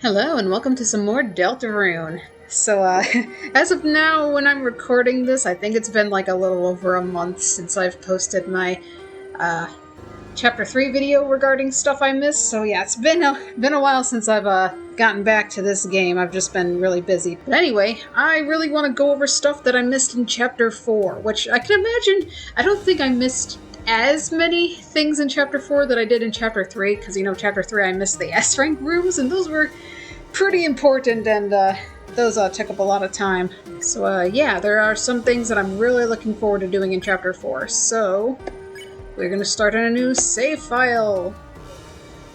Hello and welcome to some more Deltarune. So, as of now, when I'm recording this, I think it's been like a little over a month since I've posted my, Chapter 3 video regarding stuff I missed. So yeah, it's been a while since I've, gotten back to this game. I've just been really busy. But anyway, I really want to go over stuff that I missed in Chapter 4, which I can imagine, I don't think I missed as many things in Chapter 4 that I did in Chapter 3, because, you know, Chapter 3 I missed the S-rank rooms, and those were pretty important, and those took up a lot of time. So yeah, there are some things that I'm really looking forward to doing in Chapter 4. So we're gonna start on a new save file.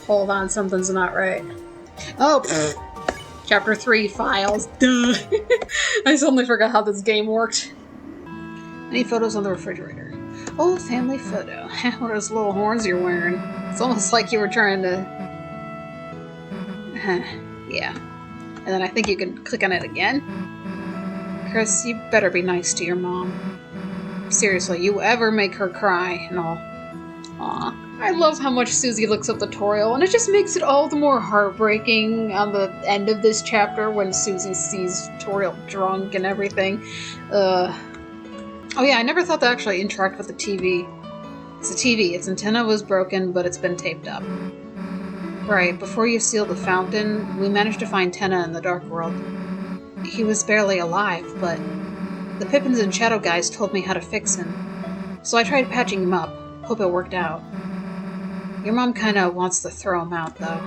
Hold on, something's not right. Oh, Chapter 3 files. Duh. I suddenly forgot how this game worked. Any photos on the refrigerator? Oh, family photo. What are those little horns you're wearing? It's almost like you were trying to... Yeah. And then I think you can click on it again. Chris, you better be nice to your mom. Seriously, you ever make her cry and all. Aw. I love how much Susie looks up the tutorial, and it just makes it all the more heartbreaking on the end of this chapter when Susie sees tutorial drunk and everything. Oh yeah, I never thought to actually interact with the TV. It's a TV. Its antenna was broken, but it's been taped up. Right, before you sealed the fountain, we managed to find Tenna in the Dark World. He was barely alive, but the Pippins and Shadow guys told me how to fix him. So I tried patching him up. Hope it worked out. Your mom kinda wants to throw him out, though.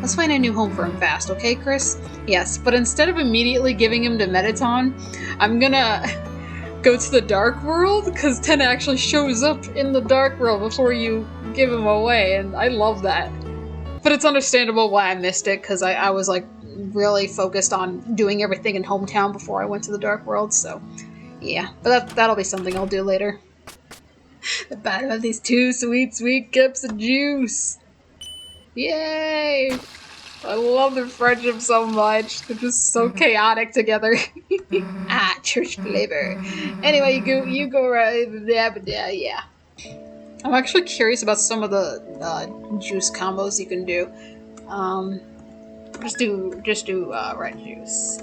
Let's find a new home for him fast, okay, Chris? Yes, but instead of immediately giving him to Mettaton, I'm gonna go to the Dark World, because Tenna actually shows up in the Dark World before you give him away, and I love that. But it's understandable why I missed it, because I was, like, really focused on doing everything in Hometown before I went to the Dark World, so yeah. But that'll be something I'll do later. The bottom of these two sweet, sweet cups of juice! Yay! I love their friendship so much. They're just so chaotic together. Church flavor. Anyway, you go right. Yeah. I'm actually curious about some of the juice combos you can do. Just do red juice.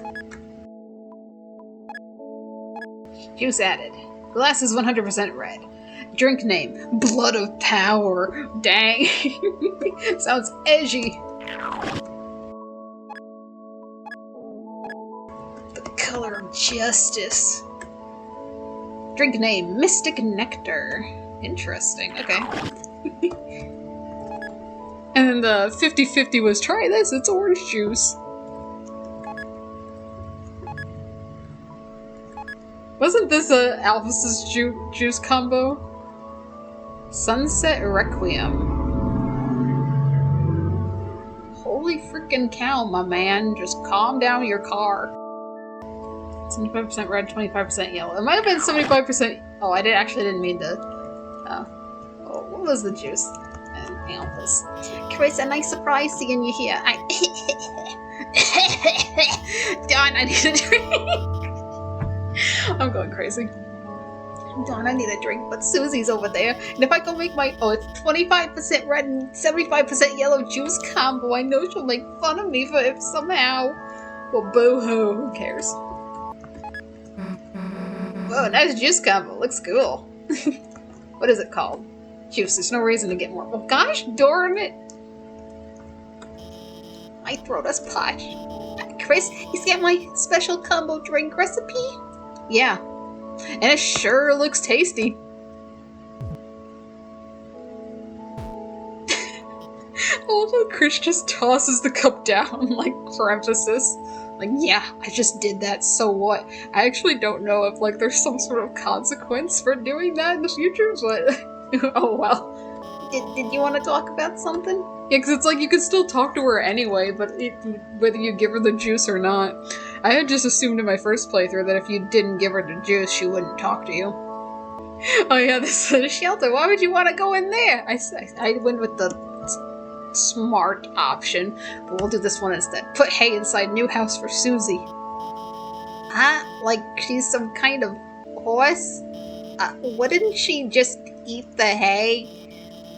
Juice added. Glass is 100% red. Drink name: Blood of Power. Dang. Sounds edgy. The color of justice. Drink name: Mystic Nectar. Interesting, okay. And the 50-50 was, try this, it's orange juice. Wasn't this a Alphys's juice combo? Sunset Requiem. Holy freaking cow, my man. Just calm down your car. 75% red, 25% yellow. It might have been 75%... Oh, I actually didn't mean to... Oh, what was the juice? Alphys. Chris, a nice surprise seeing you here. Darn, I need a drink. I'm going crazy. Darn, I need a drink, but Susie's over there. And if I go make my, it's 25% red and 75% yellow juice combo, I know she'll make fun of me for it somehow. Well, boo-hoo, who cares? Whoa, nice juice combo, looks cool. What is it called? Juice, there's no reason to get more. Well, gosh darn it! My throat is parched. Chris, you see my special combo drink recipe? Yeah. And it sure looks tasty. Although Chris just tosses the cup down, like, for emphasis. Like, yeah, I just did that, so what? I actually don't know if, like, there's some sort of consequence for doing that in the future, but... Oh well. Did you want to talk about something? Yeah, because it's like you could still talk to her anyway, but whether you give her the juice or not. I had just assumed in my first playthrough that if you didn't give her the juice, she wouldn't talk to you. Oh yeah, this is a shelter. Why would you want to go in there? I went with the smart option, but we'll do this one instead. Put hay inside new house for Susie. Huh? Like she's some kind of horse? Wouldn't she just eat the hay?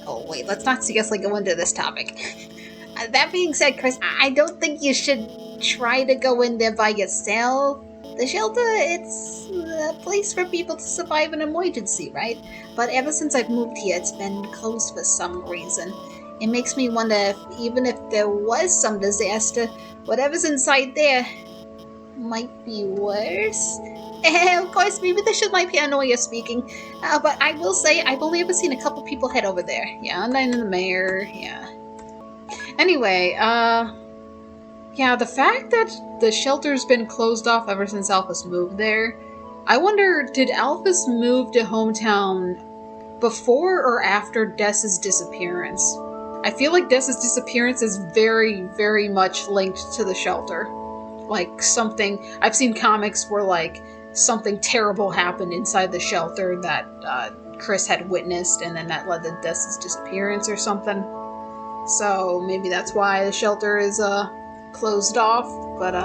Oh wait, let's not seriously go into this topic. That being said, Chris, I don't think you should try to go in there by yourself. The shelter, it's a place for people to survive an emergency, right? But ever since I've moved here, it's been closed for some reason. It makes me wonder if, even if there was some disaster, whatever's inside there might be worse. Of course, maybe this should might be Anoya speaking, but I will say I've only ever seen a couple people head over there. Yeah, and then the mayor, yeah. Anyway, yeah, the fact that the shelter's been closed off ever since Alphys moved there, I wonder, did Alphys move to hometown before or after Dessa's disappearance? I feel like Dessa's disappearance is very, very much linked to the shelter. Like something, I've seen comics where like something terrible happened inside the shelter that Chris had witnessed, and then that led to Dessa's disappearance or something. So maybe that's why the shelter is closed off. But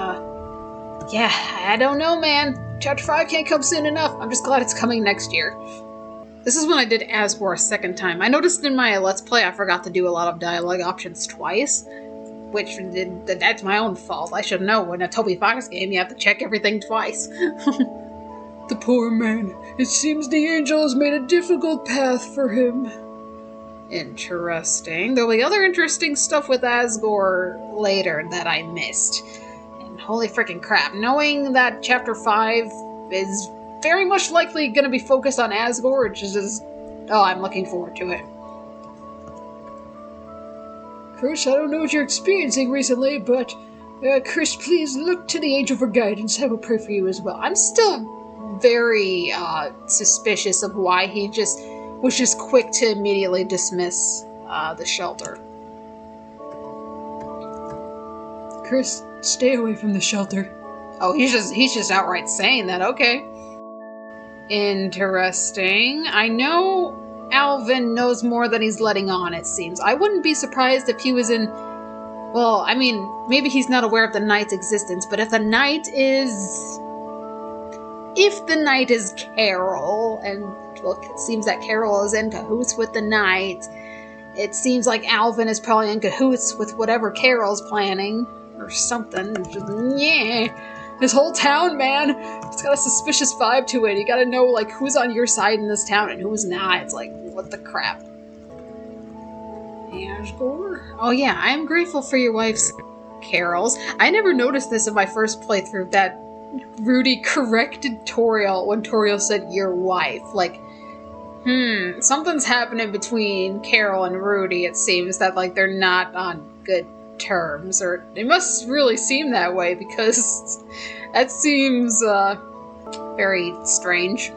yeah, I don't know, man. Chapter 5 can't come soon enough. I'm just glad it's coming next year. This is when I did Asgore a second time. I noticed in my Let's Play I forgot to do a lot of dialogue options twice, which that's my own fault. I should know, in a Toby Fox game you have to check everything twice. The poor man. It seems the angel has made a difficult path for him. Interesting. There'll be other interesting stuff with Asgore later that I missed. And holy freaking crap, knowing that Chapter 5 is very much likely going to be focused on Asgore, which is just... oh, I'm looking forward to it. Chris, I don't know what you're experiencing recently, but Chris, please look to the angel for guidance. I will pray for you as well. I'm still very suspicious of why he was just quick to immediately dismiss the shelter. Chris, stay away from the shelter. Oh, he's just outright saying that. Okay. Interesting. I know Alvin knows more than he's letting on, it seems. I wouldn't be surprised if he was in... well, I mean, maybe he's not aware of the knight's existence, but if the knight is Carol, and well, it seems that Carol is in cahoots with the knight, it seems like Alvin is probably in cahoots with whatever Carol's planning, or something. Just, yeah. This whole town, man, it's got a suspicious vibe to it. You gotta know, like, who's on your side in this town and who's not. It's like, what the crap? Asgore? Oh yeah, I am grateful for your wife's carols. I never noticed this in my first playthrough, that Rudy corrected Toriel when Toriel said your wife. Like, something's happening between Carol and Rudy, it seems, that, like, they're not on good terms, or it must really seem that way, because that seems very strange.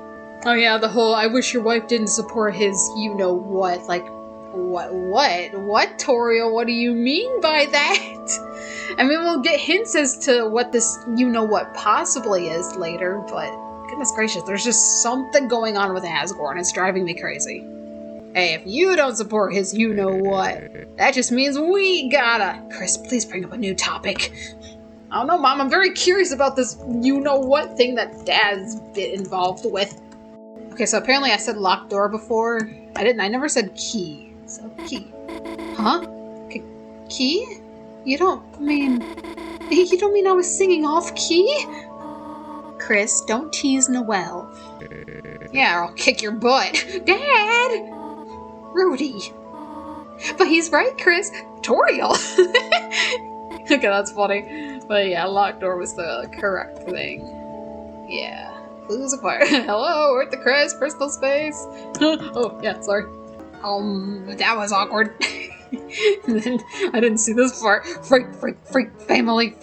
Oh yeah, the whole I wish your wife didn't support his you-know-what, like, what, Toriel, what do you mean by that? I mean, we'll get hints as to what this you-know-what possibly is later, but goodness gracious, there's just something going on with Asgore, and it's driving me crazy. Hey, if you don't support his you-know-what, that just means we gotta... Chris, please bring up a new topic. I don't know, Mom, I'm very curious about this you-know-what thing that Dad's been involved with. Okay, so apparently I said locked door before. I never said key. So, key. Huh? Key? You don't mean I was singing off-key? Chris, don't tease Noelle. Yeah, or I'll kick your butt. Dad! Rudy. But he's right, Chris. Toriel. Okay, that's funny. But yeah, locked door was the correct thing. Yeah. Clues acquired. Hello, we're at the Chris personal space. Oh, yeah, sorry. That was awkward. And then I didn't see this part. Freak family,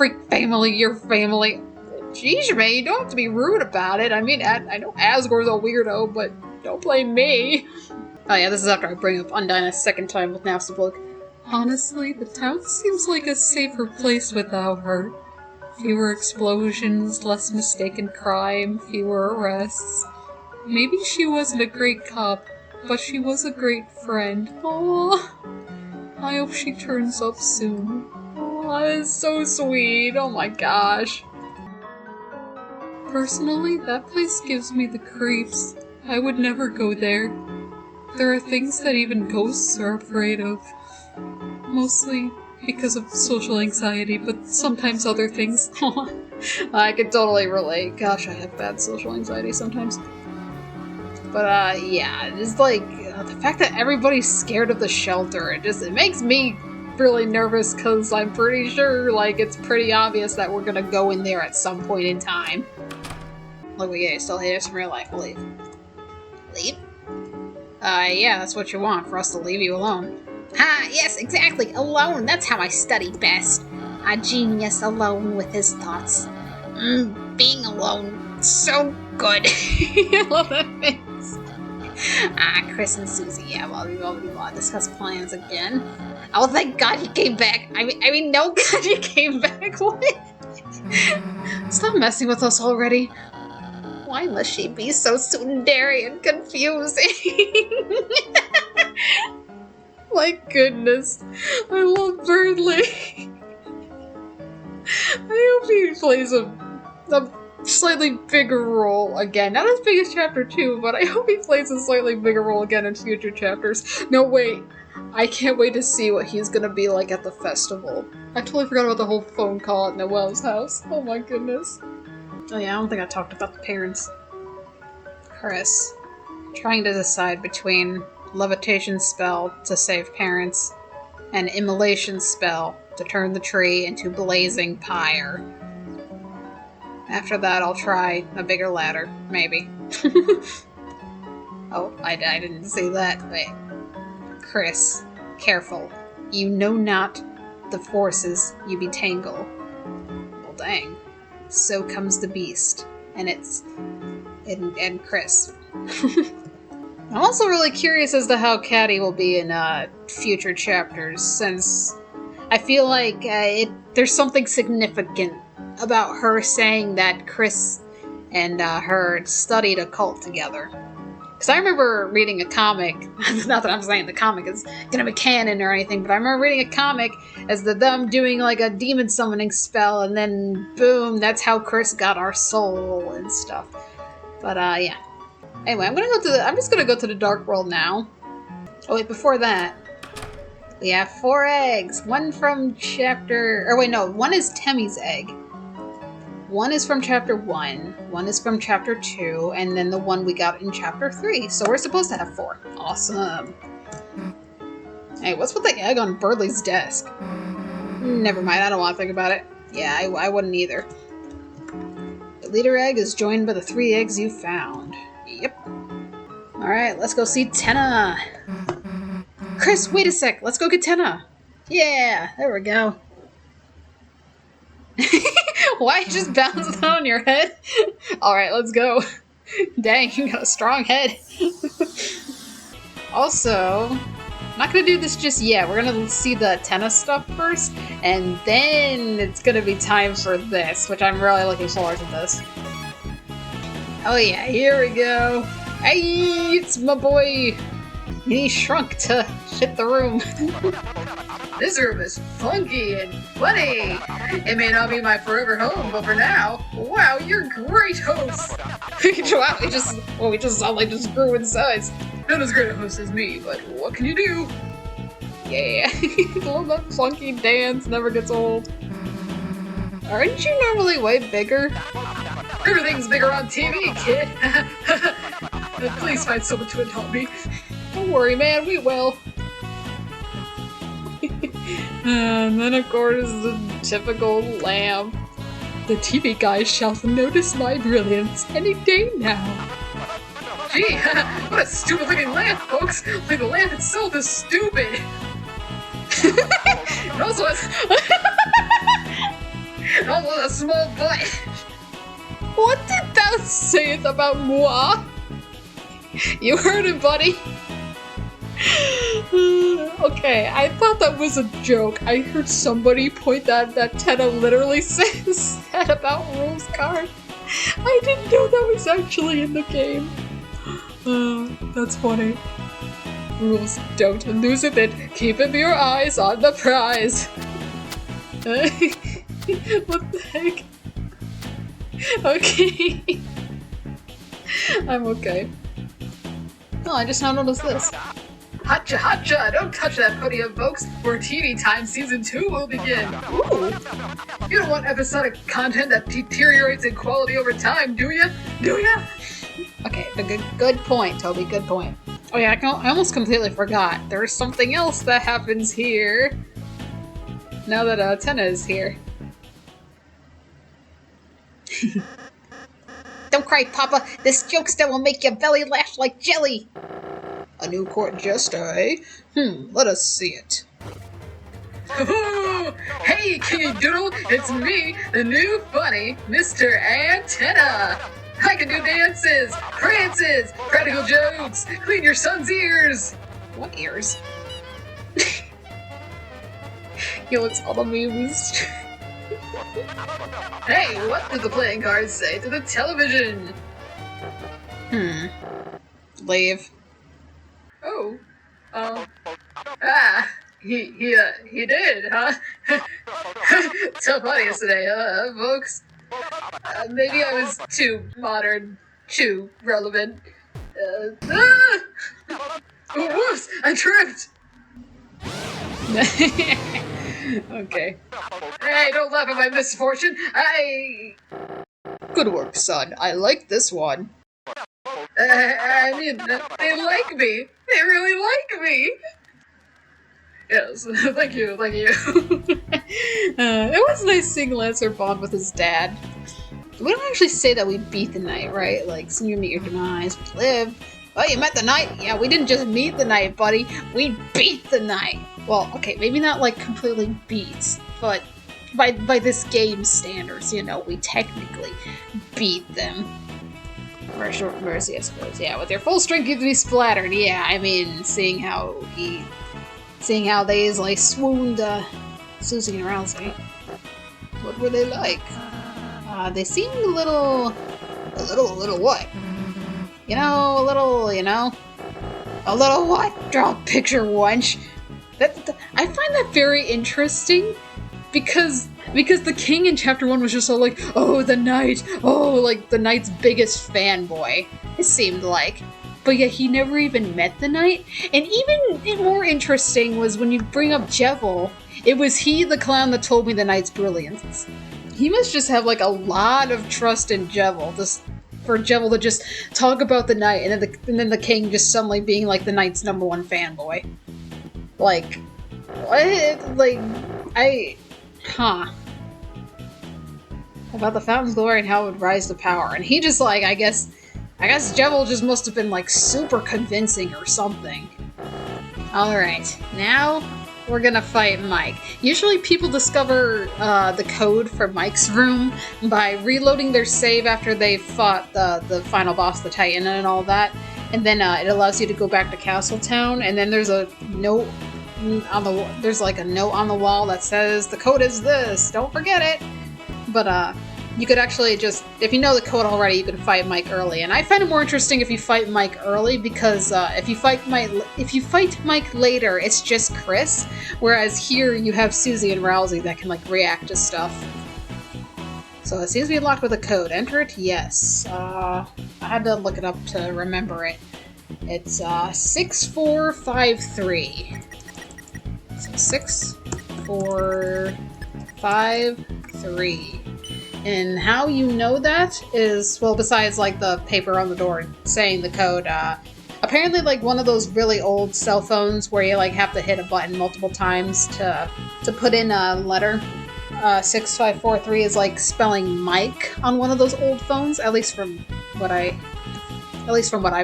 your family. Jeez, man, you don't have to be rude about it. I mean, I know Asgore's a weirdo, but don't blame me. Oh yeah, this is after I bring up Undyne a second time with Nafsablook. Honestly, the town seems like a safer place without her. Fewer explosions, less mistaken crime, fewer arrests. Maybe she wasn't a great cop, but she was a great friend. Aww. I hope she turns up soon. Aww, that is so sweet. Oh my gosh. Personally, that place gives me the creeps. I would never go there. There are things that even ghosts are afraid of. Mostly because of social anxiety, but sometimes other things. I could totally relate. Gosh, I have bad social anxiety sometimes. But, yeah, it's like, the fact that everybody's scared of the shelter, it makes me really nervous, because I'm pretty sure, like, it's pretty obvious that we're gonna go in there at some point in time. Look, we still hate us in real life. Leave. Leave? Yeah, that's what you want, for us to leave you alone. Ha! Yes, exactly! Alone! That's how I study best. A genius alone with his thoughts. Being alone, so good. I love that face. Chris and Susie, yeah, well, we will discuss plans again. Oh, thank God he came back. I mean, no God he came back. What? Stop messing with us already. Why must she be so tsundere and confusing? My goodness. I love Birdley. I hope he plays a slightly bigger role again. Not as big as Chapter 2, but I hope he plays a slightly bigger role again in future chapters. No, wait. I can't wait to see what he's gonna be like at the festival. I totally forgot about the whole phone call at Noelle's house. Oh my goodness. Oh yeah, I don't think I talked about the parents. Chris, trying to decide between levitation spell to save parents and immolation spell to turn the tree into blazing pyre. After that, I'll try a bigger ladder, maybe. Oh, I didn't see that. Wait. Chris, careful. You know not the forces you betangle. Well, dang. So comes the beast. And Chris. I'm also really curious as to how Caddy will be in future chapters, since I feel like there's something significant about her saying that Chris and her studied occult together. Because I remember reading a comic, not that I'm saying the comic is gonna be canon or anything, but I remember reading a comic as them doing like a demon summoning spell, and then boom, that's how Chris got our soul and stuff. But yeah. Anyway, I'm just gonna go to the Dark World now. Oh wait, before that, we have 4 eggs. One from one is Temmie's egg. One is from Chapter 1, one is from Chapter 2, and then the one we got in Chapter 3. So we're supposed to have 4. Awesome. Hey, what's with the egg on Birdley's desk? Never mind, I don't want to think about it. Yeah, I wouldn't either. The leader egg is joined by the 3 eggs you found. Yep. Alright, let's go see Tenna. Chris, wait a sec. Let's go get Tenna. Yeah, there we go. Why just bounced on your head? Alright, let's go. Dang, you got a strong head. Also, I'm not gonna do this just yet. We're gonna see the Tenna stuff first, and then it's gonna be time for this, which I'm really looking forward to this. Oh yeah, here we go. Hey, it's my boy. He shrunk to fit the room. This room is funky and funny. It may not be my forever home, but for now, wow, you're a great host. Wow, we just suddenly just grew in size. Not as great a host as me, but what can you do? Yeah, love that funky dance, never gets old. Aren't you normally way bigger? Everything's bigger on TV, kid. Please find someone to adopt me. Don't worry, man, we will. And then, of course, the typical lamp. The TV guys shall notice my brilliance any day now. Gee, what a stupid-looking lamp, folks! Like, the lamp itself is stupid! It also has... it also has a small butt! What did thou say about moi? You heard it, buddy! Okay, I thought that was a joke. I heard somebody point out that Tenna literally says that about Rule's card. I didn't know that was actually in the game. That's funny. Rules, don't lose it, then keeping your eyes on the prize. What the heck? Okay. I'm okay. Oh, I just now noticed this. Hotcha, hotcha! Don't touch that podium, folks, where TV Time Season 2 will begin. Ooh! You don't want episodic content that deteriorates in quality over time, do ya? Do ya? Okay, good point, Toby, good point. Oh yeah, I almost completely forgot. There's something else that happens here. Now that Tenna is here. Don't cry, Papa. This jokester will make your belly laugh like jelly. A new court jester, eh? Let us see it. Hey, Kingy Doodle, it's me, the new funny Mr. Antenna. I can do dances, prances, practical jokes, clean your son's ears. What ears? He looks all amused. Hey, what do the playing cards say to the television? Leave. Oh, he did, huh? So funny yesterday, folks? Maybe I was too modern, too relevant. Whoops! I tripped! Okay. Hey, don't laugh at my misfortune! Good work, son. I like this one. I mean, they like me! They really like me! Yes, thank you. It was nice seeing Lancer bond with his dad. We don't actually say that we beat the knight, right? Like, so you meet your demise, we live. Oh, you met the knight? Yeah, we didn't just meet the knight, buddy. We beat the knight. Well, okay, maybe not like completely beat, but by this game's standards, you know, we technically beat them. For a short mercy, I suppose. Yeah, with their full strength, you to be splattered. Yeah, I mean, seeing how they like swooned Susie and Rousey. What were they like? They seemed a little what? You know, a little what? Draw a picture, wench. I find that very interesting because the king in chapter 1 was just all like, oh, the knight, oh, like the knight's biggest fanboy, it seemed like. But yet he never even met the knight. And even more interesting was when you bring up Jevil, it was he, the clown, that told me the knight's brilliance. He must just have like a lot of trust in Jevil, just for Jevil to just talk about the knight, and then the king just suddenly being like the knight's #1 fanboy. Like, what? Like, about the Fountain's glory and how it would rise to power, and he just like, I guess Jevil just must have been like super convincing or something. Alright, now we're gonna fight Mike. Usually people discover the code for Mike's room by reloading their save after they fought the final boss, the Titan, and all that. And then it allows you to go back to Castletown, and then there's a note on the note on the wall that says the code is this, don't forget it. But you could actually just, if you know the code already, you can fight Mike early. And I find it more interesting if you fight Mike early, because if you fight Mike later, it's just Chris. Whereas here you have Susie and Rousey that can like react to stuff. So it seems to be locked with a code. Enter it? Yes. I had to look it up to remember it. It's 6453. So 6453. And how you know that is, well, besides like the paper on the door saying the code, apparently like one of those really old cell phones where you like have to hit a button multiple times to put in a letter. 6543 is like spelling Mike on one of those old phones, at least from what I've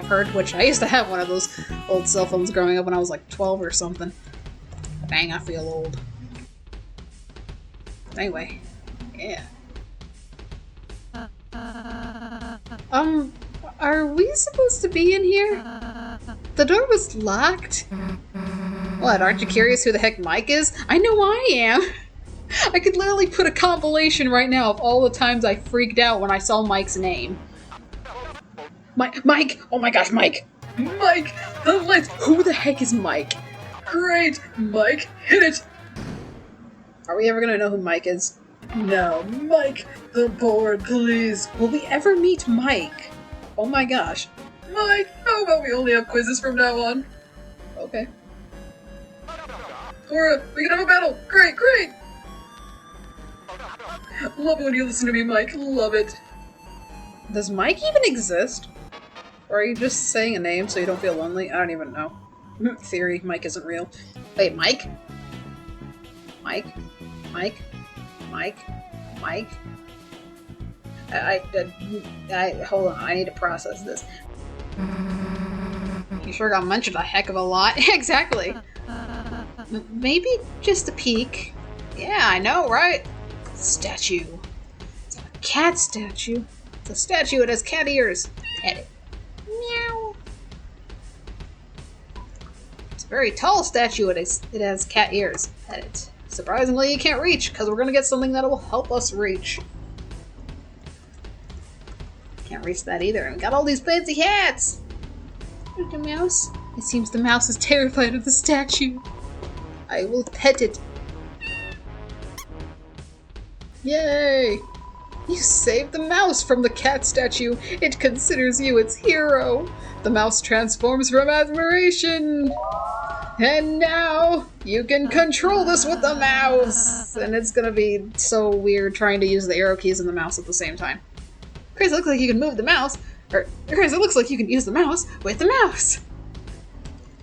heard, which I used to have one of those old cell phones growing up when I was like 12 or something. Dang, I feel old. Anyway, yeah. Are we supposed to be in here? The door was locked. What, aren't you curious who the heck Mike is? I know I am! I could literally put a compilation right now of all the times I freaked out when I saw Mike's name. Mike! Oh my gosh, Mike! Mike, the lights! Who the heck is Mike? Great! Mike, hit it! Are we ever gonna know who Mike is? No, Mike, the board, please. Will we ever meet Mike? Oh my gosh. Mike, how about we only have quizzes from now on? okay. Cora, we can have a battle! Great, great! Love it when you listen to me, Mike. Love it. Does Mike even exist? Or are you just saying a name so you don't feel lonely? I don't even know. Theory, Mike isn't real. Wait, Mike? Mike? Mike? Mike? Mike? Hold on, I need to process this. You sure got mentioned a heck of a lot. Exactly. Maybe just a peek. Yeah, I know, right? Statue. It's a cat statue. It's a statue, it has cat ears. Pet it. Meow. It's a very tall statue, it has cat ears. Pet it. Surprisingly, you can't reach, because we're gonna get something that will help us reach. Can't reach that either. And we got all these fancy hats! The mouse? It seems the mouse is terrified of the statue. I will pet it. Yay! You saved the mouse from the cat statue. It considers you its hero. The mouse transforms from admiration. And now you can control this with the mouse. And it's gonna be so weird trying to use the arrow keys and the mouse at the same time. Chris, it looks like you can move the mouse. Or, Chris, it looks like you can use the mouse with the mouse.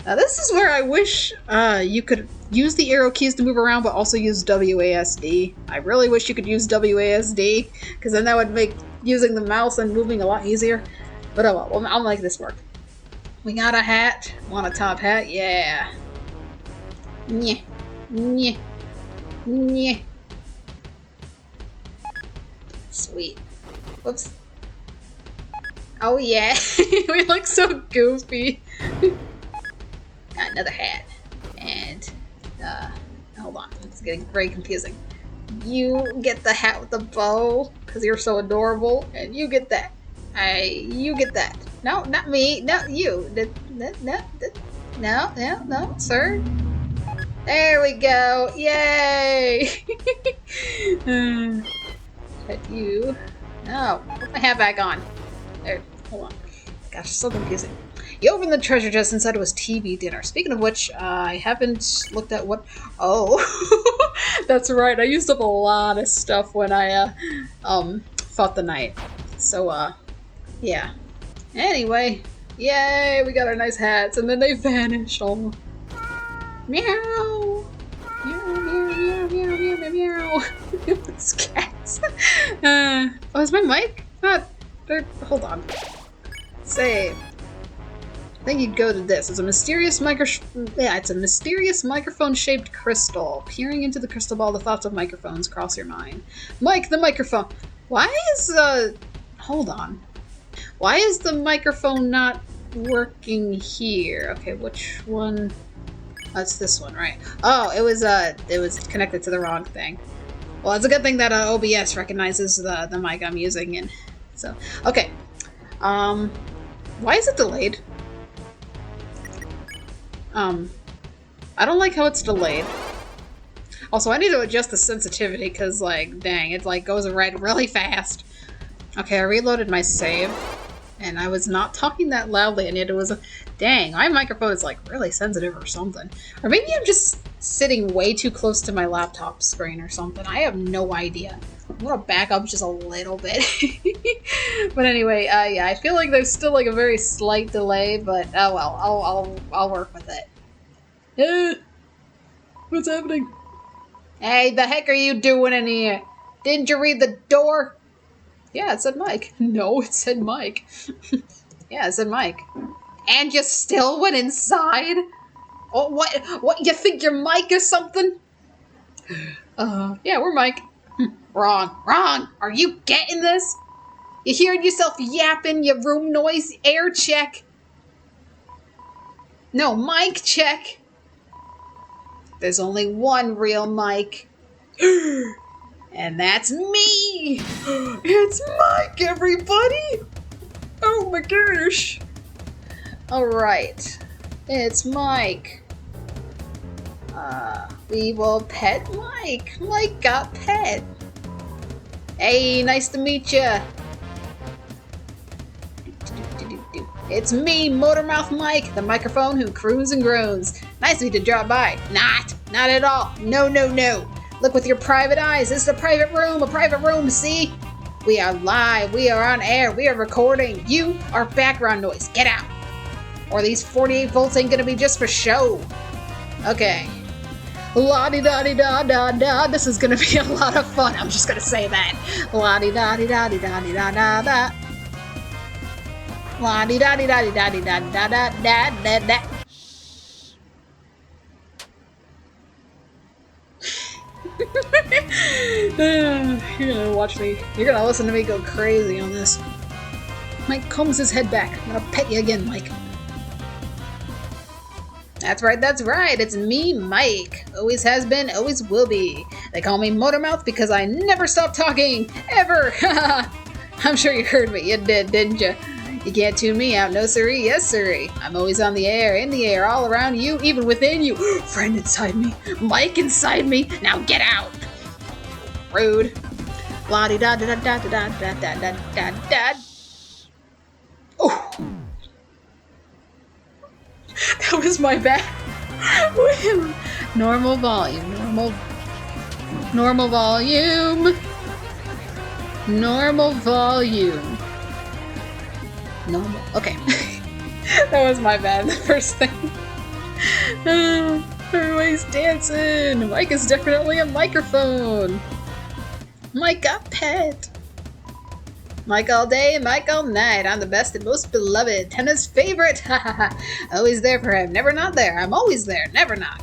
Now this is where I wish you could use the arrow keys to move around, but also use WASD. I really wish you could use WASD, because then that would make using the mouse and moving a lot easier. But oh well, I'll make this work. We got a hat. Want a top hat? Yeah. Nyeh. Nyeh. Nyeh. Sweet. Whoops. Oh yeah, we look so goofy. Got another hat. And, hold on, it's getting very confusing. You get the hat with the bow, because you're so adorable, and you get that. You get that. No, not me, no, you. No, sir. There we go, yay! Put you. No, put my hat back on. There, hold on. Gosh, so confusing. You opened the treasure chest, inside it was TV dinner. Speaking of which, I haven't looked at what... Oh, that's right. I used up a lot of stuff when I, fought the knight. So, yeah. Anyway, yay, we got our nice hats, and then they vanished. Oh. Meow! Meow, meow, meow, meow, meow, meow, meow. It's cats. Oh, is my mic not... Hold on. Save. I think you'd go to this. It's a mysterious microphone-shaped crystal. Peering into the crystal ball, the thoughts of microphones cross your mind. Mike, the microphone. Why is hold on. Why is the microphone not working here? Okay, which one? That's this one, right? Oh, it was connected to the wrong thing. Well, it's a good thing that OBS recognizes the mic I'm using, and so okay. Why is it delayed? I don't like how it's delayed. Also, I need to adjust the sensitivity because, like, dang, it like goes red really fast. Okay, I reloaded my save, and I was not talking that loudly, and yet it was dang, my microphone is like really sensitive or something. Or maybe I'm just sitting way too close to my laptop screen or something. I have no idea. I'm gonna back up just a little bit. But anyway, yeah, I feel like there's still like a very slight delay, but oh well, I'll work with it. What's happening? Hey, the heck are you doing in here? Didn't you read the door? Yeah, it said Mike. No, it said Mike. Yeah, it said Mike. And you still went inside? Oh, what, you think you're Mike or something? Yeah, we're Mike. Wrong. Are you getting this? You hearing yourself yapping, your room noise, air check? No, mic check. There's only one real Mike. And that's me! It's Mike, everybody! Oh my gosh! Alright. It's Mike. We will pet Mike. Mike got pet. Hey, nice to meet ya. It's me, Motormouth Mike, the microphone who croons and groans. Nice of you to drop by. Not at all. No. Look with your private eyes. This is a private room, see? We are live, we are on air, we are recording. You are background noise. Get out. Or these 48 volts ain't gonna be just for show. Okay. La-di-da-di-da-da-da. This is gonna be a lot of fun. I'm just gonna say that. La-di-da-di-da-di-da-di-da-da-da. La-di-da-di-da-di-da-di-da-di-da-da-da-da. You're gonna watch me. You're gonna listen to me go crazy on this. Mike combs his head back. I'm gonna pet you again, Mike. That's right. It's me, Mike. Always has been, always will be. They call me Motormouth because I never stop talking. Ever. I'm sure you heard me. You did, didn't you? You can't tune me out. No siree. Yes siree. I'm always on the air, in the air, all around you, even within you. Friend inside me. Mike inside me. Now get out. Rude. La-di-da-da-da-da-da-da-da-da-da-da. Oh. That was my bad. Normal volume. Normal volume. Normal. Okay. That was my bad. The first thing. Everybody's dancing. Mike is definitely a microphone. Mike got pet. Mike all day, Mike all night. I'm the best and most beloved. Tenna's favorite. Always there for him. Never not there. I'm always there. Never not.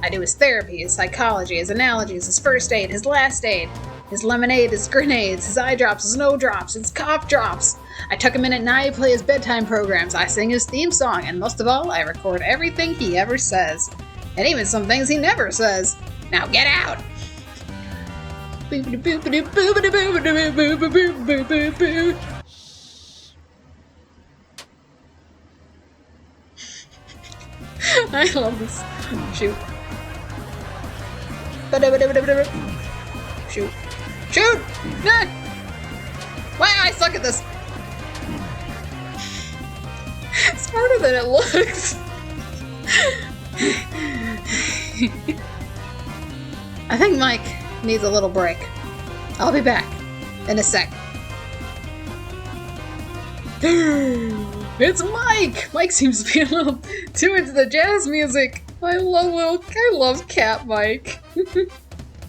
I do his therapy, his psychology, his analogies, his first aid, his last aid, his lemonade, his grenades, his eye drops, his snow drops, his cough drops. I tuck him in at night, play his bedtime programs, I sing his theme song, and most of all, I record everything he ever says. And even some things he never says. Now get out! I love this. Shoot. Shoot! Wow, I suck at this. It's harder than it looks. I think Mike needs a little break. I'll be back in a sec. It's Mike! Mike seems to be a little too into the jazz music. I love Cat Mike.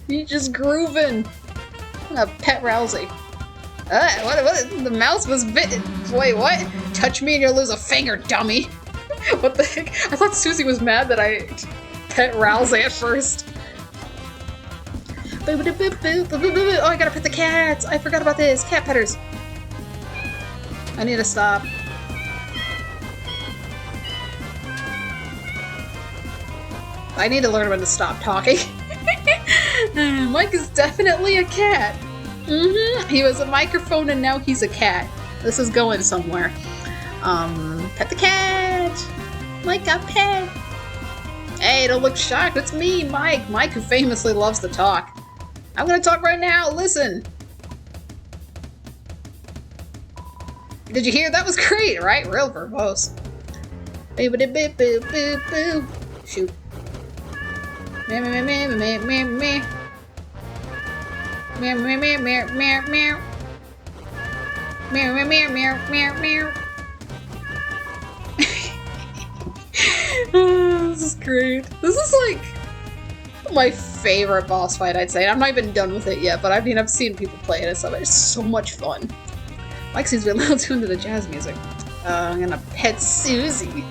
He's just grooving. I'm gonna pet Rousey. What? The mouse was bitten. Wait, what? Touch me and you'll lose a finger, dummy. What the heck? I thought Susie was mad that I pet Rousey at first. Oh, I gotta pet the cats! I forgot about this. Cat petters. I need to stop. I need to learn when to stop talking. Mike is definitely a cat. He was a microphone and now he's a cat. This is going somewhere. Pet the cat! Mike got pet! Hey, don't look shocked. It's me, Mike. Mike, who famously loves to talk. I'm gonna talk right now. Listen. Did you hear? That was great, right? Real verbose. Shoot. This is great. This is like my favorite boss fight, I'd say. I'm not even done with it yet, but I've seen people play it and stuff. It's so much fun. Mike seems to be a little tuned to the jazz music. I'm gonna pet Susie.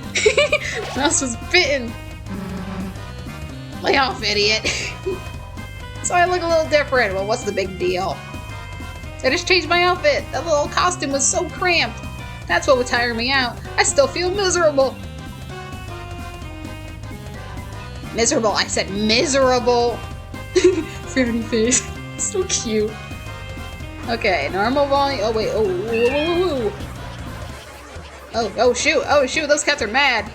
Mouse was bitten. Lay off, idiot. So I look a little different. Well, what's the big deal? I just changed my outfit. That little costume was so cramped. That's what would tire me out. I still feel miserable. Miserable. I said miserable. Frowny face. So cute. Okay, normal volume. Oh, wait. Oh, shoot. Oh, shoot. Those cats are mad.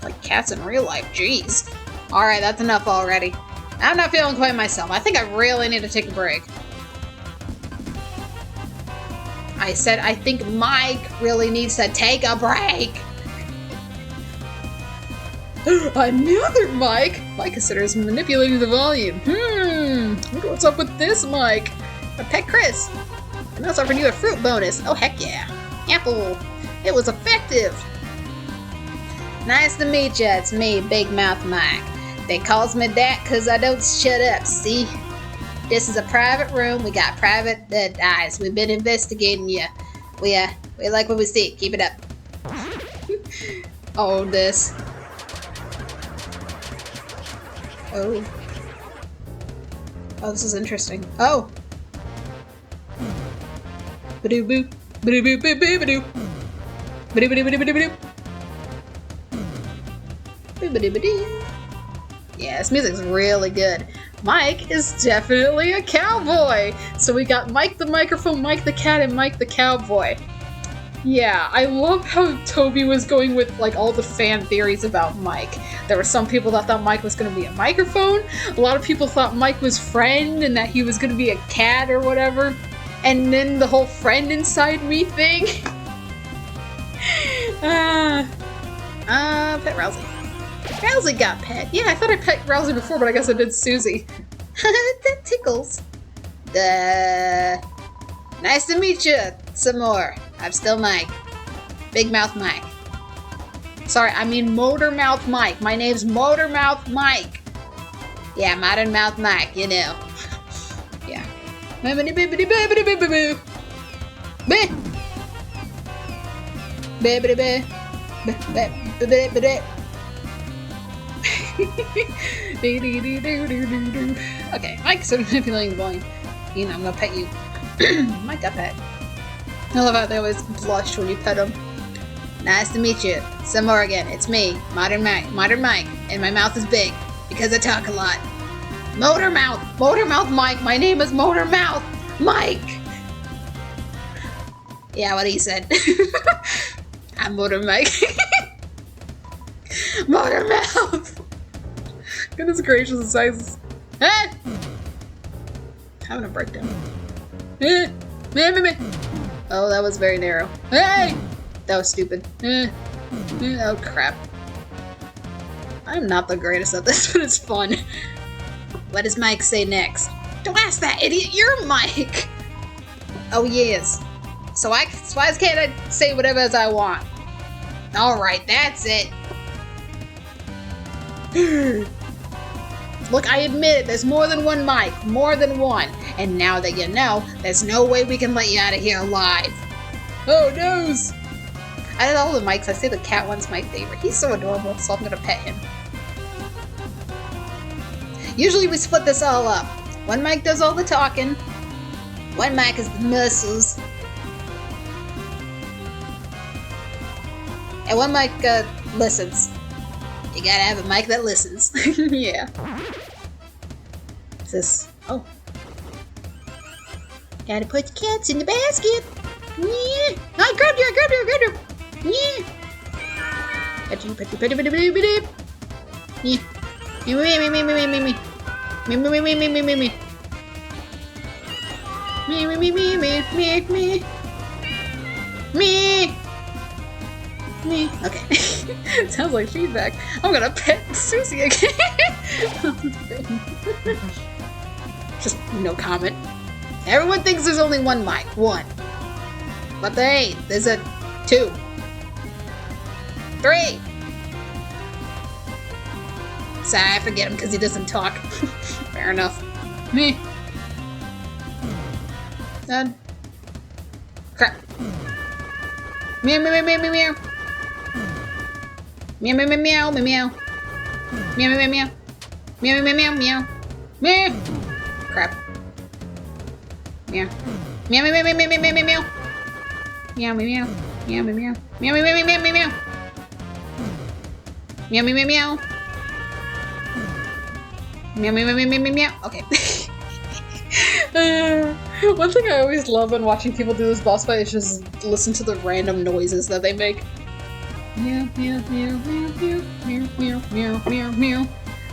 Like cats in real life. Jeez. Alright, that's enough already. I'm not feeling quite myself. I think I really need to take a break. I said I think Mike really needs to take a break. Another Mike? Mike considers manipulating the volume. Wonder what's up with this Mike? A pet Chris. And that's offering you a fruit bonus. Oh, heck yeah. Apple. It was effective. Nice to meet ya. It's me, Big Mouth Mike. They calls me that because I don't shut up, see? This is a private room. We got private eyes. We've been investigating you. We like what we see. Keep it up. Oh, this. Oh. Oh, this is interesting. Oh. Ba-doo boo. Ba-doo boo boo boo ba-doo. Ba-doo ba-doo ba-doo ba-doo ba-doo. Yeah, this music's really good. Mike is definitely a cowboy. So we got Mike the microphone, Mike the cat, and Mike the cowboy. Yeah, I love how Toby was going with like all the fan theories about Mike. There were some people that thought Mike was going to be a microphone. A lot of people thought Mike was friend and that he was going to be a cat or whatever. And then the whole friend inside me thing. Pet Rousey. Rousey got pet. Yeah, I thought I pet Rousey before, but I guess I did Susie. That tickles. Nice to meet you. Some more. I'm still Mike. Big Mouth Mike. Sorry, I mean Motor Mouth Mike. My name's Motor Mouth Mike. Yeah, Modern Mouth Mike, you know. Yeah. Bibbidi bibbidi bibbidi bibbidi boo. Bibbidi bee. Okay, Mike started manipulating the volume. You know, I'm gonna pet you. Mike got pet. I love how they always blush when you pet them. Nice to meet you. Some more again. It's me, Modern Mike, and my mouth is big because I talk a lot. Motor Mouth Mike. My name is Motor Mouth Mike. Yeah, what he said. I'm Motor Mike. Motor Mouth. Goodness gracious, the sizes. Ah! Having a breakdown. Oh, that was very narrow. Hey! That was stupid. Oh, crap. I'm not the greatest at this, but it's fun. What does Mike say next? Don't ask that, idiot! You're Mike! Oh, yes. So why can't I say whatever as I want? Alright, that's it. Look, I admit it, there's more than one Mike. More than one. And now that you know, there's no way we can let you out of here alive. Oh, noes! Out of all the Mikes, I say the cat one's my favorite. He's so adorable, so I'm gonna pet him. Usually we split this all up. One Mike does all the talking. One Mike is the muscles. And one Mike listens. You gotta have a mic that listens. Yeah. What's this? Oh. Gotta put the cats in the basket. Yeah. I grabbed you. Yeah. Pet you. Yeah. Me. Okay. Sounds like feedback. I'm gonna pet Susie again. Just no comment. Everyone thinks there's only one mic. One. But there ain't. There's a 2. 3. Sorry, I forget him because he doesn't talk. Fair enough. Me. Done. Crap. Meow. Meow. Meow. Crap. Meow. Meow. Okay. One thing I always love when watching people do this boss fight is just listen to the random noises that they make. Meow.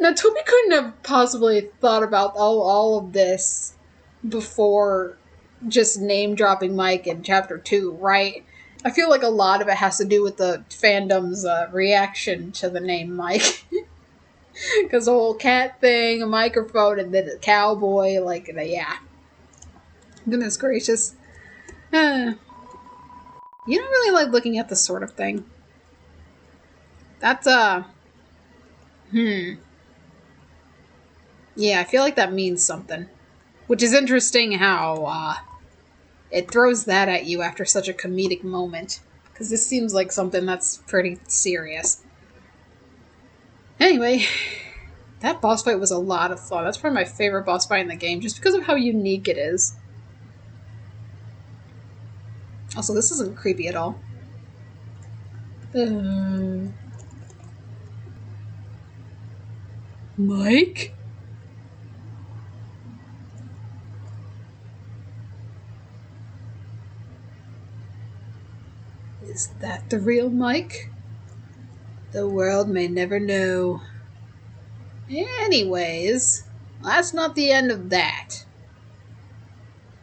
Now, Toby couldn't have possibly thought about all of this before just name dropping Mike in chapter 2, right? I feel like a lot of it has to do with the fandom's reaction to the name Mike. Because the whole cat thing, a microphone, and then a cowboy, like, yeah. Goodness gracious. You don't really like looking at this sort of thing. That's, yeah, I feel like that means something. Which is interesting how, it throws that at you after such a comedic moment. Because this seems like something that's pretty serious. Anyway, that boss fight was a lot of fun. That's probably my favorite boss fight in the game, just because of how unique it is. Also, this isn't creepy at all. Mike? Is that the real Mike? The world may never know. Anyways, that's not the end of that.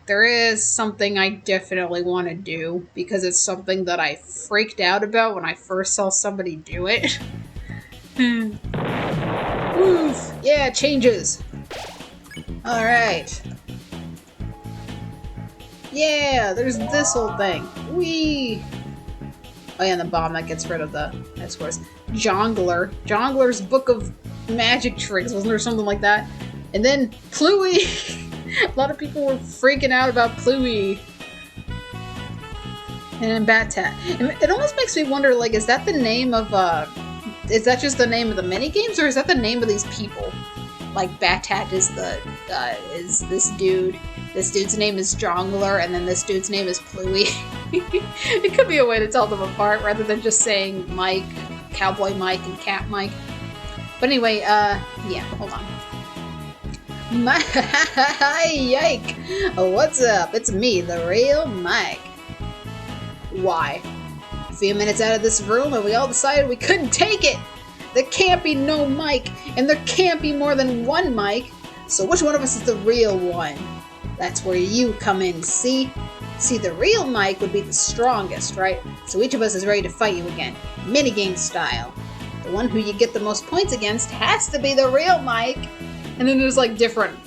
There is something I definitely want to do, because it's something that I freaked out about when I first saw somebody do it. Oof. Yeah, changes. Alright. Yeah, there's this whole thing. Whee! Oh yeah, and the bomb that gets rid of the escorts. Jongler. Jongler's Book of Magic Tricks. Wasn't there something like that? And then Pluie! A lot of people were freaking out about Pluie. And Bat-Tat. It almost makes me wonder, like, is that the name of, is that just the name of the minigames, or is that the name of these people? Like, Bat-Tat is is this dude. This dude's name is Jongler, and then this dude's name is Pluie. It could be a way to tell them apart, rather than just saying Mike, Cowboy Mike, and Cat Mike. But anyway, yeah, hold on. Yike! What's up? It's me, the real Mike. Why? A few minutes out of this room, and we all decided we couldn't take it! There can't be no Mike, and there can't be more than one Mike. So which one of us is the real one? That's where you come in, see? See, the real Mike would be the strongest, right? So each of us is ready to fight you again, minigame style. The one who you get the most points against has to be the real Mike. And then there's like different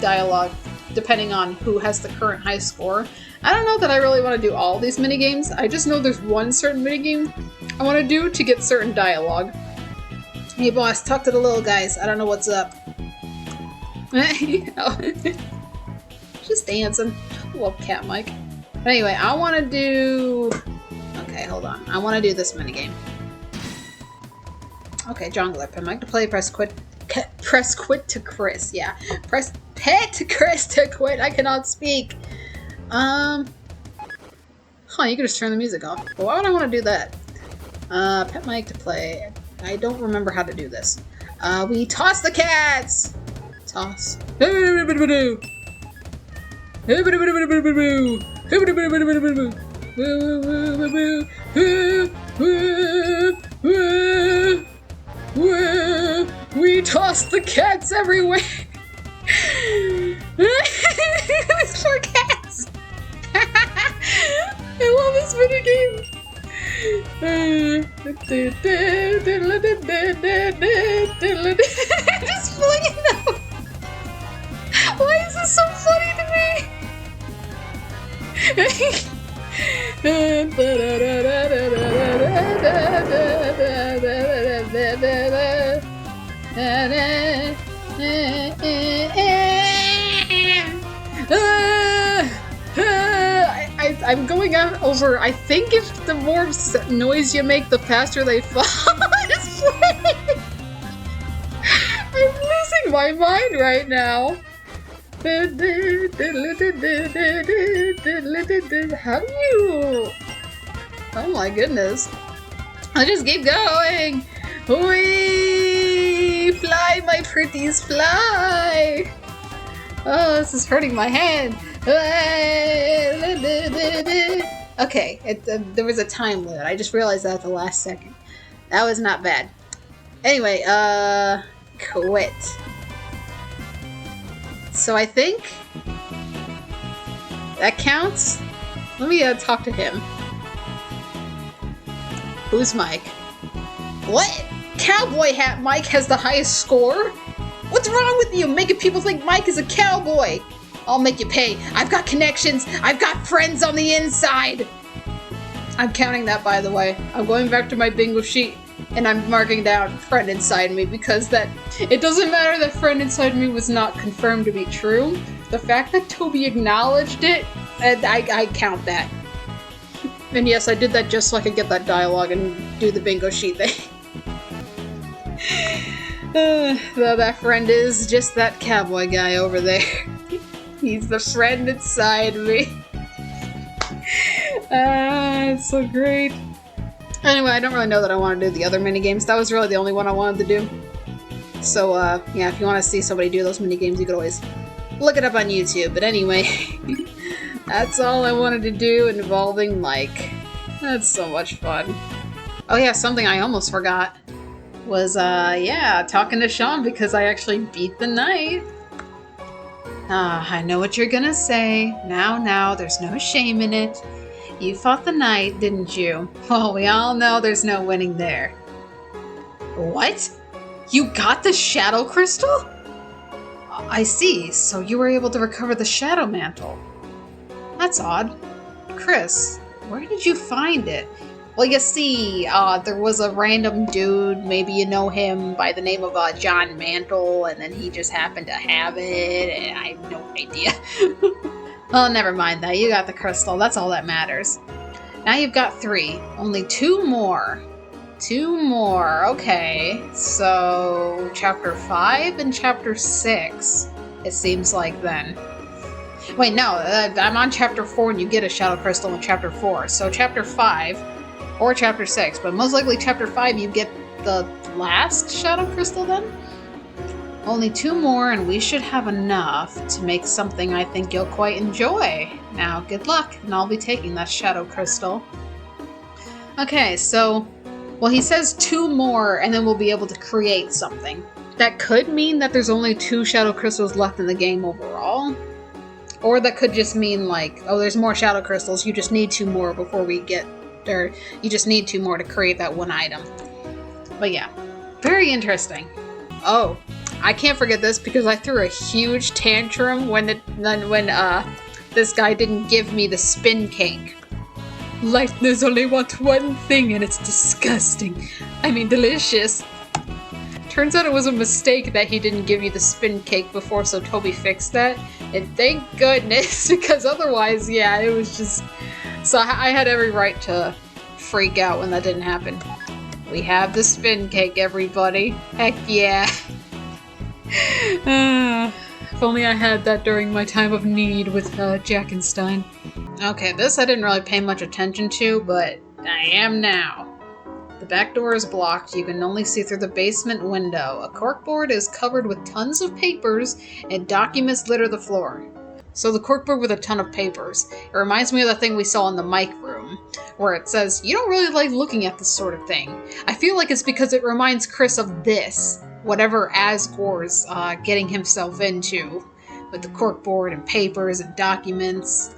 dialogue depending on who has the current high score. I don't know that I really want to do all these minigames. I just know there's one certain minigame I want to do to get certain dialogue. Hey boss, talk to the little guys. I don't know what's up. Just dancing. Love Cat Mike. But anyway, I want to do... Okay, hold on. I want to do this minigame. Okay, Jongler. Pin Mike to play, press quit to Chris. Yeah. Press pet to Chris to quit. I cannot speak. Huh, you can just turn the music off. But why would I want to do that? Pet Mike to play. I don't remember how to do this. We toss the cats! Toss. We toss the cats everywhere! These poor cats! I love this minigame! Just flinging them! Why is this so funny to me? I'm going out over. I think if the more noise you make, the faster they fall. Just playing. I'm losing my mind right now. How do you? Oh my goodness! I just keep going. Whee! Fly, my pretties, fly! Oh, this is hurting my hand. Okay, there was a time limit. I just realized that at the last second. That was not bad. Anyway, Quit. So I think that counts. Let me talk to him. Who's Mike? What? Cowboy hat Mike has the highest score? What's wrong with you? Making people think Mike is a cowboy. I'll make you pay. I've got connections. I've got friends on the inside. I'm counting that, by the way. I'm going back to my bingo sheet and I'm marking down friend inside me because that it doesn't matter that friend inside me was not confirmed to be true. The fact that Toby acknowledged it, I count that. And yes, I did that just so I could get that dialogue and do the bingo sheet thing. Though that friend is just that cowboy guy over there. He's the friend inside me. It's so great. Anyway, I don't really know that I want to do the other minigames. That was really the only one I wanted to do. So, yeah, if you want to see somebody do those minigames, you could always look it up on YouTube. But anyway, that's all I wanted to do involving Mike. That's so much fun. Oh yeah, something I almost forgot was, yeah, talking to Sean because I actually beat the night. I know what you're gonna say. Now, there's no shame in it. You fought the knight, didn't you? Well, we all know there's no winning there. What? You got the shadow crystal? I see, so you were able to recover the shadow mantle. That's odd. Chris, where did you find it? Well, you see, there was a random dude, maybe you know him by the name of John Mantle, and then he just happened to have it, and I have no idea. Well, never mind that. You got the crystal. That's all that matters. Now you've got 3. Only 2 more. 2 more. Okay. So, Chapter 5 and Chapter 6, it seems like then. Wait, no. I'm on Chapter 4 and you get a shadow crystal in Chapter 4. So, Chapter 5 or Chapter 6. But most likely Chapter 5 you get the last shadow crystal then? Only 2 more and we should have enough to make something I think you'll quite enjoy. Now, good luck, and I'll be taking that shadow crystal. Okay, so, well, he says 2 more and then we'll be able to create something. That could mean that there's only 2 shadow crystals left in the game overall. Or that could just mean like, oh, there's more shadow crystals, you just need 2 more before we get, or you just need 2 more to create that one item. But yeah, very interesting. Oh, I can't forget this because I threw a huge tantrum when this guy didn't give me the spin cake. Life knows only one thing and it's disgusting. I mean delicious. Turns out it was a mistake that he didn't give you the spin cake before, so Toby fixed that. And thank goodness, because otherwise, yeah, it was just... So I had every right to freak out when that didn't happen. We have the spin cake, everybody. Heck yeah. If only I had that during my time of need with Jackenstein. Okay, this I didn't really pay much attention to, but I am now. The back door is blocked. You can only see through the basement window. A corkboard is covered with tons of papers, and documents litter the floor. So the corkboard with a ton of papers. It reminds me of the thing we saw in the mic room, where it says, you don't really like looking at this sort of thing. I feel like it's because it reminds Chris of this. Whatever Asgore's getting himself into, with the corkboard and papers and documents.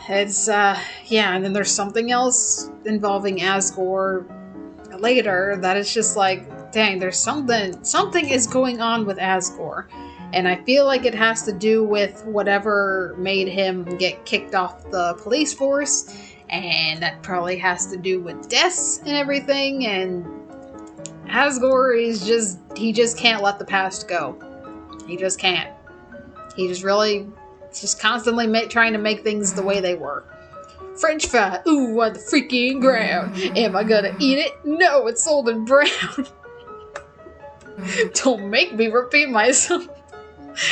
It's, yeah, and then there's something else involving Asgore later that is just like, dang, there's something is going on with Asgore. And I feel like it has to do with whatever made him get kicked off the police force, and that probably has to do with deaths and everything, and Asgore is he just can't let the past go. He just can't. He just constantly trying to make things the way they were. French fry, ooh, on the freaking ground. Am I gonna eat it? No, it's old and brown. Don't make me repeat myself.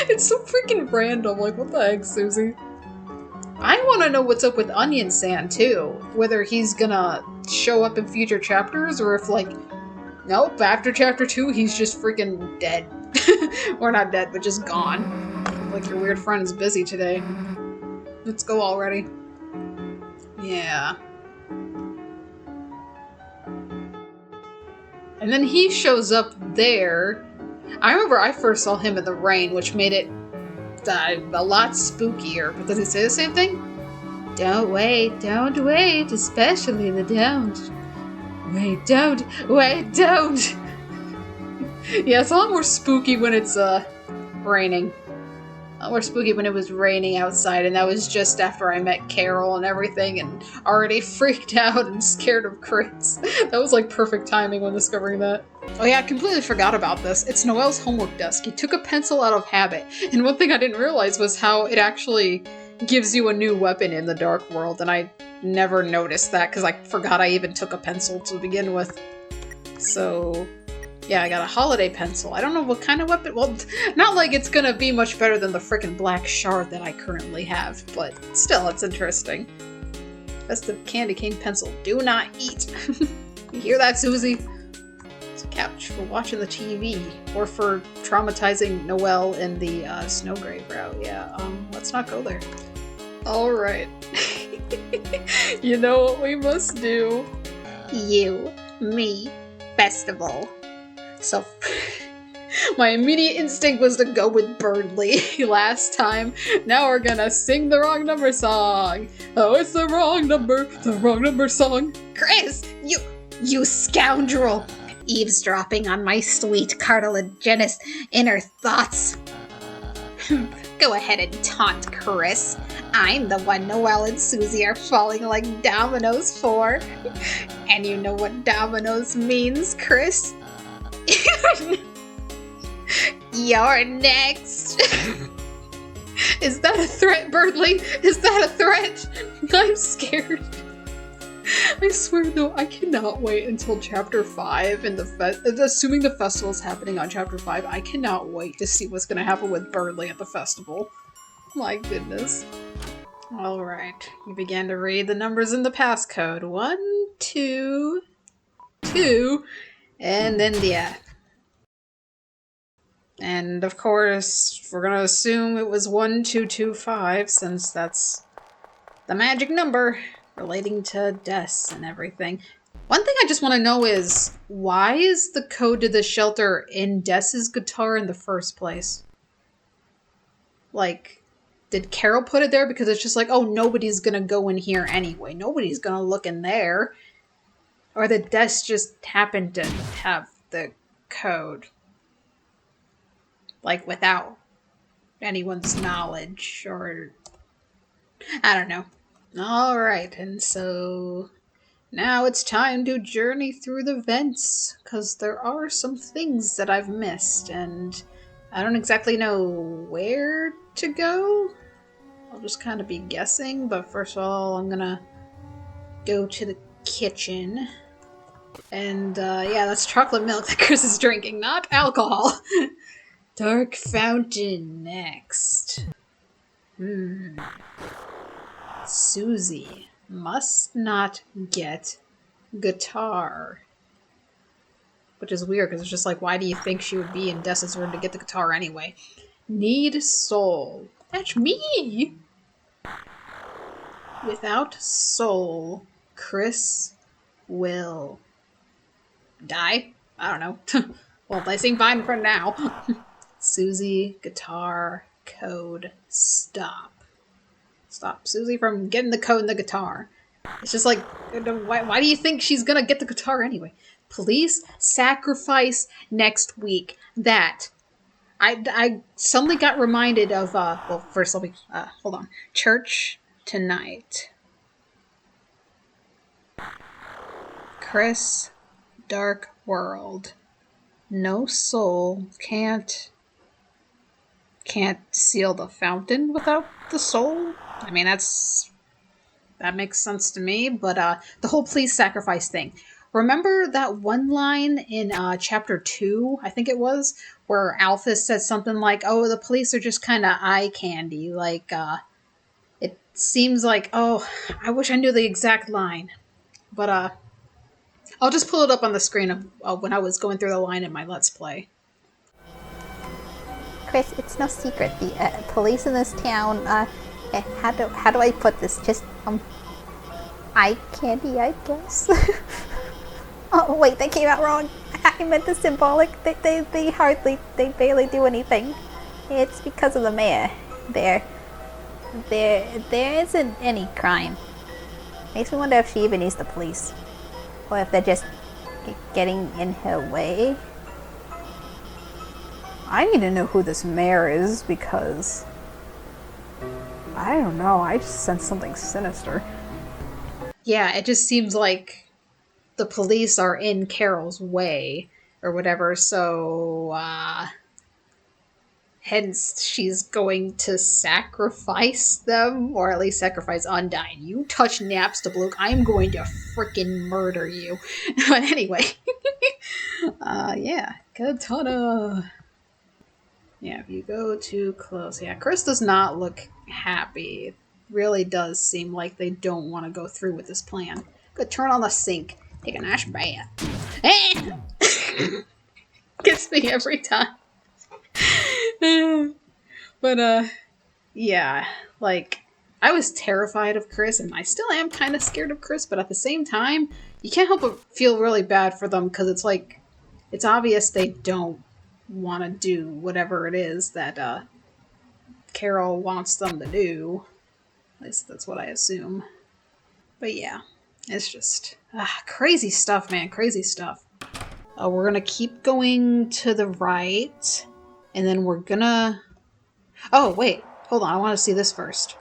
It's so freaking random, like what the heck, Susie? I want to know what's up with Onion Sand, too. Whether he's gonna show up in future chapters, or if, like, nope, after chapter 2, he's just freaking dead. Or not dead, but just gone. Like your weird friend is busy today. Let's go already. Yeah. And then he shows up there. I remember I first saw him in the rain, which made it a lot spookier. But does he say the same thing? Don't wait, especially the don't. Wait, don't. Yeah, it's a lot more spooky when it's raining. A lot more spooky when it was raining outside, and that was just after I met Carol and everything, and already freaked out and scared of Chris. That was like perfect timing when discovering that. Oh yeah, I completely forgot about this. It's Noelle's homework desk. He took a pencil out of habit, and one thing I didn't realize was how it actually gives you a new weapon in the Dark World, and I never noticed that because I forgot I even took a pencil to begin with. So yeah, I got a holiday pencil. I don't know what kind of weapon. Well, not like it's gonna be much better than the frickin' black shard that I currently have, but still, it's interesting. That's the candy cane pencil. Do not eat. You hear that, Susie? It's a couch for watching the TV, or for traumatizing Noelle in the Snowgrave route. Yeah, let's not go there. Alright. You know what we must do? You, me, festival. So, my immediate instinct was to go with Birdly last time. Now we're gonna sing the wrong number song. Oh, it's the wrong number song. Chris, you scoundrel! Eavesdropping on my sweet cartilaginous inner thoughts. Go ahead and taunt Chris. I'm the one Noelle and Susie are falling like dominoes for. And you know what dominoes means, Chris? You're next. Is that a threat, Birdly? Is that a threat? I'm scared. I swear though, I cannot wait until chapter 5 and assuming the festival's happening on chapter 5, I cannot wait to see what's gonna happen with Birdly at the festival. My goodness. Alright, you began to read the numbers in the passcode. 1, 2, 2, and then the F. And of course, we're gonna assume it was 1225 since that's the magic number relating to deaths and everything. One thing I just want to know is, why is the code to the shelter in Dess's guitar in the first place? Like, did Carol put it there because it's just like, oh, nobody's gonna go in here anyway. Nobody's gonna look in there. Or did Dess just happen to have the code? Like, without anyone's knowledge, or... I don't know. Alright, and so... now it's time to journey through the vents, because there are some things that I've missed, and I don't exactly know where to go. I'll just kind of be guessing, but first of all, I'm gonna go to the kitchen. And, yeah, that's chocolate milk that Chris is drinking, not alcohol. Dark Fountain next. Susie must not get guitar. Which is weird, because it's just like, why do you think she would be in Dessa's room to get the guitar anyway? Need soul. That's me! Without soul, Chris will die? I don't know. Well, they seem fine for now. Susie, guitar, code, stop. Stop Susie from getting the code in the guitar. It's just like, why do you think she's gonna get the guitar anyway? Police sacrifice next week. That. I suddenly got reminded of, well, first let me, hold on. Church tonight. Chris, Dark World. No soul, can't seal the fountain without the soul? I mean, that makes sense to me, but the whole police sacrifice thing. Remember that one line in chapter 2, I think it was, where Alphys says something like, oh, the police are just kind of eye candy. Like, it seems like, oh, I wish I knew the exact line. But, I'll just pull it up on the screen of when I was going through the line in my Let's Play. Chris, it's no secret. The police in this town, how do I put this? Just, eye candy, I guess? Oh, wait, that came out wrong. I meant the symbolic. They barely do anything. It's because of the mayor. There isn't any crime. Makes me wonder if she even needs the police. Or if they're just getting in her way. I need to know who this mayor is because... I don't know, I just sense something sinister. Yeah, it just seems like the police are in Carol's way or whatever, so hence she's going to sacrifice them, or at least sacrifice Undyne. You touch Napstablook, I'm going to freaking murder you. But anyway, yeah, Katana. Yeah, if you go too close, yeah, Chris does not look happy. It really does seem like they don't want to go through with this plan. Go turn on the sink, take a nice bath. Gets me every time. But yeah, like, I was terrified of Chris, and I still am kind of scared of Chris, but at the same time, you can't help but feel really bad for them, because it's like, it's obvious they don't want to do whatever it is that Carol wants them to do. At least that's what I assume. But yeah, it's just crazy stuff, man. Crazy stuff. We're gonna keep going to the right, and then we're gonna... Oh, wait. Hold on. I want to see this first.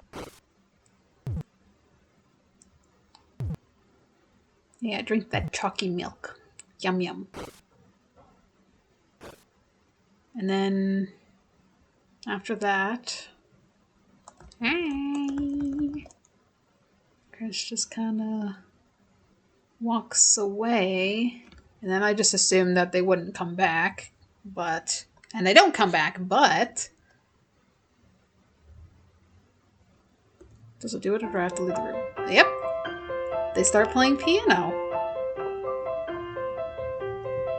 Yeah, drink that chalky milk. Yum, yum. And then after that... Hey! Chris just kind of walks away. And then I just assumed that they wouldn't come back. But... And they don't come back, but... Does it do it, or do I have to leave the room? Yep. They start playing piano.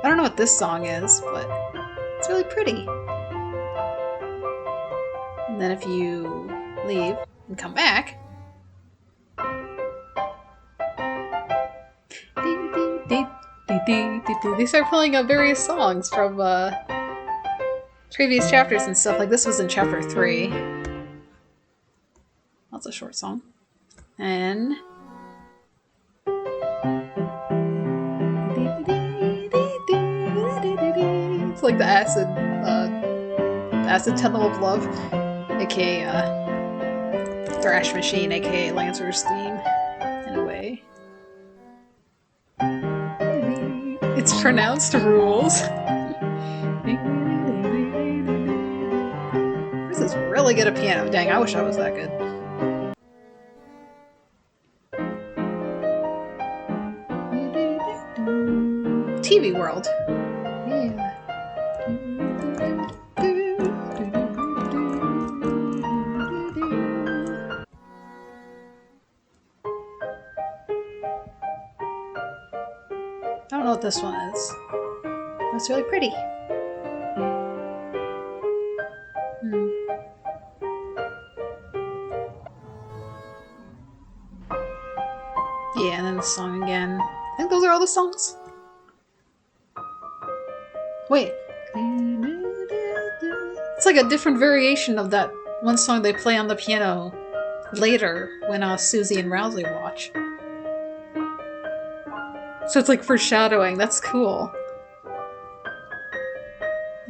I don't know what this song is, but it's really pretty. And then if you leave and come back... They start playing various songs from previous chapters and stuff. Like this was in chapter 3. That's a short song. And... It's like the acid tunnel of love, aka thrash machine, aka Lancer's theme, in a way. It's pronounced rules. This is really good at piano. Dang, I wish I was that good. TV World. Yeah. I don't know what this one is. That's really pretty. Yeah, and then the song again. I think those are all the songs. Wait. It's like a different variation of that one song they play on the piano later when Susie and Rousey watch. So it's like foreshadowing. That's cool. I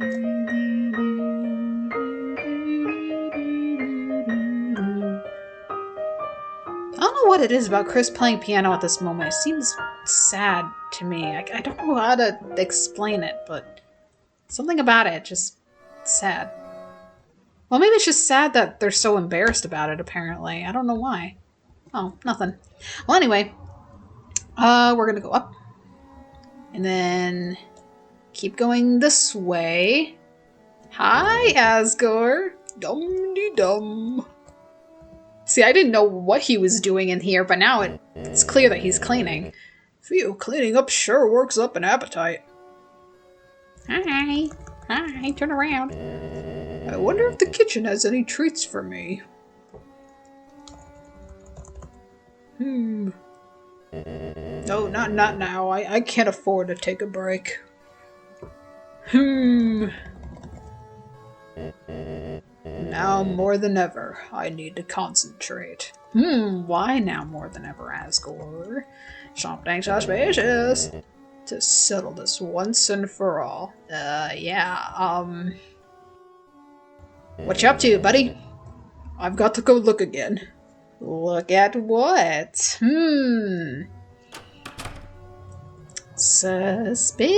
don't know what it is about Chris playing piano at this moment. It seems sad to me. I don't know how to explain it, but something about it just sad. Well, maybe it's just sad that they're so embarrassed about it, apparently. I don't know why. Oh, nothing. Well, anyway. We're gonna go up. And then keep going this way. Hi, Asgore. Dum-de-dum. See, I didn't know what he was doing in here, but now it's clear that he's cleaning. Phew, cleaning up sure works up an appetite. Hi. Hi, turn around. I wonder if the kitchen has any treats for me. No, not now. I can't afford to take a break. Now more than ever, I need to concentrate. Why now more than ever, Asgore? Something suspicious. To settle this once and for all. Yeah, what you up to, buddy? I've got to go look again. Look at what? Suspicious.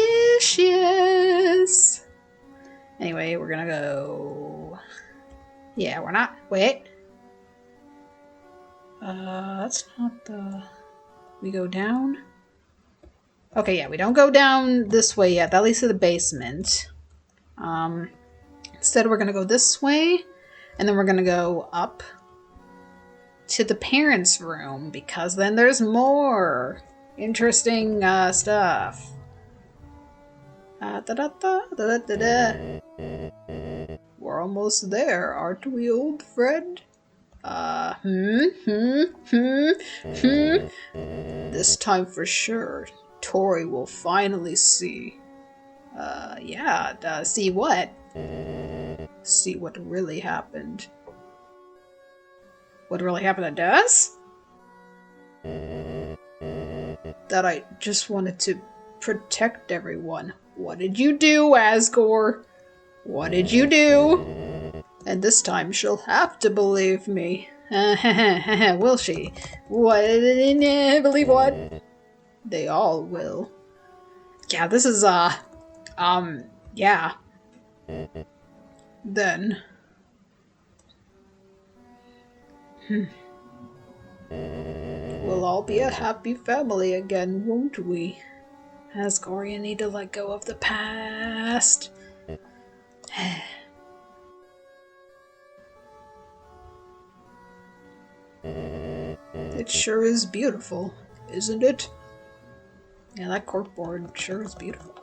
Anyway, we're gonna go... Yeah, we're not... Wait. That's not the... We go down? Okay, yeah, we don't go down this way yet. That leads to the basement. Instead, we're gonna go this way, and then we're gonna go up to the parents' room, because then there's more interesting stuff. We're almost there, aren't we, old friend? This time for sure, Tori will finally see. See what? See what really happened. What really happened to us? That I just wanted to protect everyone. What did you do, Asgore? What did you do? And this time she'll have to believe me. Will she? What? Believe what? They all will. Yeah, this is, yeah. Then. We'll all be a happy family again, won't we? Asgore, you need to let go of the past. It sure is beautiful, isn't it? Yeah, that corkboard sure is beautiful.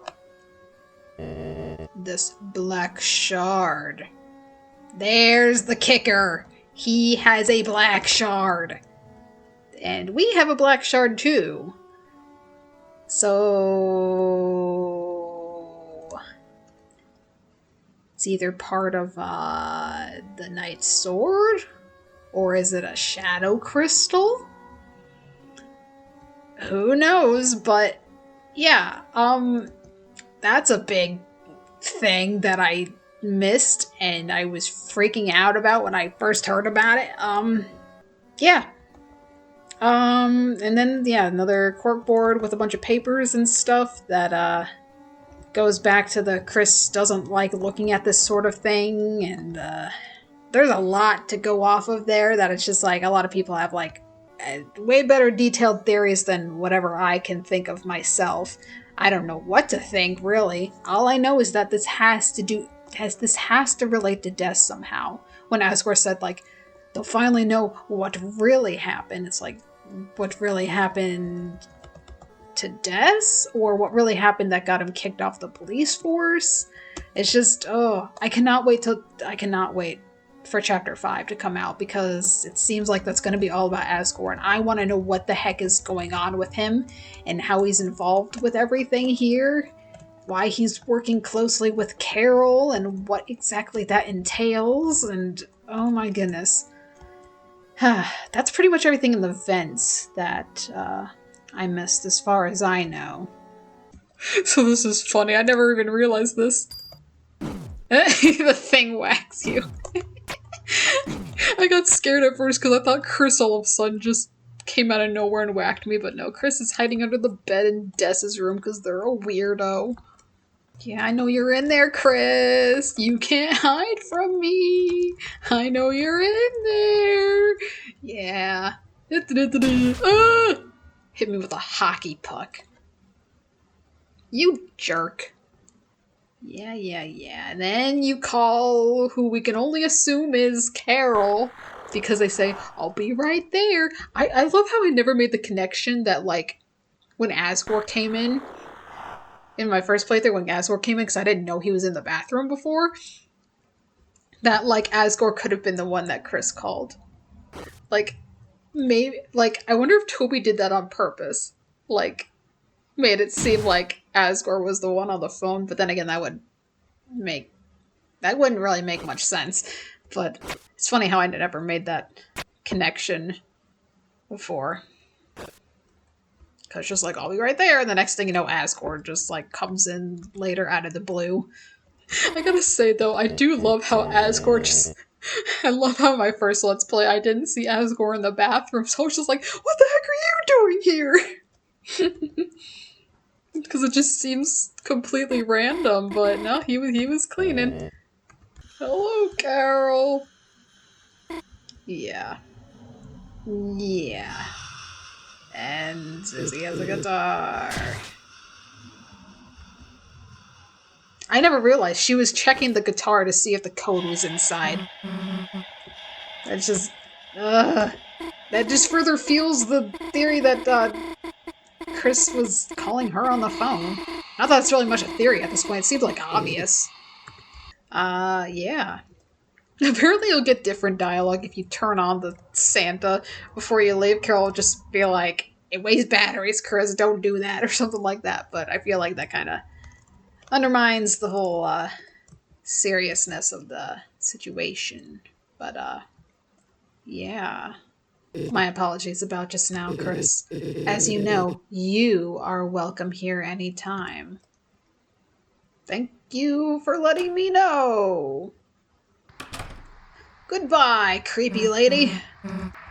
This black shard. There's the kicker. He has a black shard. And we have a black shard too. So... It's either part of the Knight's Sword? Or is it a shadow crystal? Who knows, but yeah, that's a big thing that I missed and I was freaking out about when I first heard about it. Yeah. And then, yeah, another corkboard with a bunch of papers and stuff that, goes back to the Chris doesn't like looking at this sort of thing, and, there's a lot to go off of there that it's just like a lot of people have like way better detailed theories than whatever I can think of myself. I don't know what to think, really. All I know is that this has to relate to death somehow. When Asgore said, like, they'll finally know what really happened. It's like, what really happened to Des? Or what really happened that got him kicked off the police force? It's just, I cannot wait for Chapter 5 to come out, because it seems like that's going to be all about Asgore, and I want to know what the heck is going on with him, and how he's involved with everything here, why he's working closely with Carol, and what exactly that entails, and oh my goodness. That's pretty much everything in the vents that I missed, as far as I know. So this is funny, I never even realized this. The thing whacks you. I got scared at first because I thought Chris all of a sudden just came out of nowhere and whacked me, but no, Chris is hiding under the bed in Des's room because they're a weirdo. Yeah, I know you're in there, Chris. You can't hide from me. I know you're in there. Yeah. Hit me with a hockey puck. You jerk. Yeah. And then you call who we can only assume is Carol, because they say, I'll be right there. I love how I never made the connection that, like, when Asgore came in my first playthrough, when Asgore came in, because I didn't know he was in the bathroom before, that, like, Asgore could have been the one that Chris called. Like, maybe, like, I wonder if Toby did that on purpose. Like, made it seem like Asgore was the one on the phone, but then again, that wouldn't really make much sense. But it's funny how I never made that connection before. Because just like, I'll be right there, and the next thing you know, Asgore just like comes in later out of the blue. I gotta say though, I do love how Asgore just... I love how my first Let's Play, I didn't see Asgore in the bathroom, so I was just like, what the heck are you doing here? Because it just seems completely random, but no, he was cleaning. Hello, Carol. Yeah. Yeah. And Susie has a guitar. I never realized she was checking the guitar to see if the code was inside. That's just... that just further fuels the theory that Chris was calling her on the phone. Not that it's really much a theory at this point. It seemed like obvious. Yeah. Apparently you'll get different dialogue if you turn on the Santa before you leave. Carol will just be like, it wastes batteries, Chris, don't do that, or something like that. But I feel like that kind of undermines the whole seriousness of the situation. But, yeah. My apologies about just now, Chris. As you know, you are welcome here anytime. Thank you for letting me know. Goodbye, creepy lady.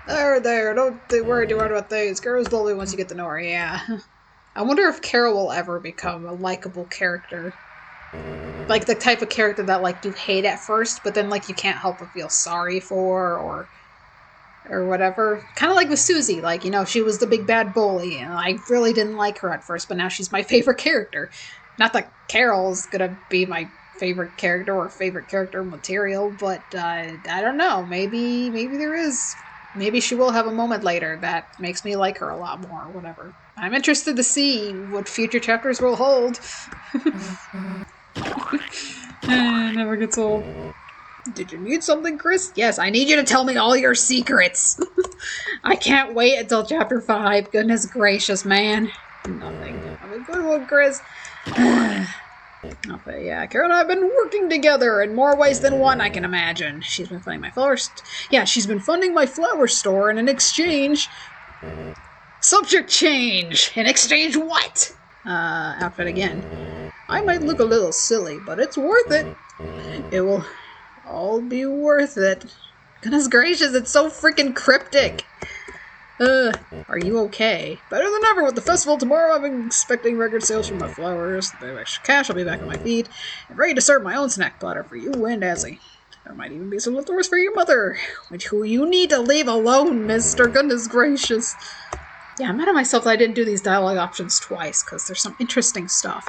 There, don't worry too hard about things. Carol's lovely once you get to know her, yeah. I wonder if Carol will ever become a likable character. Like the type of character that like you hate at first, but then like you can't help but feel sorry for, or whatever. Kind of like with Susie, like, you know, she was the big bad bully, and I really didn't like her at first, but now she's my favorite character. Not that Carol's gonna be my favorite character or favorite character material, but I don't know. Maybe there is. Maybe she will have a moment later that makes me like her a lot more, or whatever. I'm interested to see what future chapters will hold. Never gets old. Did you need something, Chris? Yes, I need you to tell me all your secrets. I can't wait until chapter 5. Goodness gracious, man. Nothing. Have a good one, Chris. Okay, yeah, Carol and I have been working together in more ways than one, I can imagine. She's been funding my she's been funding my flower store, and in exchange... Subject change! In exchange what? Outfit again. I might look a little silly, but it's worth it. It will all be worth it. Goodness gracious, it's so freaking cryptic. Are you okay? Better than ever with the festival tomorrow. I'm expecting record sales from my flowers. If I have extra cash, I'll be back on my feet and ready to serve my own snack platter for you and Dazzy. There might even be some leftovers for your mother, who you need to leave alone, mister. Goodness gracious. Yeah, I'm mad at myself that I didn't do these dialogue options twice, because there's some interesting stuff.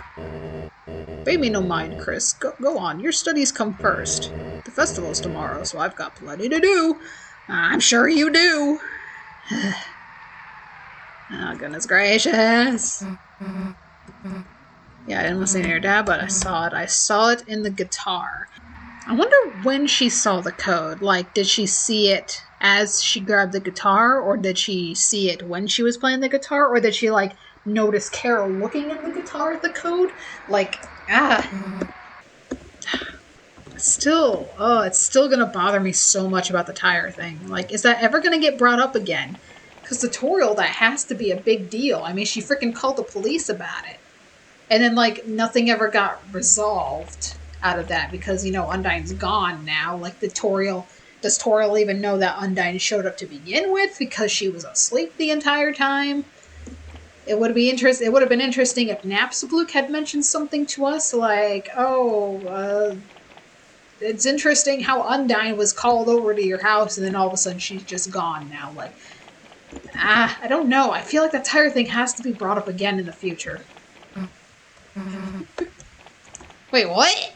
Pay me no mind, Chris. Go on. Your studies come first. The festival's tomorrow, so I've got plenty to do. I'm sure you do. Oh, goodness gracious. Yeah, I didn't listen to your dad, but I saw it. I saw it in the guitar. I wonder when she saw the code. Like, did she see it as she grabbed the guitar, or did she see it when she was playing the guitar, or did she, like, notice Carol looking at the guitar at the code? Like, it's still gonna bother me so much about the tire thing. Like, is that ever gonna get brought up again? Because tutorial, that has to be a big deal. I mean, she freaking called the police about it. And then, like, nothing ever got resolved out of that because, you know, Undyne's gone now. Like, does Toriel even know that Undyne showed up to begin with because she was asleep the entire time? It would have been interesting if Napstablook had mentioned something to us, like, it's interesting how Undyne was called over to your house and then all of a sudden she's just gone now. Like, I don't know. I feel like that tire thing has to be brought up again in the future. Wait, what?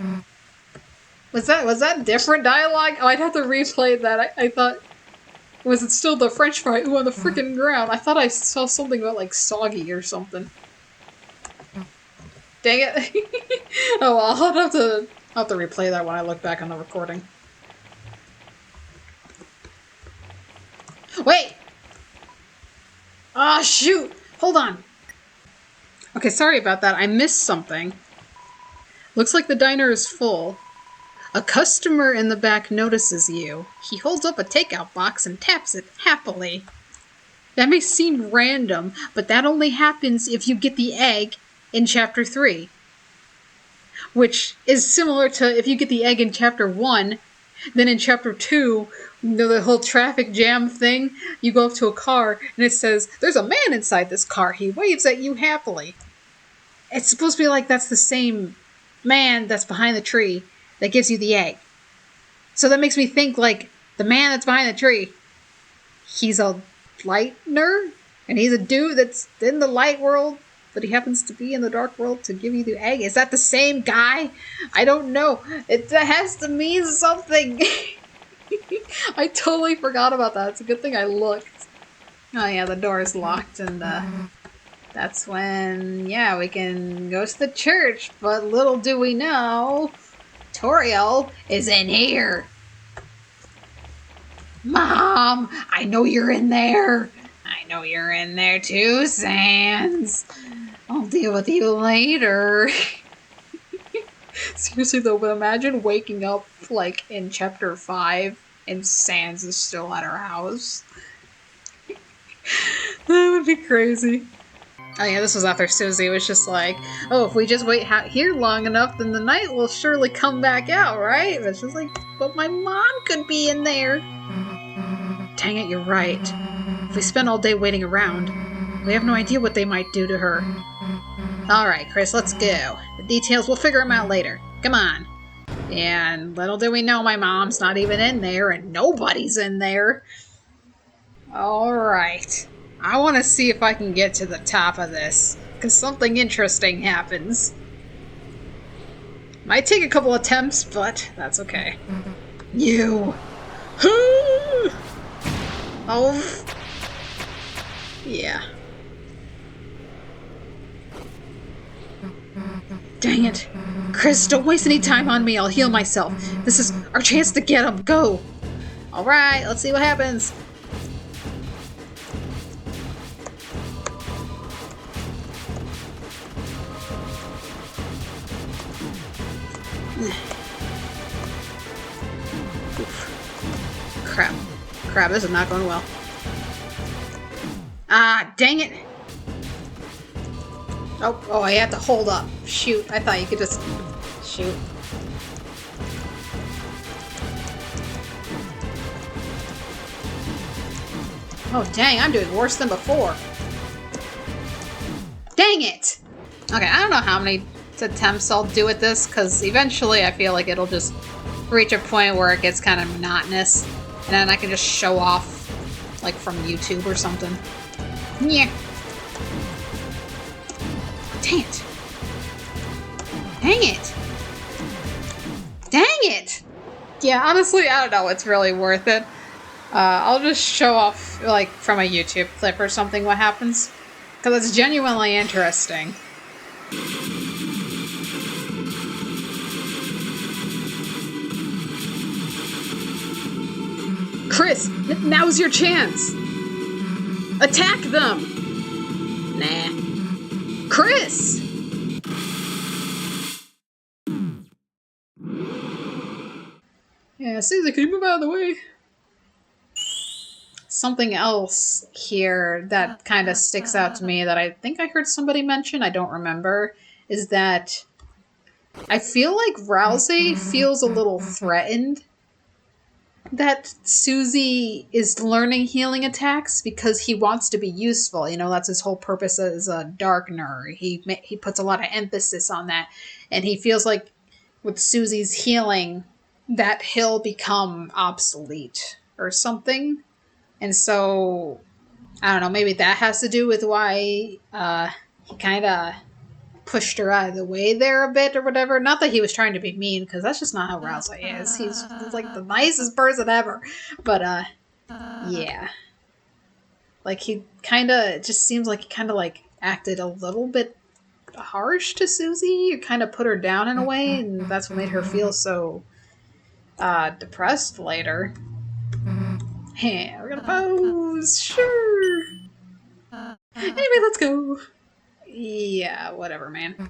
Was that different dialogue? Oh, I'd have to replay that. I thought... Was it still the French fry? Ooh, on the frickin' ground. I thought I saw something about, like, soggy or something. Dang it. Oh, well, I'll have to replay that when I look back on the recording. Wait! Oh, shoot! Hold on. Okay, sorry about that. I missed something. Looks like the diner is full. A customer in the back notices you. He holds up a takeout box and taps it happily. That may seem random, but that only happens if you get the egg in Chapter 3. Which is similar to if you get the egg in Chapter 1, then in Chapter 2, the whole traffic jam thing, you go up to a car and it says, "There's a man inside this car. He waves at you happily." It's supposed to be like that's the same man that's behind the tree that gives you the egg. So that makes me think like the man that's behind the tree, he's a lightner, and he's a dude that's in the light world, but he happens to be in the dark world to give you the egg. Is that the same guy? I don't know. It has to mean something. I totally forgot about that. It's a good thing I looked. Oh yeah, the door is locked, and that's when, yeah, we can go to the church. But little do we know, Toriel is in here. Mom, I know you're in there. I know you're in there too, Sans. I'll deal with you later. Seriously though, but imagine waking up like in Chapter 5 and Sans is still at her house. That would be crazy. Oh yeah, this was after Susie was just like, oh, if we just wait here long enough, then the night will surely come back out, right? But she's like, but my mom could be in there. Dang it, you're right. If we spend all day waiting around, we have no idea what they might do to her. Alright, Chris, let's go. The details, we'll figure them out later. Come on. And little do we know my mom's not even in there, and nobody's in there. Alright. I want to see if I can get to the top of this, because something interesting happens. Might take a couple attempts, but that's okay. You! Oh. Yeah. Dang it. Chris, don't waste any time on me. I'll heal myself. This is our chance to get him. Go. Alright, let's see what happens. Crap. Crap, this is not going well. Ah, dang it! Oh, I have to hold up. Shoot, I thought you could just... shoot. Oh, dang, I'm doing worse than before. Dang it! Okay, I don't know how many attempts I'll do at this, because eventually I feel like it'll just reach a point where it gets kind of monotonous, and then I can just show off, like, from YouTube or something. Yeah. Dang it. Dang it. Dang it! Yeah, honestly, I don't know. It's really worth it. I'll just show off, like, from a YouTube clip or something what happens. Because it's genuinely interesting. Chris, now's your chance! Attack them! Nah. Chris! Yeah, Susie, can you move out of the way? Something else here that kind of sticks out to me that I think I heard somebody mention, I don't remember, is that I feel like Rousey feels a little threatened that Susie is learning healing attacks because he wants to be useful. You know, that's his whole purpose as a darkener. He puts a lot of emphasis on that. And he feels like with Susie's healing that he'll become obsolete or something. And so, I don't know, maybe that has to do with why he kind of pushed her out of the way there a bit or whatever. Not that he was trying to be mean, because that's just not how Rousey is. He's like the nicest person ever. But, yeah. Like, he kind of, it just seems like he kind of, like, acted a little bit harsh to Susie. Or kind of put her down in a way, and that's what made her feel so depressed later. Yeah, we're gonna pose. Sure. Anyway, let's go. Yeah, whatever, man.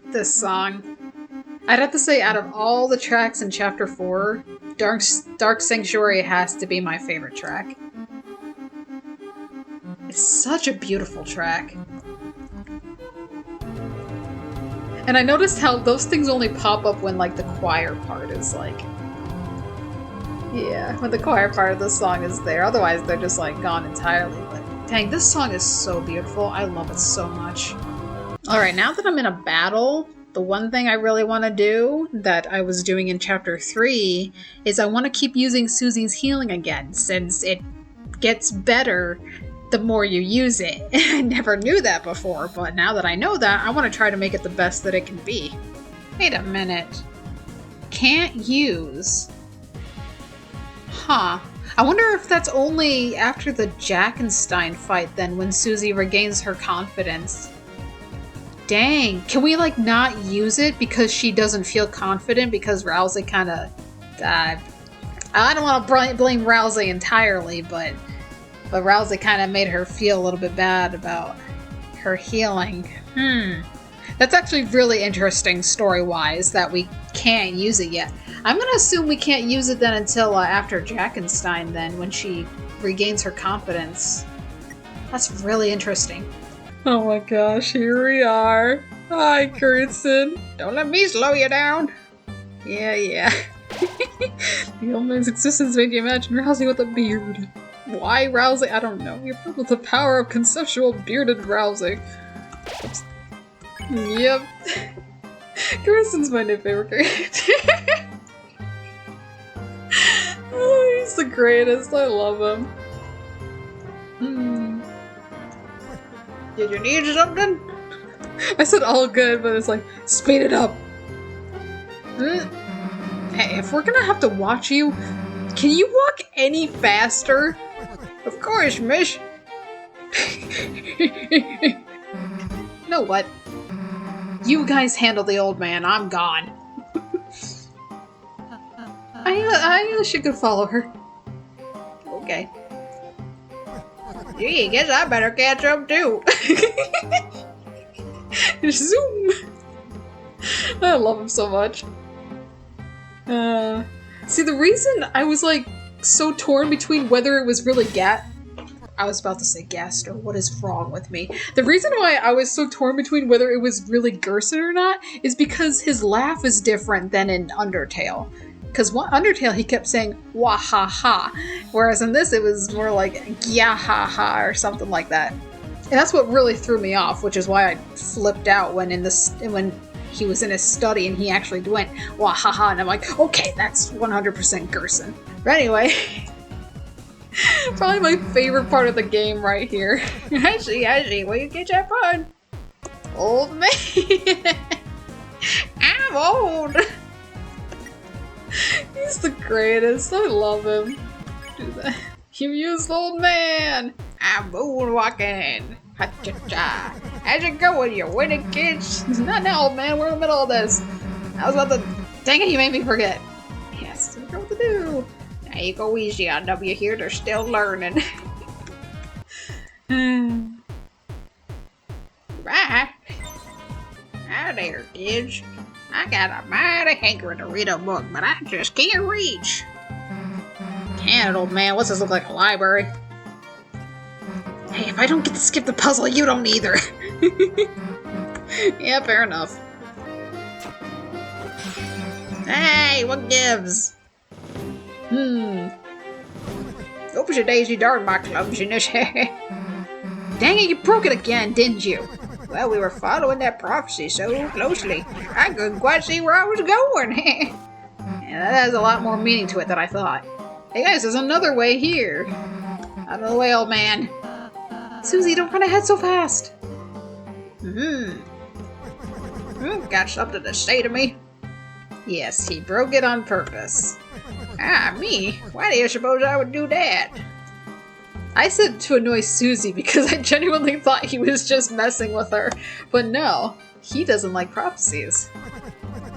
This song. I'd have to say, out of all the tracks in Chapter 4, Dark Sanctuary has to be my favorite track. It's such a beautiful track. And I noticed how those things only pop up when, like, the choir part is, like... Yeah, when the choir part of the song is there. Otherwise, they're just, like, gone entirely. But, dang, this song is so beautiful. I love it so much. Alright, now that I'm in a battle, the one thing I really want to do, that I was doing in Chapter 3, is I want to keep using Susie's healing again, since it gets better the more you use it. I never knew that before, but now that I know that, I want to try to make it the best that it can be. Wait a minute. Can't use... Huh. I wonder if that's only after the Jackenstein fight then, when Susie regains her confidence. Dang, can we like not use it because she doesn't feel confident because Rousey kind of... I don't want to blame Rousey entirely, but Rousey kind of made her feel a little bit bad about her healing. That's actually really interesting story-wise that we can't use it yet. I'm gonna assume we can't use it then until after Jackenstein then, when she regains her confidence. That's really interesting. Oh my gosh, here we are. Hi, Gerson. Don't let me slow you down. Yeah. The old man's existence made you imagine Rousey with a beard. Why Rousey? I don't know. You're filled with the power of conceptual bearded Rousey. Oops. Yep. Gerson's my new favorite character. Oh, he's the greatest. I love him. Did you need something? I said all good, but it's like, speed it up. Hey, if we're gonna have to watch you, can you walk any faster? Of course, Misc. You know what? You guys handle the old man. I'm gone. I should go follow her. Okay. Gee, guess I better catch up too. Zoom! I love him so much. See, the reason I was like so torn between whether it was really I was about to say Gaster. What is wrong with me? The reason why I was so torn between whether it was really Gerson or not is because his laugh is different than in Undertale. Because Undertale, he kept saying wah ha ha, whereas in this it was more like yeah ha ha or something like that. And that's what really threw me off, which is why I flipped out when he was in his study and he actually went wah ha ha, and I'm like, okay, that's 100% Gerson. But anyway, probably my favorite part of the game right here. I see. Will you get that fun? Old man. I'm old. He's the greatest. I love him. Do that. You used old man. I'm moonwalking. Ha-cha-cha. How's it going, you winning kids? Not now, old man. We're in the middle of this. I was about to... Dang it, you made me forget. Yes, I know what to do. Now you go easy on them. You hear they're still learning. Bye. Hi there, kids. I got a mighty hankering to read a book, but I just can't reach. Damn it, old man. What's this look like, a library? Hey, if I don't get to skip the puzzle, you don't either. Yeah, fair enough. Hey, what gives? Oops, a daisy darn my clumsiness. Dang it, you broke it again, didn't you? Well, we were following that prophecy so closely, I couldn't quite see where I was going. Yeah, that has a lot more meaning to it than I thought. Hey guys, there's another way here. Out of the way, old man. Susie, don't run ahead so fast. Got something to say to me? Yes, he broke it on purpose. Ah, me? Why do you suppose I would do that? I said to annoy Susie because I genuinely thought he was just messing with her. But no, he doesn't like prophecies.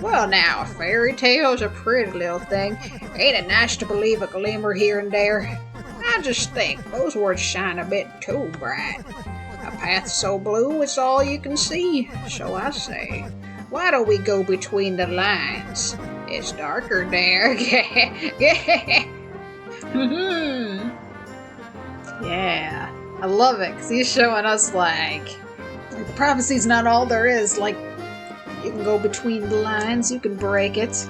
Well now, a fairy tale's a pretty little thing. Ain't it nice to believe a glimmer here and there? I just think those words shine a bit too bright. A path so blue it's all you can see. So I say, why don't we go between the lines? It's darker there. Yeah, I love it because he's showing us like prophecy's not all there is. Like, you can go between the lines, you can break it.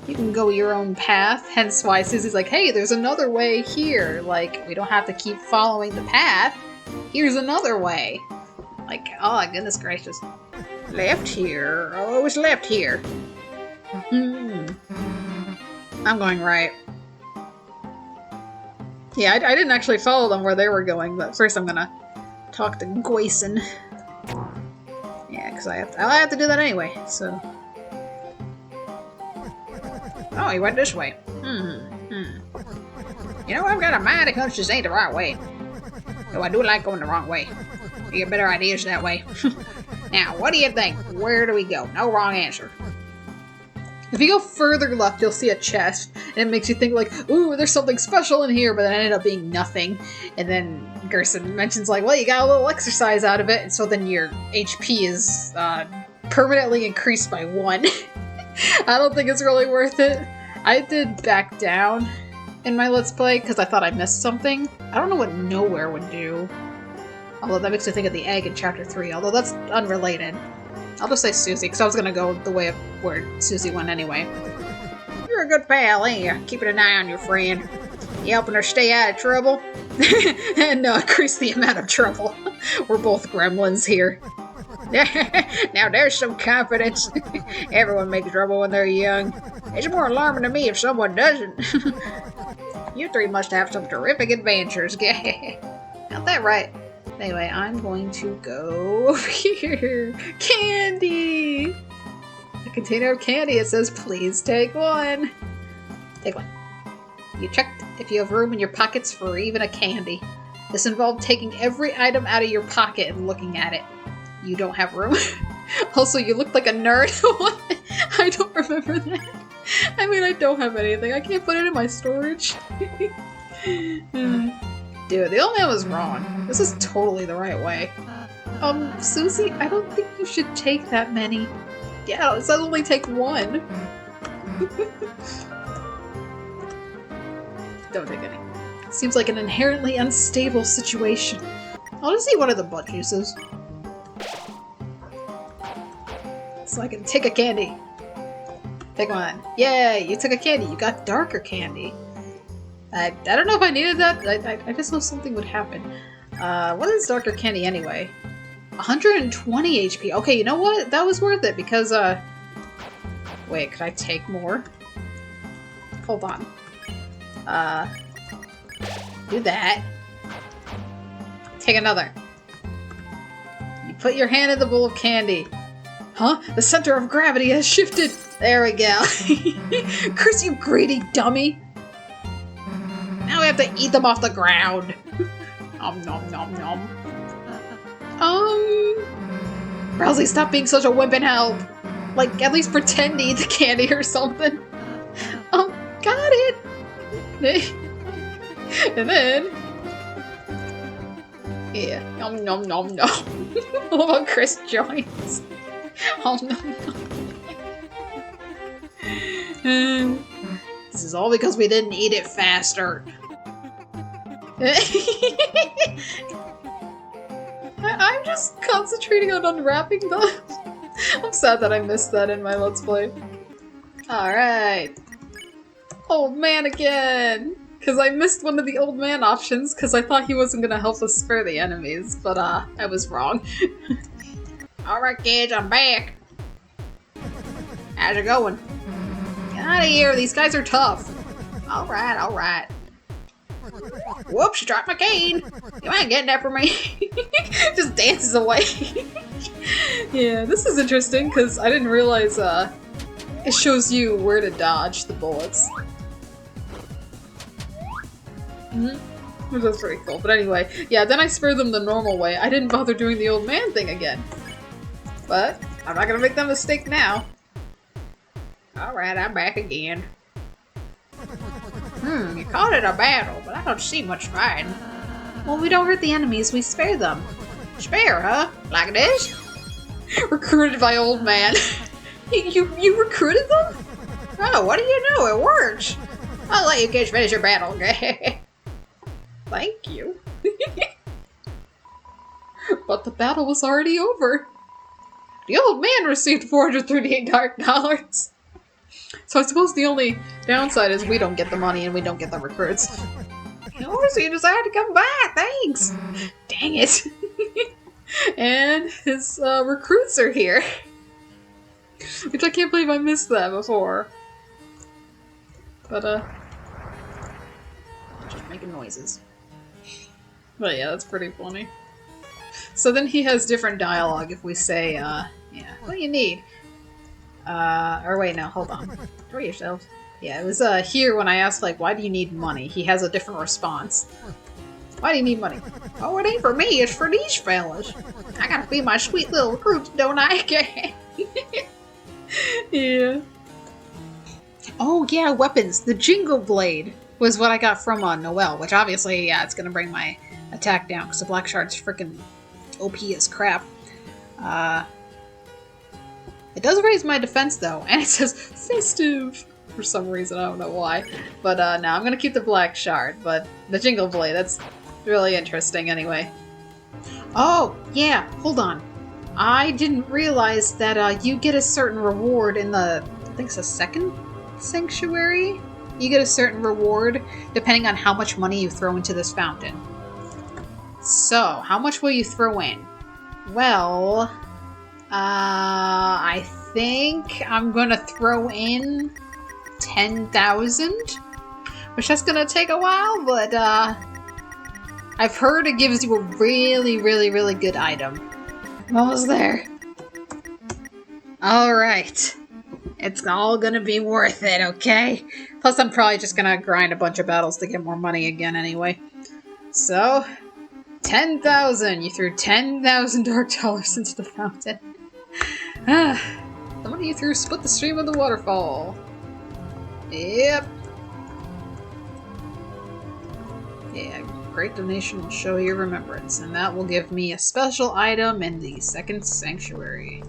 You can go your own path, hence why Susie's like, hey, there's another way here. Like, we don't have to keep following the path. Here's another way. Like, oh, goodness gracious. Left here. Oh, it was left here. I'm going right. Yeah, I didn't actually follow them where they were going, but first I'm gonna talk to Gerson. Yeah, because I have to do that anyway, so... Oh, he went this way. You know, I've got a mighty hunch this ain't the right way. Though I do like going the wrong way. You get better ideas that way. Now, what do you think? Where do we go? No wrong answer. If you go further left, you'll see a chest, and it makes you think like, ooh, there's something special in here, but then it ended up being nothing. And then Gerson mentions like, well, you got a little exercise out of it, and so then your HP is permanently increased by 1. I don't think it's really worth it. I did back down in my Let's Play because I thought I missed something. I don't know what nowhere would do. Although that makes me think of the egg in Chapter 3, although that's unrelated. I'll just say Susie, because I was going to go the way of where Susie went anyway. You're a good pal, ain't you? Keeping an eye on your friend. You helping her stay out of trouble? And increase the amount of trouble. We're both gremlins here. Now there's some confidence. Everyone makes trouble when they're young. It's more alarming to me if someone doesn't. You three must have some terrific adventures. Got that right. Anyway, I'm going to go over here. Candy! A container of candy. It says, please take one. Take one. You checked if you have room in your pockets for even a candy. This involved taking every item out of your pocket and looking at it. You don't have room. Also, you look like a nerd. I don't remember that. I mean, I don't have anything. I can't put it in my storage. Dude, the old man was wrong. This is totally the right way. Susie, I don't think you should take that many. Yeah, it says only take 1. Don't take any. Seems like an inherently unstable situation. I'll just eat one of the butt juices. So I can take a candy. Take one. Yay, you took a candy. You got darker candy. I don't know if I needed that. I just know something would happen. What is darker candy anyway? 120 HP. Okay, you know what? That was worth it because, wait, could I take more? Hold on. Do that. Take another. You put your hand in the bowl of candy. Huh? The center of gravity has shifted! There we go. Chris, you greedy dummy! Now we have to eat them off the ground. Nom nom nom nom. Rousey, stop being such a wimp and help! Like, at least pretend to eat the candy or something. Got it! And then... Yeah, nom nom nom nom. Oh, how Chris joins. Oh no. This is all because we didn't eat it faster. I'm just concentrating on unwrapping them. I'm sad that I missed that in my Let's Play. Alright. Old man again! Because I missed one of the old man options because I thought he wasn't going to help us spare the enemies, but I was wrong. Alright kids, I'm back. How's it going? Get out of here, these guys are tough. Alright, alright. Whoops, dropped my cane. You ain't getting that from me. Just dances away. Yeah, this is interesting because I didn't realize it shows you where to dodge the bullets. Which was pretty cool. But anyway, yeah, then I spared them the normal way. I didn't bother doing the old man thing again. But I'm not gonna make that mistake now. Alright, I'm back again. You called it a battle, but I don't see much fighting. Well, we don't hurt the enemies, we spare them. Spare, huh? Like this? Recruited by old man. you recruited them? Oh, what do you know? It works. I'll let you kids finish your battle. Thank you. But the battle was already over. The old man received $438. So I suppose the only downside is we don't get the money and we don't get the recruits. Oh, so you decided to come back. Thanks. Dang it. And his recruits are here. Which I can't believe I missed that before. But, just making noises. But yeah, that's pretty funny. So then he has different dialogue if we say, yeah, what do you need? Or wait, no, hold on. For yourself. Yeah, it was here when I asked, like, why do you need money? He has a different response. Why do you need money? Oh, it ain't for me, it's for these fellas. I gotta feed my sweet little recruits, don't I? Yeah. Oh, yeah, weapons. The Jingle Blade was what I got from Noelle, which obviously, yeah, it's gonna bring my attack down, because the Black Shard's freaking OP as crap. It does raise my defense, though, and it says festive for some reason. I don't know why. But no, I'm gonna keep the Black Shard, but the Jingle Blade, that's really interesting anyway. Oh, yeah, hold on. I didn't realize that you get a certain reward in the, I think it's the second sanctuary? You get a certain reward depending on how much money you throw into this fountain. So, how much will you throw in? Well, I think I'm gonna throw in 10,000, which that's gonna take a while, but I've heard it gives you a really, really, really good item. I'm almost there. Alright. It's all gonna be worth it, okay? Plus I'm probably just gonna grind a bunch of battles to get more money again anyway. So, 10,000! You threw 10,000 dark dollars into the fountain. The money you threw split the stream of the waterfall. Yep. Yeah, great donation will show your remembrance, and that will give me a special item in the second sanctuary.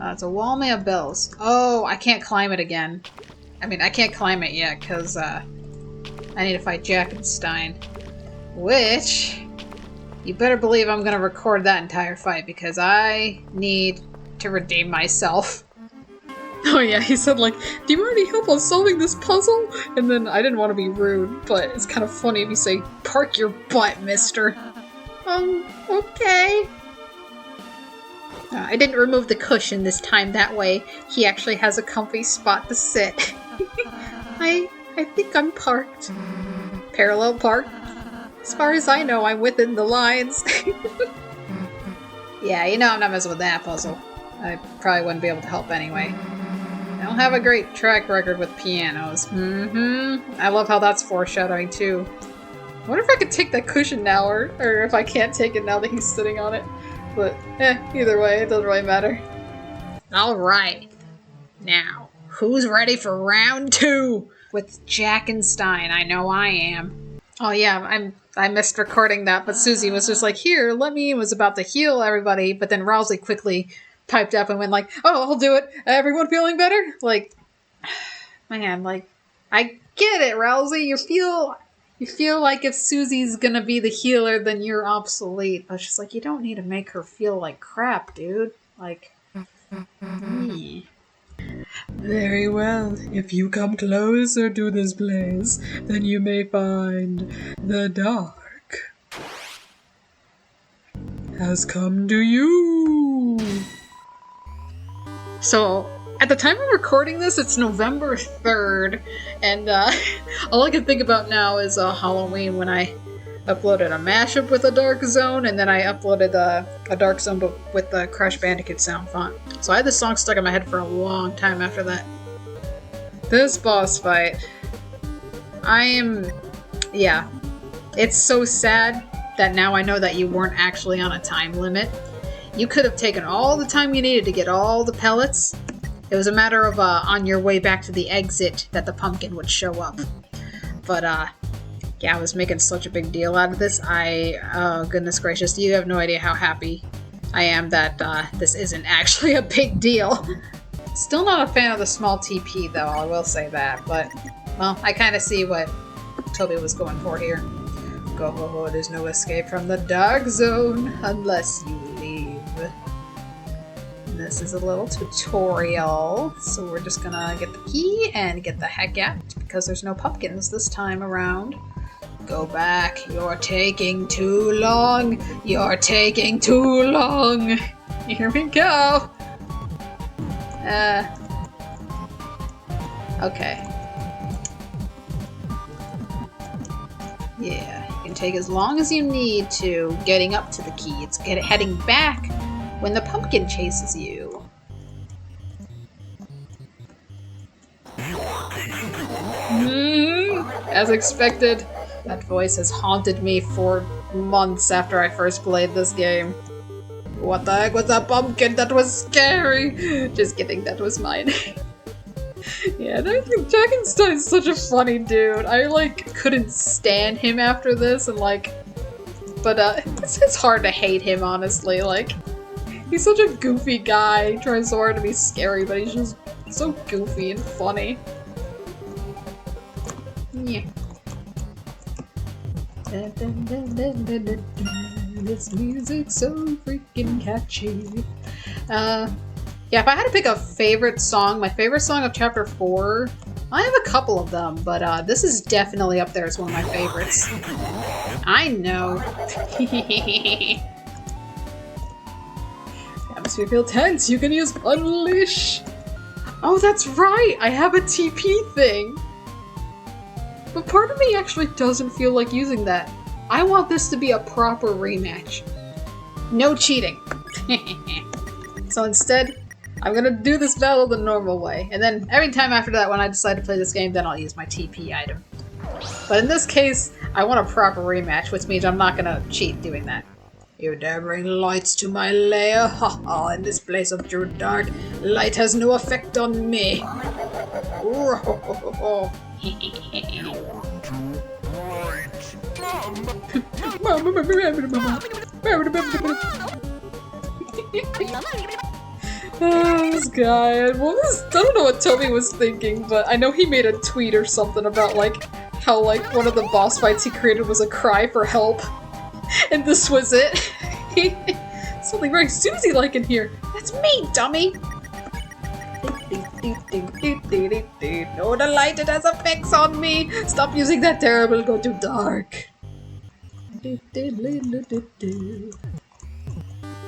It's a wall made of bells. Oh, I can't climb it again. I mean, I can't climb it yet, because, I need to fight Jackenstein. Which, you better believe I'm gonna record that entire fight, because I need to redeem myself. Oh yeah, he said like, do you want any help on solving this puzzle? And then I didn't want to be rude, but it's kind of funny if you say, park your butt, mister. Okay. I didn't remove the cushion this time, that way he actually has a comfy spot to sit. I think I'm parked. Parallel park. As far as I know, I'm within the lines. Yeah, you know I'm not messing with that puzzle. I probably wouldn't be able to help anyway. I don't have a great track record with pianos. I love how that's foreshadowing too. I wonder if I could take that cushion now, or if I can't take it now that he's sitting on it. But, either way, it doesn't really matter. Alright. Now, who's ready for round 2? With Jackenstein, I know I am. Oh yeah, I missed recording that, but Susie was just like, here, let me, was about to heal everybody, but then Rousey quickly piped up and went like, oh, I'll do it. Everyone feeling better? Like, man, like, I get it, Rousey. You feel like if Susie's gonna be the healer, then you're obsolete. But she's like, you don't need to make her feel like crap, dude. Like, Very well. If you come closer to this place, then you may find the dark has come to you. So, at the time of recording this, it's November 3rd, and all I can think about now is Halloween, when I uploaded a mashup with a Dark Zone, and then I uploaded a Dark Zone but with the Crash Bandicoot sound font. So I had this song stuck in my head for a long time after that. This boss fight, yeah, it's so sad that now I know that you weren't actually on a time limit. You could have taken all the time you needed to get all the pellets. It was a matter of on your way back to the exit that the pumpkin would show up. But, yeah, I was making such a big deal out of this. Oh, goodness gracious, you have no idea how happy I am that, this isn't actually a big deal. Still not a fan of the small TP, though, I will say that. But, well, I kind of see what Toby was going for here. Go, there's no escape from the dark zone unless you leave. This is a little tutorial, so we're just gonna get the key and get the heck out because there's no pumpkins this time around. Go back. You're taking too long. You're taking too long. Here we go. Okay. Yeah, you can take as long as you need to getting up to the key. It's heading back when the pumpkin chases you. As expected, that voice has haunted me for months after I first played this game. What the heck was that pumpkin? That was scary! Just kidding, that was mine. Yeah, I think Jackenstein's such a funny dude. I, like, couldn't stand him after this, and, like... But, it's hard to hate him, honestly, like... He's such a goofy guy. He tries so hard to be scary, but he's just so goofy and funny. Yeah. This music's so freaking catchy. Yeah, if I had to pick a favorite song, my favorite song of Chapter 4, I have a couple of them, but this is definitely up there as one of my favorites. I know. Atmosphere feel tense, you can use Unleash! Oh, that's right! I have a TP thing! But part of me actually doesn't feel like using that. I want this to be a proper rematch. No cheating. So instead, I'm gonna do this battle the normal way, and then every time after that when I decide to play this game, then I'll use my TP item. But in this case, I want a proper rematch, which means I'm not gonna cheat doing that. You dare bring lights to my lair? Ha ha, in this place of true dark, light has no effect on me. This guy, I don't know what Toby was thinking, but I know he made a tweet or something about, like, how, like, one of the boss fights he created was a cry for help. And this was it. Something very Susie-like in here. That's me, dummy! Oh, the light, it has effects on me! Stop using that terrible, go too dark.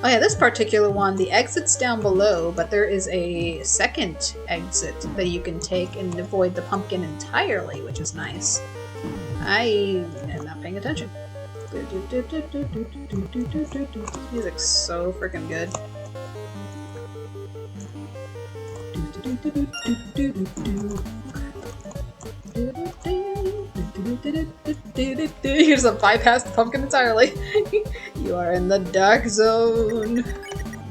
Oh yeah, this particular one, the exit's down below, but there is a second exit that you can take and avoid the pumpkin entirely, which is nice. I am not paying attention. Music's so freaking good. Here's a bypass the pumpkin entirely. You are in the dark zone.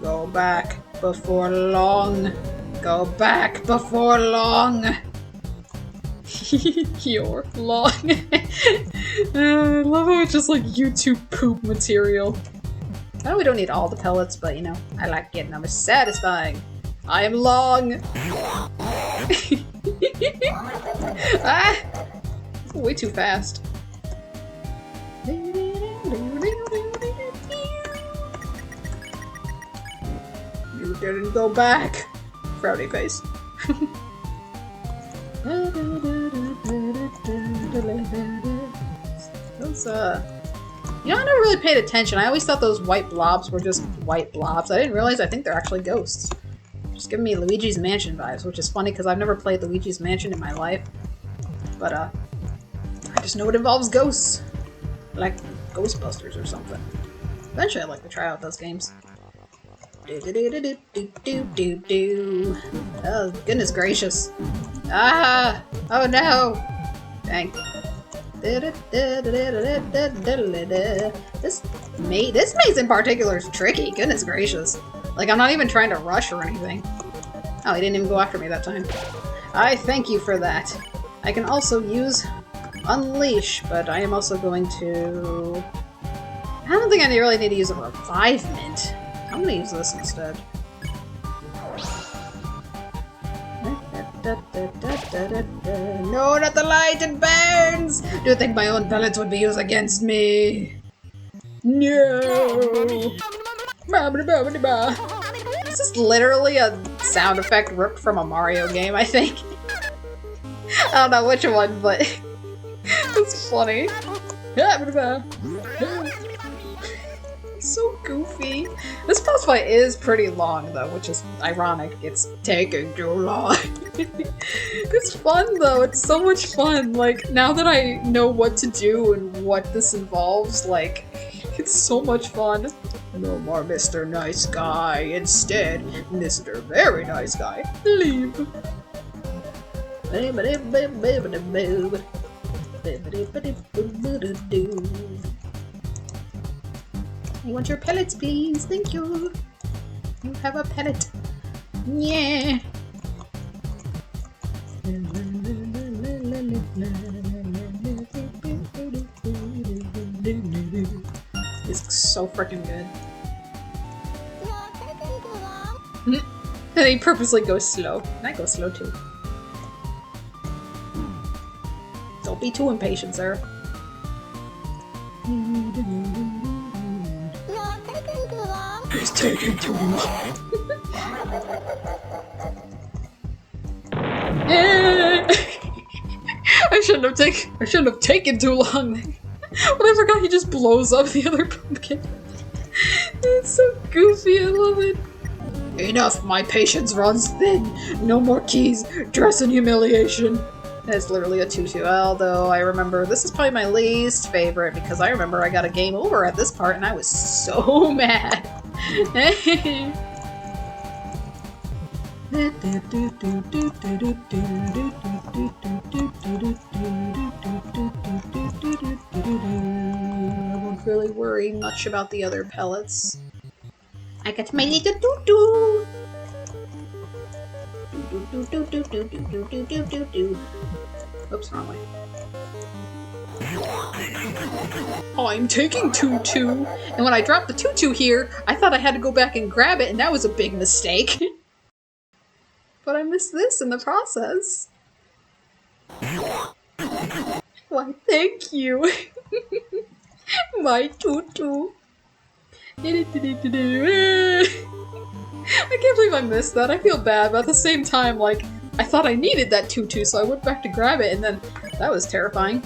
Go back before long. Go back before long. You're long. I love how it's just like YouTube poop material. I know we don't need all the pellets, but you know, I like getting them. It's satisfying. I am long. Ah! Way too fast. You didn't go back. Frowny face. Those, you know, I never really paid attention. I always thought those white blobs were just white blobs. I didn't realize I think they're actually ghosts. Just giving me Luigi's Mansion vibes, which is funny because I've never played Luigi's Mansion in my life. But, I just know it involves ghosts. Like Ghostbusters or something. Eventually I'd like to try out those games. Oh, goodness gracious. Ah! Oh no! Dang. This maze in particular is tricky, goodness gracious. Like, I'm not even trying to rush or anything. Oh, he didn't even go after me that time. I thank you for that. I can also use unleash, but I am also going to... I don't think I really need to use a revivement. I'm gonna use this instead. No, not the light! It burns! Do you think my own pellets would be used against me? No! This is literally a sound effect ripped from a Mario game, I think. I don't know which one, but it's funny. So goofy. This boss fight is pretty long, though, which is ironic. It's taking too long. It's fun, though. It's so much fun. Like, now that I know what to do and what this involves, like, it's so much fun. No more Mr. Nice Guy. Instead, Mr. Very Nice Guy. Leave. You want your pellets, please? Thank you. You have a pellet. Yeah. This is so freaking good. And he purposely goes slow. And I go slow too. Don't be too impatient, sir. It's taking too long. I shouldn't have taken too long. But I forgot he just blows up the other pumpkin. It's so goofy, I love it. Enough, my patience runs thin. No more keys, dress and humiliation. It's literally a 2-2, although I remember this is probably my least favorite because I remember I got a game over at this part and I was so mad. I won't really worry much about the other pellets. I got my little doo-doo! Oops, wrong way. I'm taking 2-2, and when I dropped the 2-2 here, I thought I had to go back and grab it, and that was a big mistake. But I missed this in the process. Why, thank you. My 2-2. I can't believe I missed that. I feel bad, but at the same time, like, I thought I needed that 2-2, so I went back to grab it, and then that was terrifying.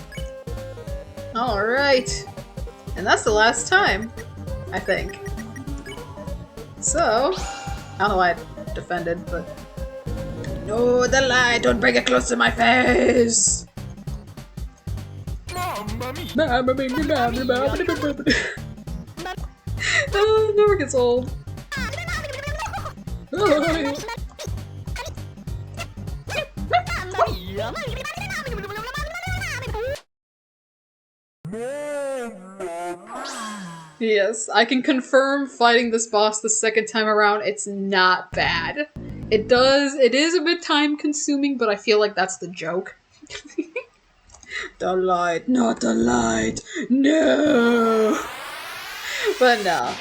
Alright. And that's the last time, I think. So, I don't know why I defended, but... No, the light! Don't bring it close to my face! Oh, it never gets old. Yes, I can confirm fighting this boss the second time around, it's not bad. It is a bit time consuming, but I feel like that's the joke. The light, not the light, no! But no,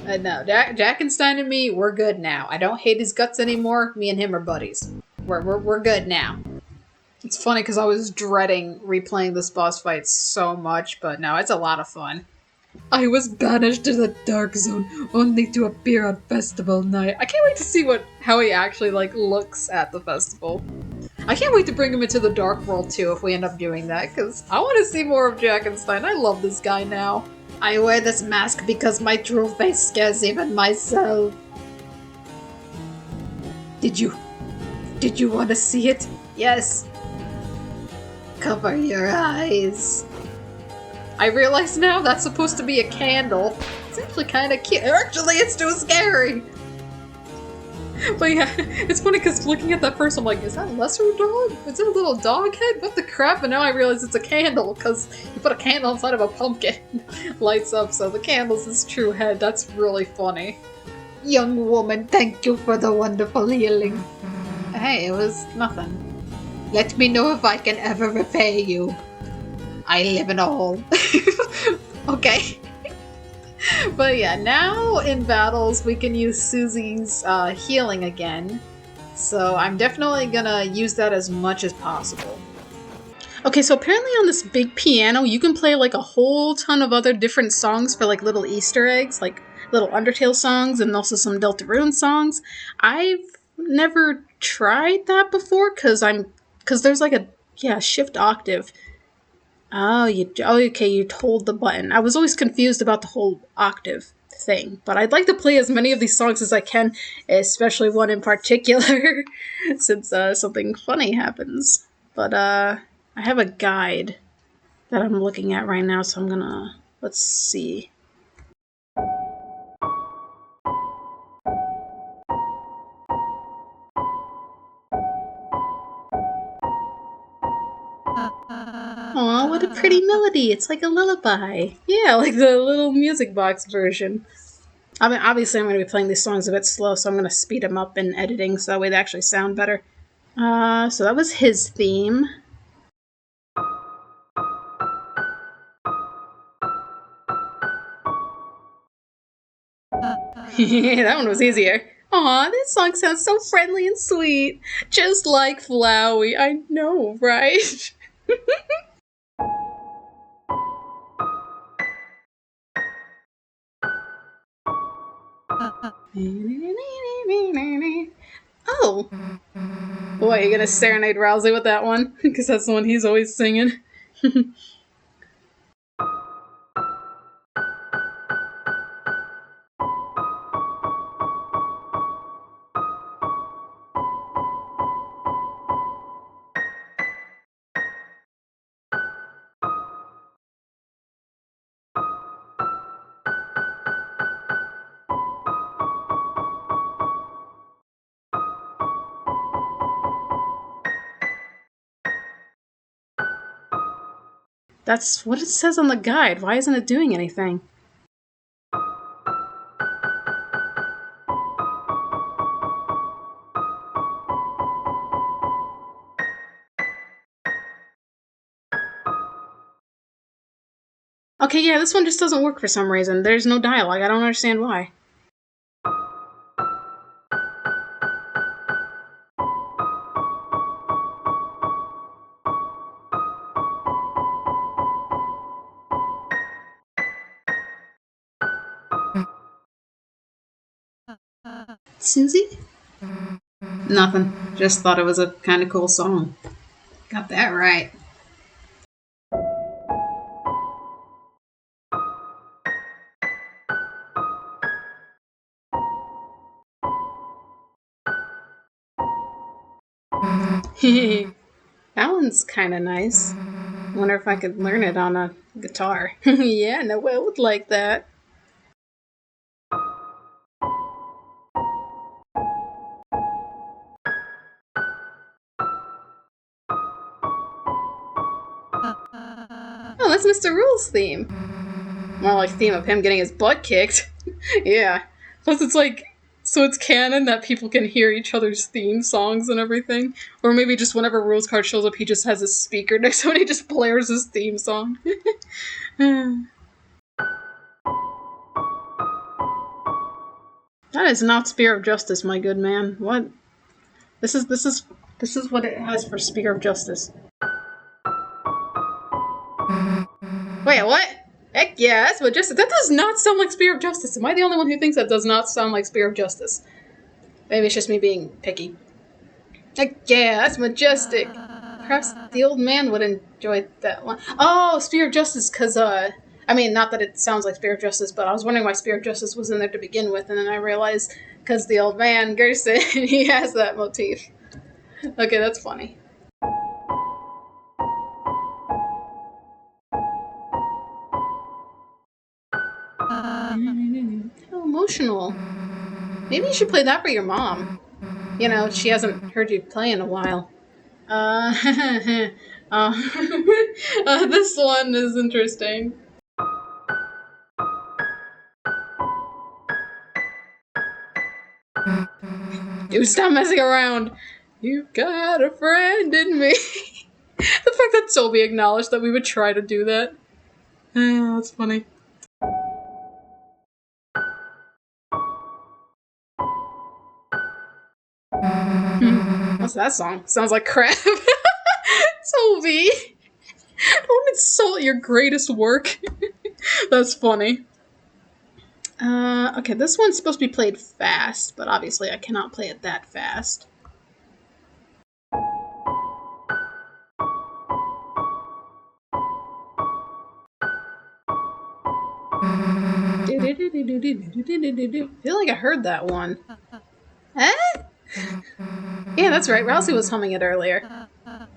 Jackenstein and me, we're good now. I don't hate his guts anymore, me and him are buddies. We're good now. It's funny because I was dreading replaying this boss fight so much, but no, it's a lot of fun. I was banished to the Dark Zone, only to appear on festival night. I can't wait to see how he actually, like, looks at the festival. I can't wait to bring him into the Dark World, too, if we end up doing that, because I want to see more of Jackenstein. I love this guy now. I wear this mask because my true face scares even myself. Did you want to see it? Yes. Cover your eyes. I realize now that's supposed to be a candle. It's actually kind of cute. Actually, it's too scary. But yeah, it's funny because looking at that first, I'm like, is that a lesser dog? Is it a little dog head? What the crap? And now I realize it's a candle because you put a candle inside of a pumpkin. Lights up, so the candle's his true head. That's really funny. Young woman, thank you for the wonderful healing. Hey, it was nothing. Let me know if I can ever repay you. I live in a hole. Okay. But yeah, now in battles we can use Susie's healing again. So I'm definitely gonna use that as much as possible. Okay, so apparently on this big piano, you can play like a whole ton of other different songs for like little Easter eggs, like little Undertale songs and also some Deltarune songs. I've never tried that before because there's like a shift octave. Okay, you hold the button. I was always confused about the whole octave thing, but I'd like to play as many of these songs as I can, especially one in particular, since something funny happens. But I have a guide that I'm looking at right now, so let's see. Aw, what a pretty melody. It's like a lullaby. Yeah, like the little music box version. I mean, obviously I'm going to be playing these songs a bit slow, so I'm going to speed them up in editing so that way they actually sound better. So that was his theme. That one was easier. Aw, this song sounds so friendly and sweet. Just like Flowey. I know, right? Oh! Boy, you gonna serenade Rousey with that one? Because that's the one he's always singing. That's what it says on the guide. Why isn't it doing anything? Okay, yeah, this one just doesn't work for some reason. There's no dialogue. I don't understand why. Susie? Nothing. Just thought it was a kind of cool song. Got that right. That one's kind of nice. Wonder if I could learn it on a guitar. Yeah, Noelle would like that. Oh, that's Mr. Rule's theme. More like theme of him getting his butt kicked. Yeah. Plus it's like, so it's canon that people can hear each other's theme songs and everything. Or maybe just whenever Rule's card shows up, he just has a speaker next to him and he just blares his theme song. That is not Spear of Justice, my good man. What? This is what it has for Spear of Justice. Wait, what? Heck yeah, that's Majestic. That does not sound like Spear of Justice. Am I the only one who thinks that does not sound like Spear of Justice? Maybe it's just me being picky. Heck yeah, that's majestic. Perhaps the old man would enjoy that one. Oh, Spear of Justice, because, I mean, not that it sounds like Spear of Justice, but I was wondering why Spear of Justice was in there to begin with, and then I realized, because the old man, Gerson, he has that motif. Okay, that's funny. How emotional. Maybe you should play that for your mom. You know, she hasn't heard you play in a while. This one is interesting. Dude, stop messing around. You've got a friend in me. The fact fact that Toby acknowledged that we would try to do that. Oh, that's funny. What's that song? Sounds like crap. Toby! Don't insult your greatest work. That's funny. Okay, this one's supposed to be played fast, but obviously I cannot play it that fast. I feel like I heard that one. Eh? Yeah, that's right. Rousey was humming it earlier.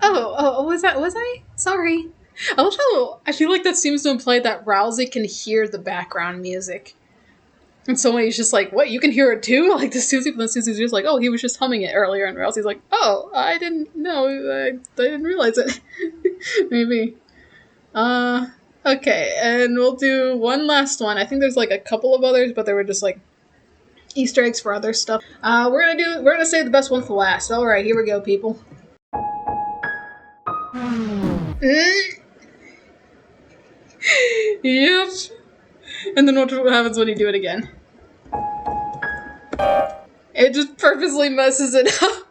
Oh, was I? Sorry. I feel like that seems to imply that Rousey can hear the background music. And so he's just like, what, you can hear it too? Like the Susie, but then Susie's just like, oh, he was just humming it earlier. And Rousey's like, oh, I didn't know. I didn't realize it. Maybe. Okay, and we'll do one last one. I think there's like a couple of others, but they were just like Easter eggs for other stuff. We're gonna save the best one for last. Alright, here we go, people. Yep. And then what happens when you do it again? It just purposely messes it up.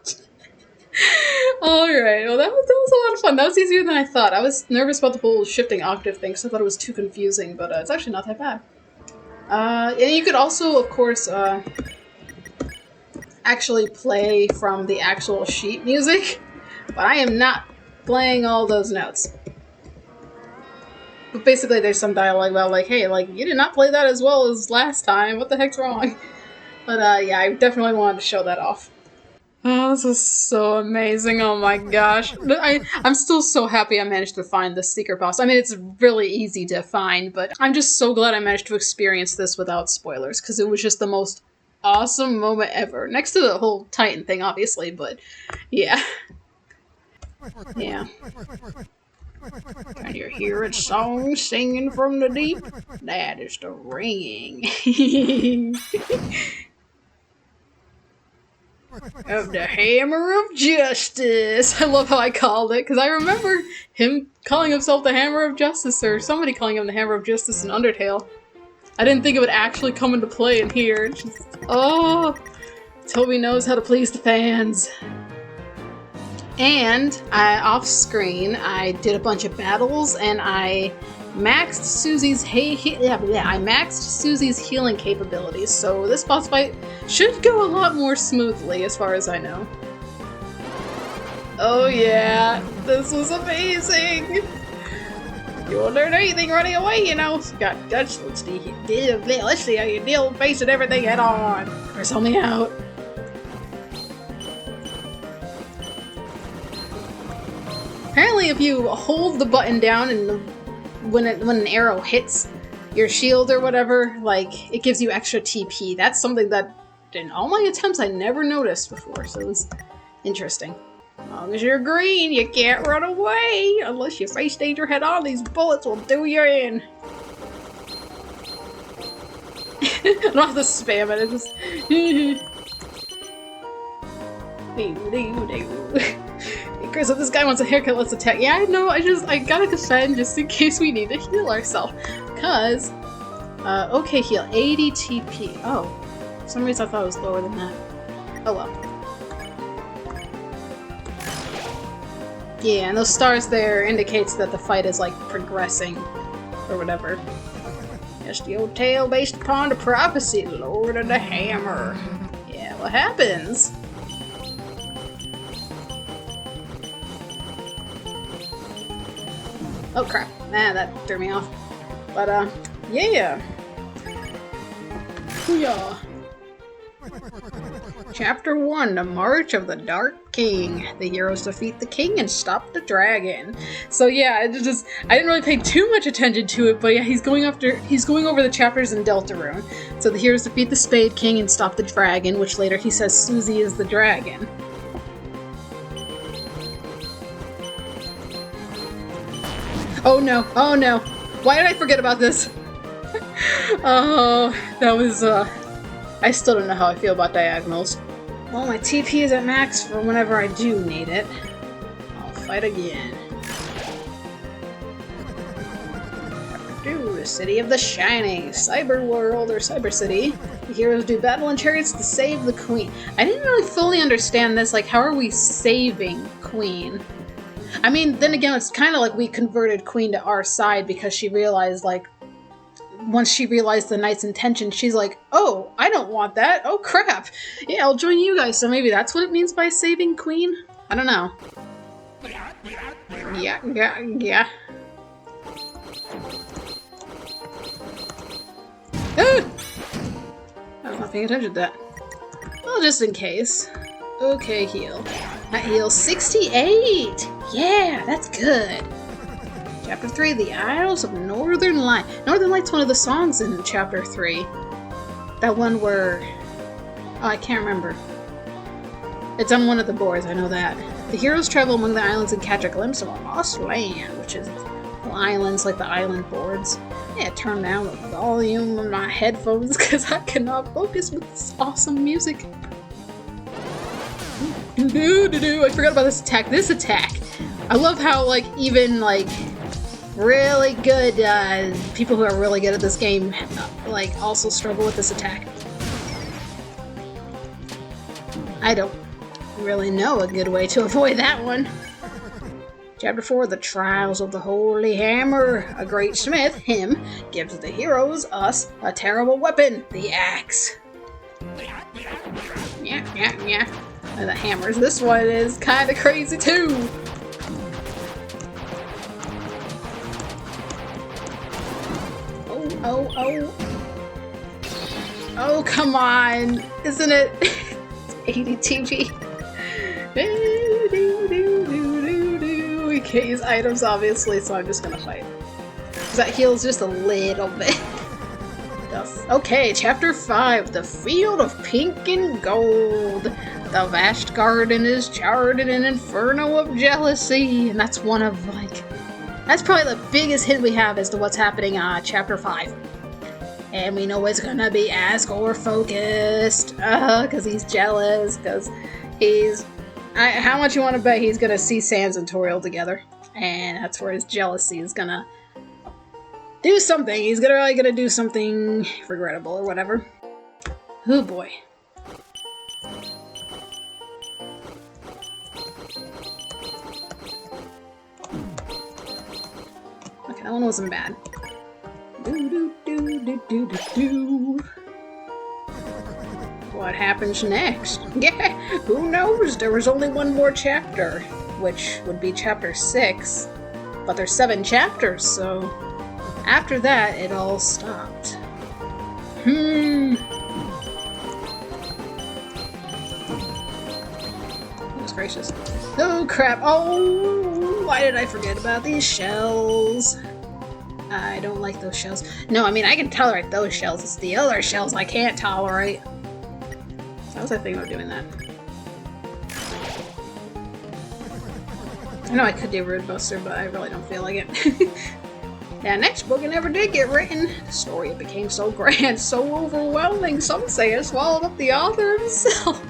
Alright, well that was a lot of fun. That was easier than I thought. I was nervous about the whole shifting octave thing because I thought it was too confusing, but it's actually not that bad. And you could also, of course, actually play from the actual sheet music, but I am not playing all those notes. But basically there's some dialogue about like, hey, like, you did not play that as well as last time, what the heck's wrong? But yeah, I definitely wanted to show that off. Oh, this was so amazing, oh my gosh. I'm still so happy I managed to find the secret boss. I mean, it's really easy to find, but I'm just so glad I managed to experience this without spoilers, because it was just the most awesome moment ever. Next to the whole Titan thing, obviously, but yeah. Yeah. Can you hear its song singing from the deep? That is the ringing of the Hammer of Justice. I love how I called it, because I remember him calling himself the Hammer of Justice, or somebody calling him the Hammer of Justice in Undertale. I didn't think it would actually come into play in here. It's just, oh, Toby knows how to please the fans. And off screen, I did a bunch of battles, and I maxed Susie's healing capabilities. So this boss fight should go a lot more smoothly, as far as I know. Oh yeah, this was amazing. You won't learn anything running away, you know. Let's see how you deal facing everything head on. Chris, help me out. Apparently, if you hold the button down and when an arrow hits your shield or whatever, like, it gives you extra TP. That's something that in all my attempts I never noticed before, so it was interesting. As long as you're green, you can't run away! Unless you face danger head on, these bullets will do you in! I don't have to spam it, it's just... Chris, if this guy wants a haircut, let's attack. Yeah, I know, I gotta defend just in case we need to heal ourselves. Cause, okay, heal. 80 TP. Oh, for some reason I thought it was lower than that. Oh well. Yeah, and those stars there indicates that the fight is, like, progressing, or whatever. Yes, the old tale based upon the prophecy, Lord of the Hammer. Yeah, what happens? Oh crap, nah, that threw me off. But, yeah. Booyah. Chapter 1, The March of the Dark King. The heroes defeat the king and stop the dragon. So yeah, I didn't really pay too much attention to it, but yeah, he's going over the chapters in Deltarune. So the heroes defeat the Spade King and stop the dragon, which later he says Susie is the dragon. Oh no, oh no. Why did I forget about this? Oh, that was, I still don't know how I feel about diagonals. Well, my TP is at max for whenever I do need it. I'll fight again. City of the Shining, Cyber World, or Cyber City. The heroes do battle in chariots to save the queen. I didn't really fully understand this, like, how are we saving Queen? I mean, then again, it's kind of like we converted Queen to our side because she realized, like, once she realized the knight's intention, she's like, oh, I don't want that. Oh, crap. Yeah, I'll join you guys. So maybe that's what it means by saving Queen? I don't know. Yeah. Ah! I was not paying attention to that. Well, just in case. Okay, heal. That heals 68! Yeah, that's good. Chapter 3, The Isles of Northern Light. Northern Light's one of the songs in Chapter 3. That one where... Oh, I can't remember. It's on one of the boards, I know that. The heroes travel among the islands and catch a glimpse of a lost land, which is islands like the island boards. Yeah, turn down the volume of my headphones because I cannot focus with this awesome music. I forgot about this attack. This attack! I love how, like, even, like, really good people who are really good at this game, like, also struggle with this attack. I don't really know a good way to avoid that one. Chapter 4, The Trials of the Holy Hammer. A great smith, him, gives the heroes, us, a terrible weapon, the axe. Yeah. And the hammers. This one is kind of crazy too. Oh. Oh, come on. Isn't it? It's 80 TP. We can't use items, obviously, so I'm just gonna fight. Because that heals just a little bit. Okay, Chapter 5, The Field of Pink and Gold. The vast garden is charred in an inferno of jealousy. And that's one of, like... That's probably the biggest hint we have as to what's happening on Chapter 5. And we know it's gonna be Asgore focused. Because he's jealous, because he's... how much you want to bet he's gonna see Sans and Toriel together? And that's where his jealousy is gonna do something. He's really gonna do something regrettable or whatever. Oh boy. Okay, that one wasn't bad. What happens next? Yeah, who knows? There was only one more chapter, which would be Chapter 6. But there's 7 chapters, so after that, it all stopped. Goodness gracious. Oh crap! Oh, why did I forget about these shells? I don't like those shells. No, I mean, I can tolerate those shells. It's the other shells I can't tolerate. How was I thinking of doing that? I know I could do Rude Buster, but I really don't feel like it. Yeah, next book it never did get written. The story became so grand, so overwhelming, some say it swallowed up the author himself.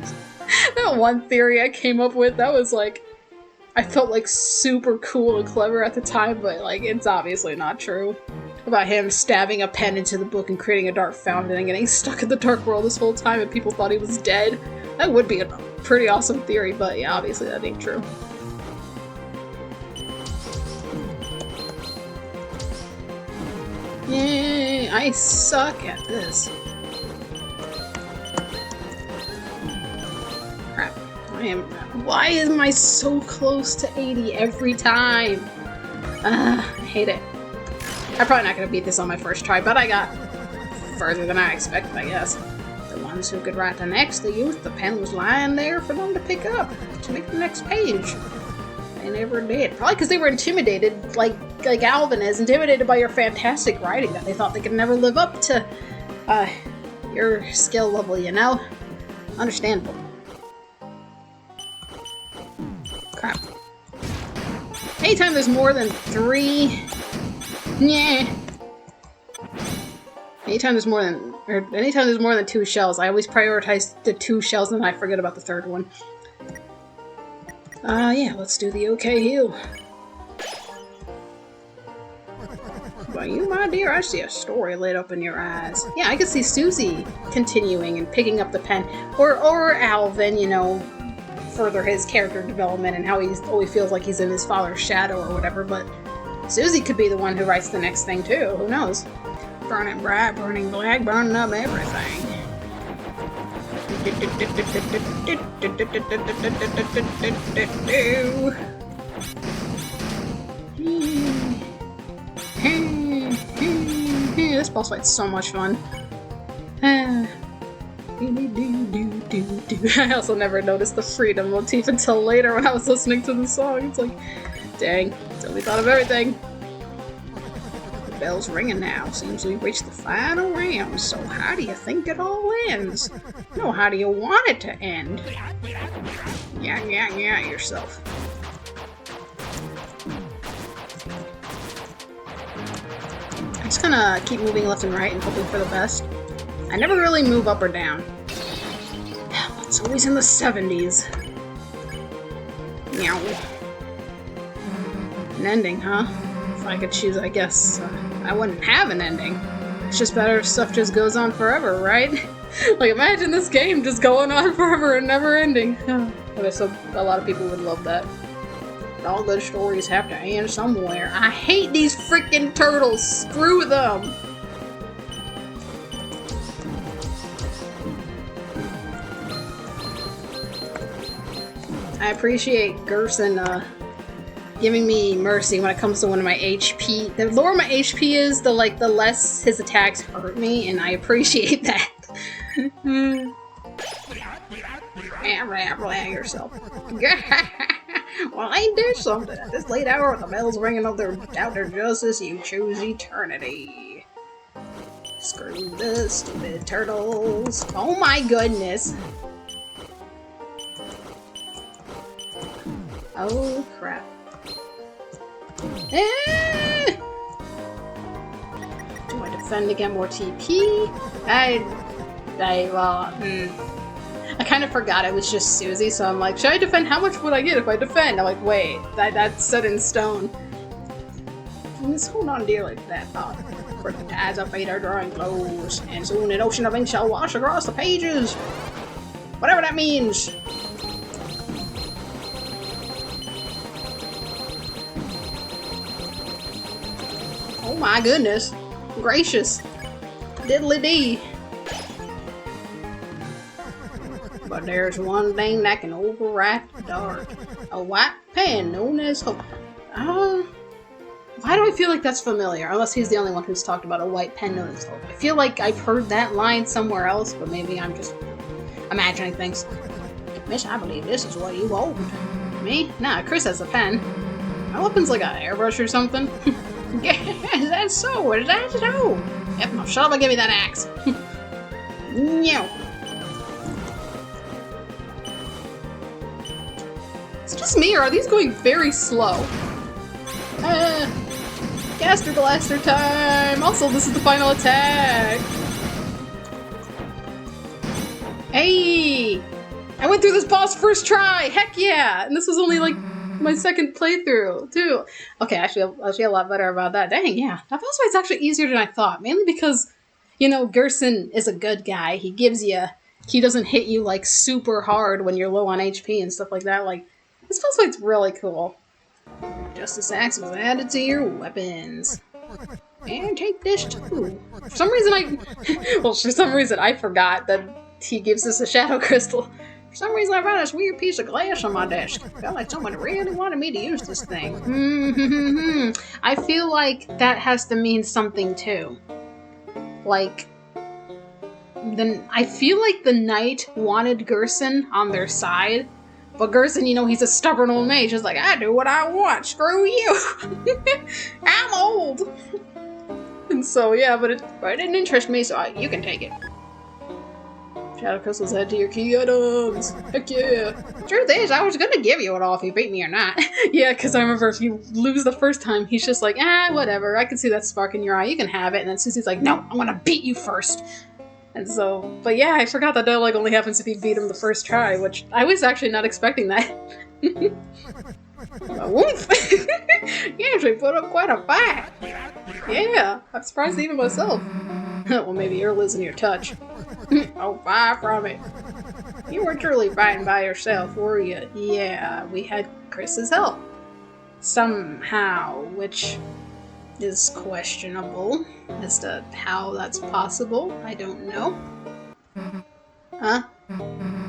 That one theory I came up with, that was like... I felt like super cool and clever at the time, but like, it's obviously not true. About him stabbing a pen into the book and creating a dark fountain and getting stuck in the dark world this whole time and people thought he was dead. That would be a pretty awesome theory, but yeah, obviously that ain't true. Yay, I suck at this. Crap. Why am I so close to 80 every time? I hate it. I'm probably not gonna beat this on my first try, but I got further than I expected, I guess. The ones who could write the next, the youth, the pen was lying there for them to pick up, to make the next page. They never did. Probably because they were intimidated, like Alvin is, intimidated by your fantastic writing, that they thought they could never live up to, your skill level, you know? Understandable. Crap. Anytime there's more than 3... Yeah. Anytime there's more than 2 shells, I always prioritize the 2 shells and I forget about the 3rd one. Yeah, let's do the okay heal. But you, my dear, I see a story lit up in your eyes. Yeah, I could see Susie continuing and picking up the pen. Or Alvin, you know, further his character development and how he always feels like he's in his father's shadow or whatever. But Susie could be the one who writes the next thing, too. Who knows? Burning bright, burning black, burning up everything. This boss fight's so much fun. I also never noticed the freedom motif until later when I was listening to the song. It's like, dang, totally thought of everything. The bell's ringing now. Seems we've reached the final round. So how do you think it all ends? No, how do you want it to end? Yeah, yourself. I'm just gonna keep moving left and right and hoping for the best. I never really move up or down. It's always in the 70s. Meow. An ending, huh? If I could choose, I guess I wouldn't have an ending. It's just better if stuff just goes on forever, right? Like, imagine this game just going on forever and never ending. Okay, so a lot of people would love that. But all good stories have to end somewhere. I hate these freaking turtles! Screw them! I appreciate Gerson giving me mercy when it comes to one of my HP. The lower my HP is, the less his attacks hurt me, and I appreciate that. Yourself. Well, ain't there something? At this late hour, with the bells ringing out their justice, you choose eternity. Screw the stupid turtles. Oh my goodness. Oh crap. Ah! Do I defend to get more TP? I kind of forgot it was just Susie, so I'm like, should I defend? How much would I get if I defend? I'm like, wait, that's set in stone. Just hold on dear like that thought. For the tides of fate are drawing close, and soon an ocean of ink shall wash across the pages. Whatever that means. Oh my goodness. Gracious. Diddly dee. But there's one thing that can override the dark. A white pen known as hope. Why do I feel like that's familiar? Unless he's the only one who's talked about a white pen known as hope. I feel like I've heard that line somewhere else, but maybe I'm just imagining things. Miss, I believe this is what you hold. Me? Nah, Chris has a pen. My weapon's like an airbrush or something. Yeah, is that so? Is that so? Yep, now shut up and give me that axe. No. It's just me, or are these going very slow? Gaster Blaster time! Also, this is the final attack! Hey! I went through this boss first try! Heck yeah! And this was only like my second playthrough, too. Okay, I feel a lot better about that. Dang, yeah. That boss fight's actually easier than I thought. Mainly because, you know, Gerson is a good guy. He doesn't hit you like super hard when you're low on HP and stuff like that. Like, this boss fight's really cool. Justice Axe was added to your weapons. And take this too. For some reason I forgot that he gives us a shadow crystal. For some reason I found this weird piece of glass on my desk. Felt like someone really wanted me to use this thing. I feel like that has to mean something too. Like, I feel like the knight wanted Gerson on their side. But Gerson, you know, he's a stubborn old mage. He's like, I do what I want. Screw you. I'm old. And so, yeah, but it didn't interest me, so you can take it. Shadow crystals add to your key items. Heck yeah. Truth is, I was gonna give you it all if you beat me or not. Yeah, because I remember if you lose the first time, he's just like, whatever. I can see that spark in your eye. You can have it. And then Susie's like, no, I want to beat you first. And so, but yeah, I forgot that only happens if you beat him the first try, which I was actually not expecting that. Woof! You actually put up quite a fight. Yeah, I'm surprised even myself. Well, maybe you're losing your touch. Oh, far from it. You weren't truly fighting by yourself, were you? Yeah, we had Chris's help. Somehow, which is questionable as to how that's possible. I don't know. Huh?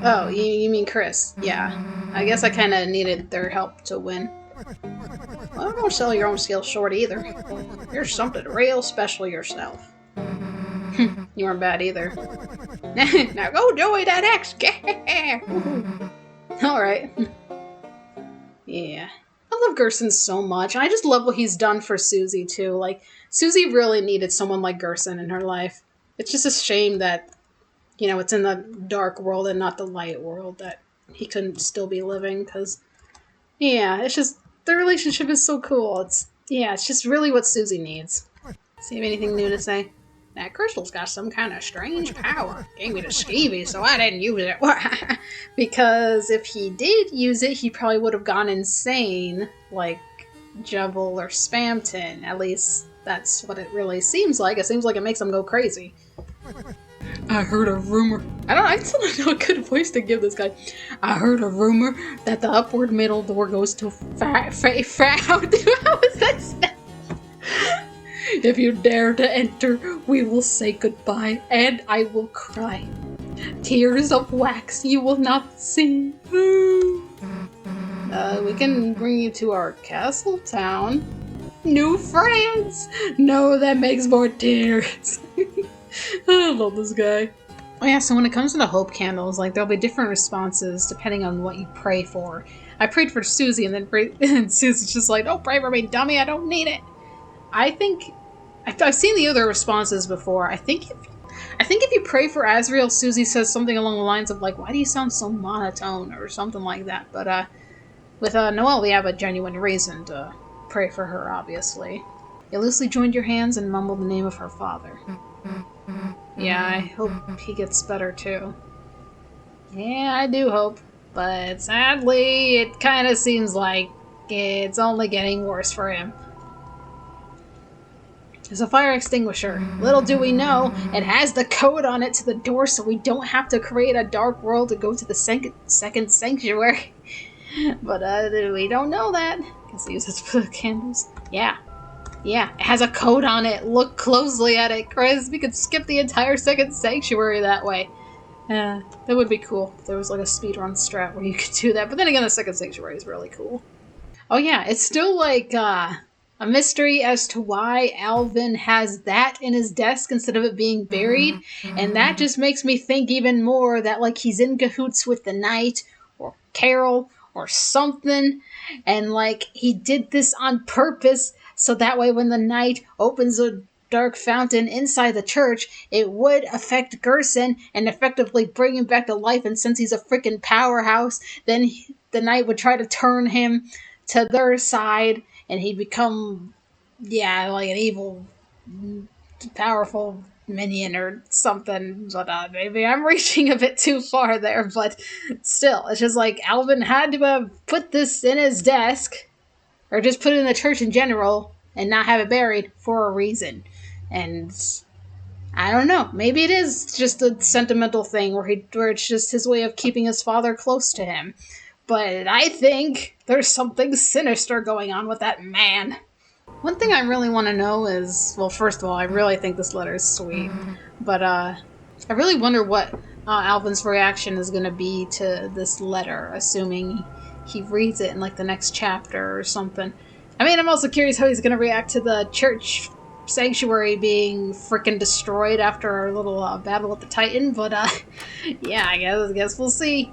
Oh, you mean Chris. Yeah. I guess I kinda needed their help to win. Well, don't sell your own skills short either. You're something real special yourself. You weren't bad either. Now go join that X! Alright. Yeah. I love Gerson so much. I just love what he's done for Susie, too. Like, Susie really needed someone like Gerson in her life. It's just a shame that, you know, it's in the dark world and not the light world that he couldn't still be living, because, yeah, it's just, the relationship is so cool. It's just really what Susie needs. See, have anything new to say? That crystal's got some kind of strange power. Gave me the skeevy, so I didn't use it. Because if he did use it, he probably would have gone insane, like Jubble or Spamton. At least that's what it really seems like. It seems like it makes him go crazy. I heard a rumor. I still don't know a good voice to give this guy. I heard a rumor that the upward middle door goes to How was that? If you dare to enter, we will say goodbye, and I will cry. Tears of wax you will not see. We can bring you to our castle town. New friends! No, that makes more tears. I love this guy. Oh yeah, so when it comes to the hope candles, like, there'll be different responses depending on what you pray for. I prayed for Susie, and then and Susie's just like, don't pray for me, dummy, I don't need it. I think I've seen the other responses before. I think if you pray for Azriel, Susie says something along the lines of like, "Why do you sound so monotone?" or something like that. But with Noelle, we have a genuine reason to pray for her. Obviously, you loosely joined your hands and mumbled the name of her father. Yeah, I hope he gets better too. Yeah, I do hope, but sadly, it kind of seems like it's only getting worse for him. There's a fire extinguisher. Little do we know, it has the code on it to the door so we don't have to create a dark world to go to the second sanctuary. But we don't know that. Guess I use this for the candles. Yeah, it has a code on it. Look closely at it, Chris. We could skip the entire second sanctuary that way. That would be cool if there was like a speedrun strat where you could do that. But then again, the second sanctuary is really cool. Oh yeah, it's still like, a mystery as to why Alvin has that in his desk instead of it being buried, and that just makes me think even more that like he's in cahoots with the Knight or Carol or something, and like he did this on purpose so that way when the Knight opens a dark fountain inside the church, it would affect Gerson and effectively bring him back to life, and since he's a freaking powerhouse, then the Knight would try to turn him to their side, and he'd become, like an evil, powerful minion or something. But maybe I'm reaching a bit too far there, but still, it's just like Alvin had to have put this in his desk, or just put it in the church in general, and not have it buried for a reason. And I don't know, maybe it is just a sentimental thing where it's just his way of keeping his father close to him. But I think there's something sinister going on with that man. One thing I really want to know is, well, first of all, I really think this letter is sweet. But I really wonder what Alvin's reaction is going to be to this letter, assuming he reads it in like the next chapter or something. I mean, I'm also curious how he's going to react to the church sanctuary being freaking destroyed after our little battle with the Titan. But yeah, I guess we'll see.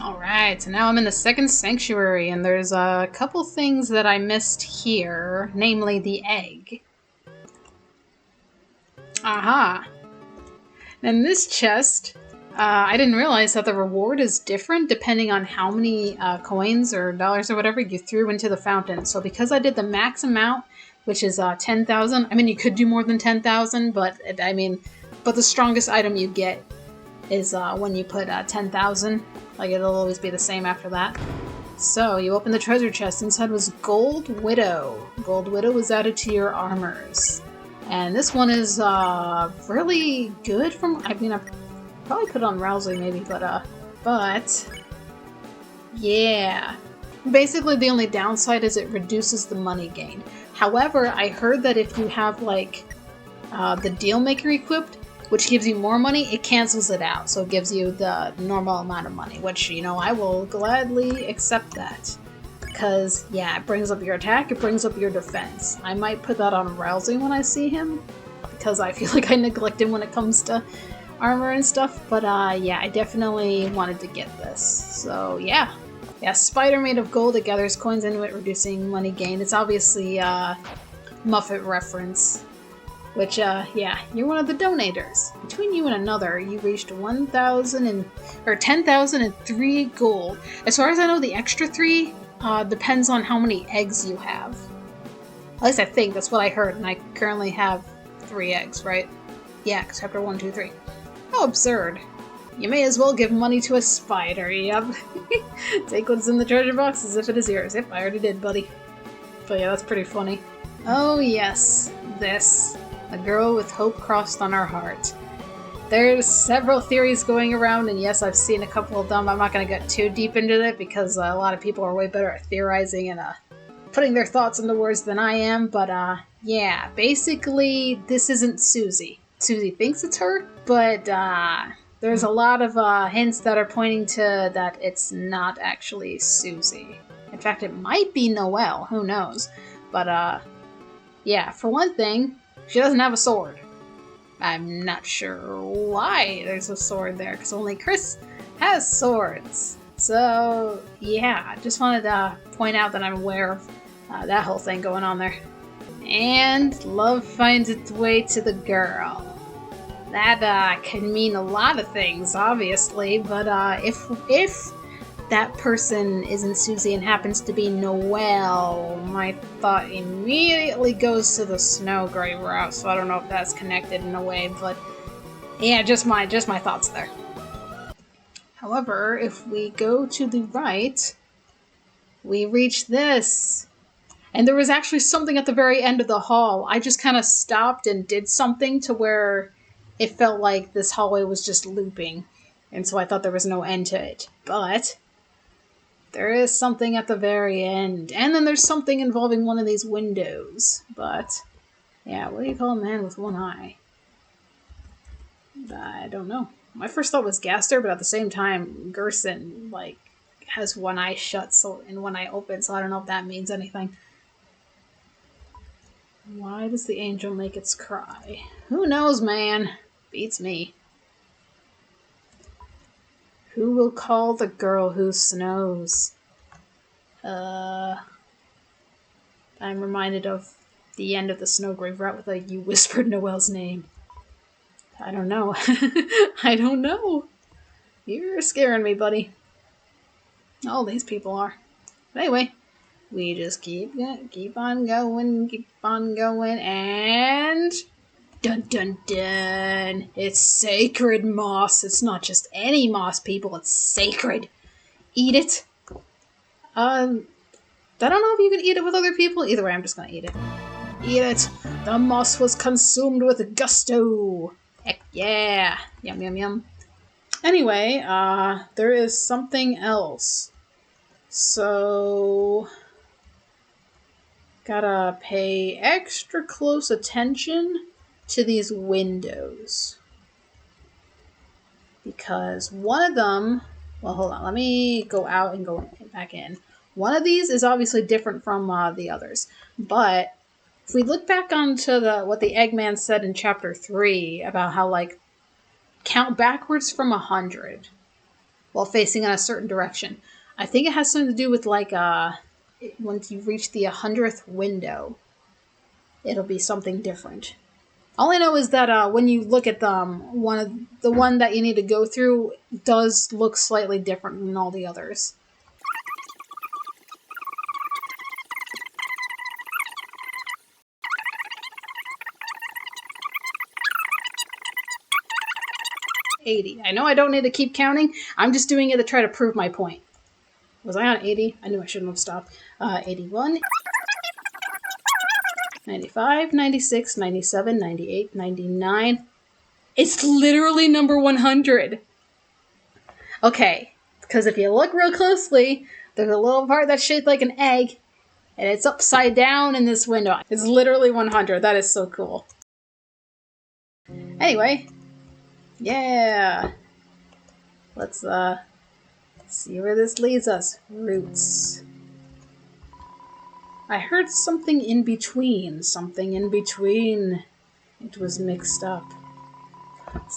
Alright, so now I'm in the second sanctuary, and there's a couple things that I missed here, namely the egg. Aha! In this chest, I didn't realize that the reward is different depending on how many coins or dollars or whatever you threw into the fountain. So because I did the max amount, which is 10,000, I mean, you could do more than 10,000, but the strongest item you get is when you put 10,000. Like, it'll always be the same after that. So, you open the treasure chest. Inside was Gold Widow. Gold Widow was added to your armors. And this one is really good from... I mean, I probably put it on Rousey maybe, but... yeah. Basically, the only downside is it reduces the money gain. However, I heard that if you have, like, the Deal Maker equipped, which gives you more money, it cancels it out. So it gives you the normal amount of money, which, you know, I will gladly accept that. Because, yeah, it brings up your attack, it brings up your defense. I might put that on Rousey when I see him, because I feel like I neglect him when it comes to armor and stuff. But, yeah, I definitely wanted to get this. So, yeah. Yeah, spider made of gold. It gathers coins into it, reducing money gain. It's obviously Muffet reference. Which, yeah, you're one of the donators. Between you and another, you reached 10,003 gold. As far as I know, the extra 3 depends on how many eggs you have. At least I think that's what I heard, and I currently have 3 eggs, right? Yeah, because chapter 1, 2, 3. How absurd. You may as well give money to a spider, yep. Take what's in the treasure box as if it is yours. Yep, I already did, buddy. But yeah, that's pretty funny. Oh yes, this. A girl with hope crossed on her heart. There's several theories going around, and yes, I've seen a couple of them. I'm not going to get too deep into it because a lot of people are way better at theorizing and putting their thoughts into words than I am. But yeah, basically, this isn't Susie. Susie thinks it's her, but there's a lot of hints that are pointing to that it's not actually Susie. In fact, it might be Noelle. Who knows? But yeah, for one thing, she doesn't have a sword. I'm not sure why there's a sword there, because only Chris has swords. So, yeah, just wanted to point out that I'm aware of that whole thing going on there. And love finds its way to the girl. That can mean a lot of things, obviously, but if that person isn't Susie and happens to be Noelle, my thought immediately goes to the Snowgrave route, so I don't know if that's connected in a way, but yeah, just my thoughts there. However, if we go to the right, we reach this. And there was actually something at the very end of the hall. I just kind of stopped and did something to where it felt like this hallway was just looping, and so I thought there was no end to it. But there is something at the very end. And then there's something involving one of these windows. But, yeah, what do you call a man with one eye? I don't know. My first thought was Gaster, but at the same time, Gerson, like, has one eye shut and one eye open, so I don't know if that means anything. Why does the angel make its cry? Who knows, man? Beats me. Who will call the girl who snows? I'm reminded of the end of the Snowgrave route with you whispered Noelle's name. I don't know. I don't know. You're scaring me, buddy. All these people are. But anyway, we just keep on going, and... Dun dun dun! It's sacred moss. It's not just any moss, people. It's sacred. Eat it. I don't know if you can eat it with other people. Either way, I'm just gonna eat it. Eat it. The moss was consumed with gusto. Heck yeah. Yum yum yum. Anyway, there is something else. So... gotta pay extra close attention to these windows. Because one of them... well, hold on. Let me go out and go back in. One of these is obviously different from the others. But if we look back onto what the Eggman said in Chapter 3 about how, like, count backwards from 100 while facing in a certain direction. I think it has something to do with, like, once you reach the 100th window, it'll be something different. All I know is that when you look at them, the one that you need to go through does look slightly different than all the others. I know I don't need to keep counting. I'm just doing it to try to prove my point. Was I on 80? I knew I shouldn't have stopped. 81, 95, 96, 97, 98, 99. It's literally number 100. Okay, because if you look real closely, there's a little part that's shaped like an egg, and it's upside down in this window. It's literally 100. That is so cool. Anyway, yeah. Let's see where this leads us. Roots. I heard something in between. Something in between. It was mixed up.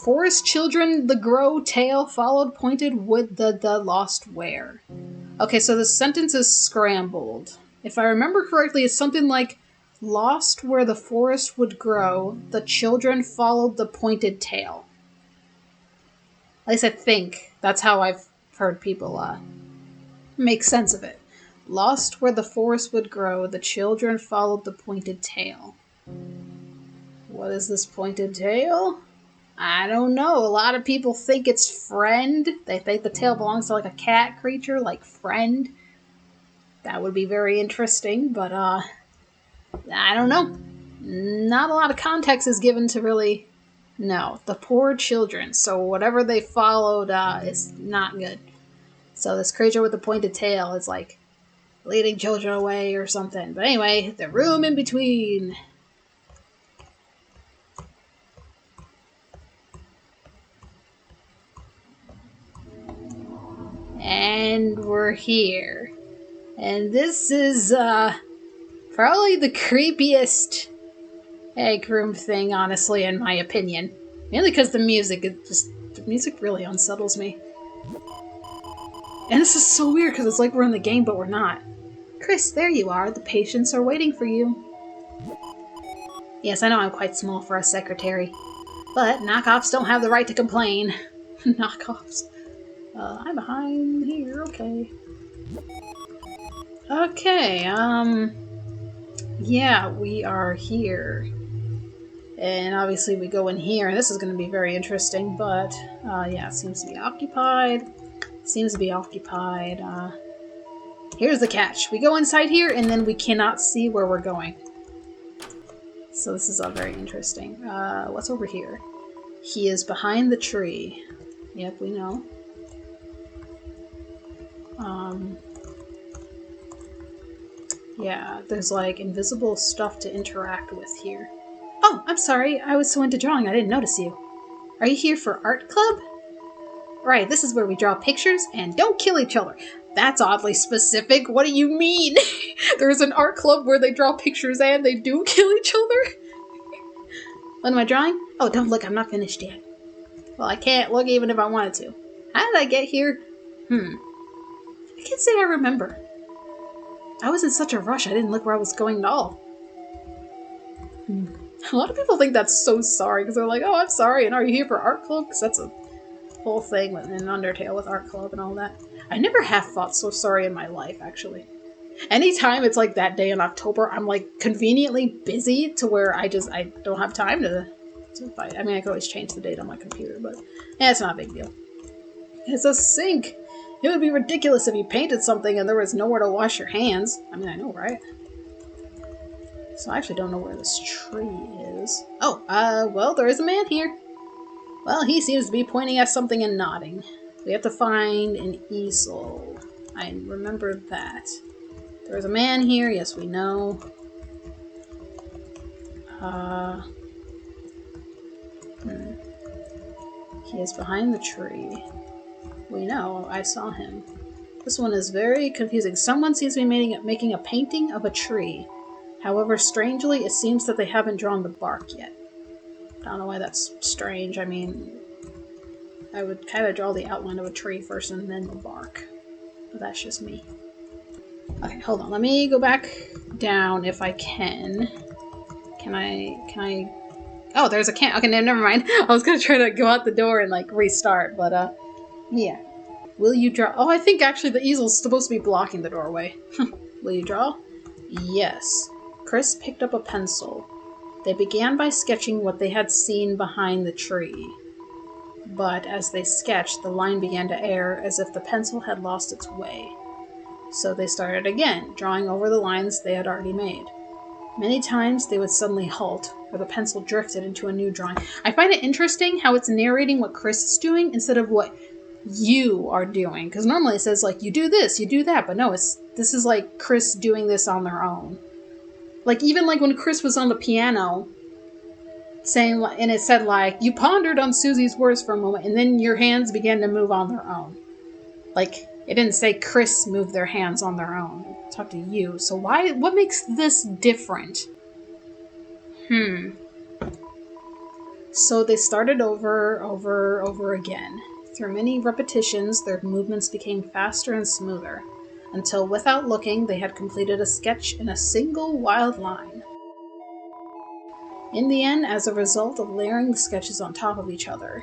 Forest children, the grow tail followed pointed wood the lost where. Okay, so the sentence is scrambled. If I remember correctly, it's something like lost where the forest would grow, the children followed the pointed tail. At least I think that's how I've heard people make sense of it. Lost where the forest would grow, the children followed the pointed tail. What is this pointed tail? I don't know. A lot of people think it's friend. They think the tail belongs to like a cat creature, like friend. That would be very interesting, but I don't know. Not a lot of context is given to really know. The poor children. So whatever they followed is not good. So this creature with the pointed tail is like leading children away or something. But anyway, the room in between. And we're here. And this is probably the creepiest egg room thing, honestly, in my opinion. Mainly because the music really unsettles me. And this is so weird because it's like we're in the game, but we're not. Chris, there you are. The patients are waiting for you. Yes, I know I'm quite small for a secretary. But knockoffs don't have the right to complain. Knockoffs. I'm behind here, okay. Okay, yeah, we are here. And obviously we go in here, and this is going to be very interesting, but, yeah, it seems to be occupied. Here's the catch. We go inside here, and then we cannot see where we're going. So this is all very interesting. What's over here? He is behind the tree. Yep, we know. Yeah, there's like invisible stuff to interact with here. Oh, I'm sorry. I was so into drawing I didn't notice you. Are you here for art club? Right, this is where we draw pictures and don't kill each other. That's oddly specific. What do you mean? There's an art club where they draw pictures and they do kill each other? What am I drawing? Oh, don't look, I'm not finished yet. Well, I can't look even if I wanted to. How did I get here? I can't say I remember. I was in such a rush I didn't look where I was going at all. A lot of people think that's so sorry because they're like, oh, I'm sorry, and are you here for art club? Because that's a whole thing in Undertale with art club and all that. I never have felt so sorry in my life, actually. Anytime it's like that day in October, I'm like conveniently busy to where I don't have time to fight. I mean, I can always change the date on my computer, but yeah, it's not a big deal. It's a sink! It would be ridiculous if you painted something and there was nowhere to wash your hands. I mean, I know, right? So I actually don't know where this tree is. Oh, well, there is a man here. Well, he seems to be pointing at something and nodding. We have to find an easel. I remember that. There's a man here, yes, we know. He is behind the tree. We know, I saw him. This one is very confusing. Someone seems to be making a painting of a tree. However, strangely, it seems that they haven't drawn the bark yet. I don't know why that's strange. I mean, I would kind of draw the outline of a tree first and then the bark. But that's just me. Okay, hold on. Let me go back down if I can. Can I... Oh, there's a can. Okay, never mind. I was gonna try to go out the door and, like, restart, but, yeah. Will you draw? Oh, I think actually the easel's supposed to be blocking the doorway. Will you draw? Yes. Chris picked up a pencil. They began by sketching what they had seen behind the tree. But as they sketched, the line began to err as if the pencil had lost its way. So they started again, drawing over the lines they had already made. Many times they would suddenly halt, or the pencil drifted into a new drawing. I find it interesting how it's narrating what Chris is doing instead of what you are doing. Because normally it says, like, you do this, you do that. But no, this is like Chris doing this on their own. Like, even like when Chris was on the piano, saying, and it said, like, you pondered on Susie's words for a moment, and then your hands began to move on their own. Like, it didn't say Chris moved their hands on their own. It talked to you. So what makes this different? So they started over again. Through many repetitions, their movements became faster and smoother, until without looking, they had completed a sketch in a single wild line. In the end, as a result of layering the sketches on top of each other,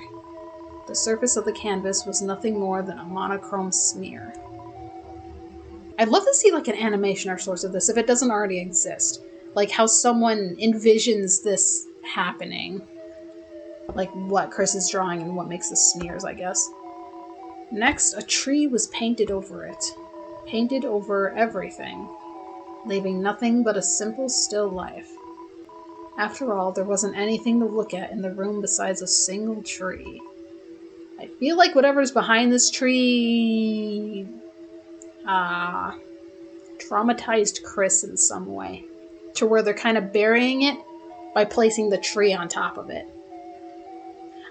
the surface of the canvas was nothing more than a monochrome smear. I'd love to see like an animation or source of this if it doesn't already exist. Like how someone envisions this happening. Like what Chris is drawing and what makes the smears, I guess. Next, a tree was painted over it. Painted over everything, leaving nothing but a simple still life. After all, there wasn't anything to look at in the room besides a single tree. I feel like whatever's behind this tree traumatized Chris in some way, to where they're kind of burying it by placing the tree on top of it.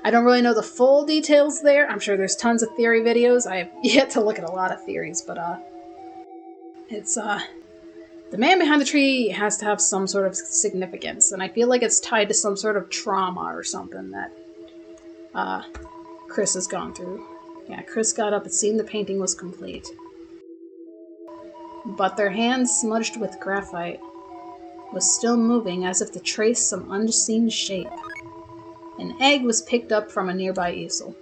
I don't really know the full details there. I'm sure there's tons of theory videos. I have yet to look at a lot of theories, but it's the man behind the tree has to have some sort of significance, and I feel like it's tied to some sort of trauma or something that Chris has gone through. Yeah, Chris got up and seen the painting was complete. But their hands, smudged with graphite, was still moving as if to trace some unseen shape. An egg was picked up from a nearby easel.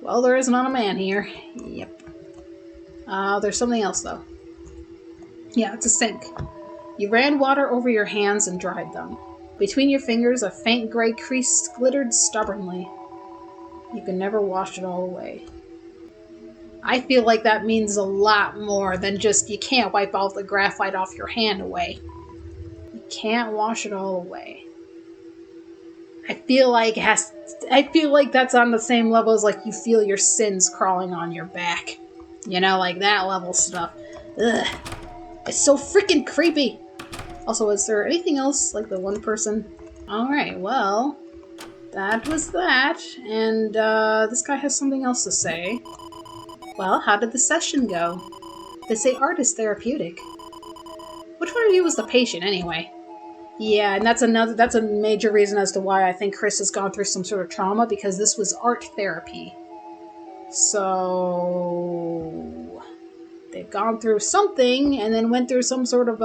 Well, there is not a man here. Yep. There's something else, though. Yeah, it's a sink. You ran water over your hands and dried them. Between your fingers, a faint gray crease glittered stubbornly. You can never wash it all away. I feel like that means a lot more than just you can't wipe all the graphite off your hand away. You can't wash it all away. I feel like that's on the same level as like you feel your sins crawling on your back. You know, like that level stuff. Ugh. It's so freaking creepy. Also, is there anything else like the one person? Alright, well, that was that. And this guy has something else to say. Well, how did the session go? They say art is therapeutic. Which one of you was the patient anyway? Yeah, and that's a major reason as to why I think Chris has gone through some sort of trauma, because this was art therapy. So they've gone through something and then went through some sort of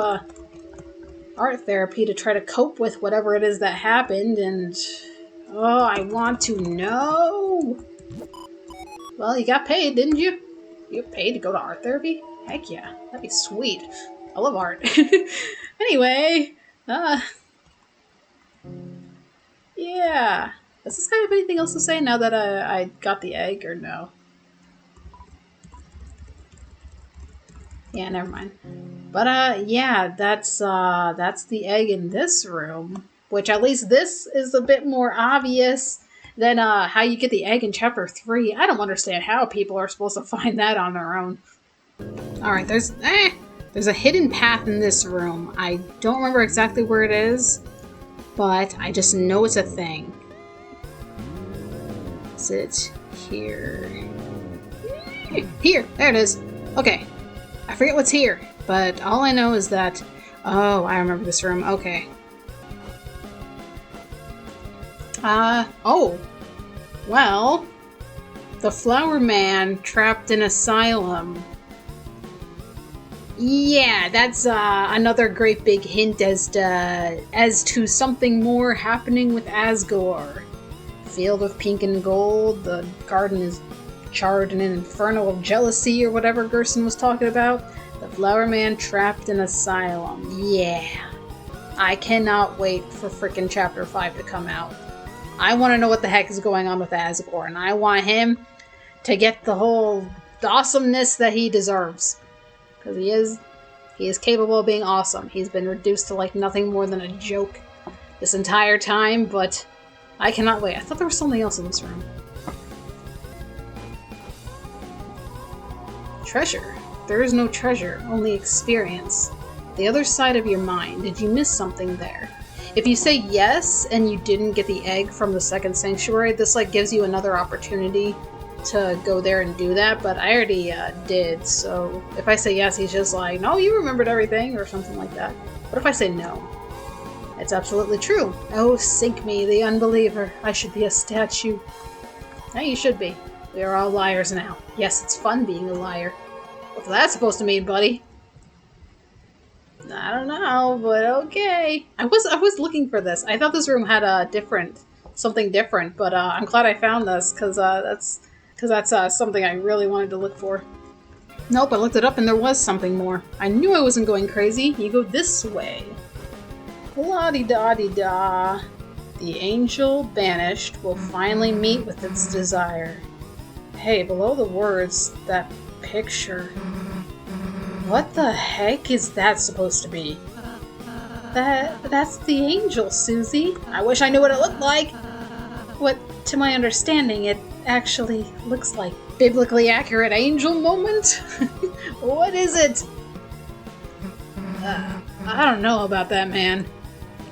art therapy to try to cope with whatever it is that happened, and I want to know. Well, you got paid, didn't you? You got paid to go to art therapy? Heck yeah, that'd be sweet. I love art. Anyway, yeah. Does this guy have anything else to say now that I got the egg, or no? Yeah, never mind. But yeah, that's the egg in this room, which at least this is a bit more obvious than how you get the egg in chapter 3. I don't understand how people are supposed to find that on their own. Alright, there's a hidden path in this room. I don't remember exactly where it is, but I just know it's a thing. Is it here? Here! There it is! Okay. I forget what's here, but all I know is that... Oh, I remember this room. Okay. Oh. Well, the Flower Man trapped in asylum. Yeah, that's another great big hint as to something more happening with Asgore. Field of pink and gold, the garden is charred in an inferno of jealousy or whatever Gerson was talking about. The Flower Man trapped in asylum. Yeah. I cannot wait for frickin' chapter 5 to come out. I want to know what the heck is going on with Asgore, and I want him to get the whole awesomeness that he deserves. Because he is capable of being awesome. He's been reduced to like nothing more than a joke this entire time, but I cannot wait. I thought there was something else in this room. Treasure. There is no treasure, only experience. The other side of your mind. Did you miss something there? If you say yes and you didn't get the egg from the second sanctuary, this like gives you another opportunity to go there and do that, but I already did, so if I say yes, he's just like, no, you remembered everything, or something like that. What if I say no? It's absolutely true. Oh, sink me, the unbeliever. I should be a statue. Yeah, you should be. We are all liars now. Yes, it's fun being a liar. What's that supposed to mean, buddy? I don't know, but okay. I was looking for this. I thought this room had something different, but I'm glad I found this, because that's something I really wanted to look for. Nope, I looked it up and there was something more. I knew I wasn't going crazy. You go this way. La-di-da-di-da. The angel banished will finally meet with its desire. Hey, below the words, that picture. What the heck is that supposed to be? That's the angel, Susie. I wish I knew what it looked like. What, to my understanding, it actually looks like. Biblically accurate angel moment? What is it? I don't know about that, man.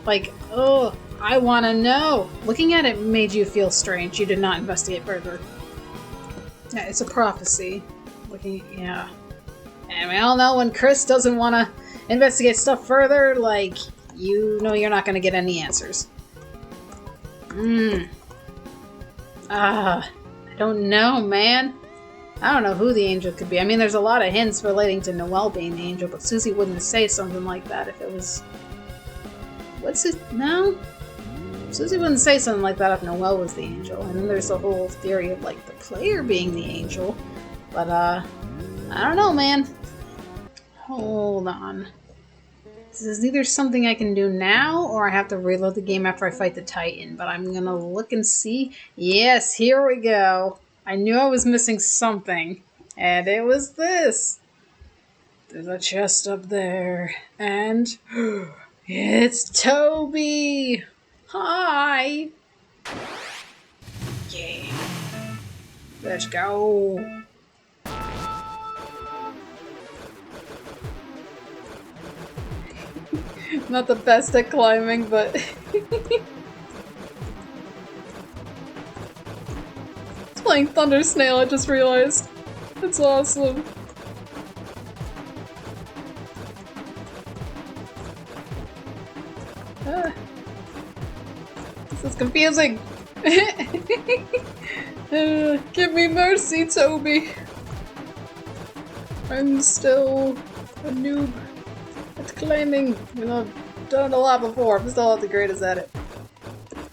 Like, oh, I want to know. Looking at it made you feel strange. You did not investigate further. Yeah, it's a prophecy. Yeah. And we all know when Chris doesn't want to investigate stuff further, like, you know you're not going to get any answers. I don't know, man. I don't know who the angel could be. I mean, there's a lot of hints relating to Noelle being the angel, but Susie wouldn't say something like that if it was... What's it? No? Susie wouldn't say something like that if Noelle was the angel. And then there's the whole theory of, like, the player being the angel. But, I don't know, man. Hold on. This is either something I can do now, or I have to reload the game after I fight the Titan. But I'm gonna look and see. Yes, here we go. I knew I was missing something. And it was this. There's a chest up there. And... it's Toby! Hi! Yeah. Let's go. Not the best at climbing, but... It's playing Thunder Snail, I just realized. That's awesome. This is confusing. Give me mercy, Toby. I'm still a noob at climbing. You know, I've done it a lot before. I'm still not the greatest at it.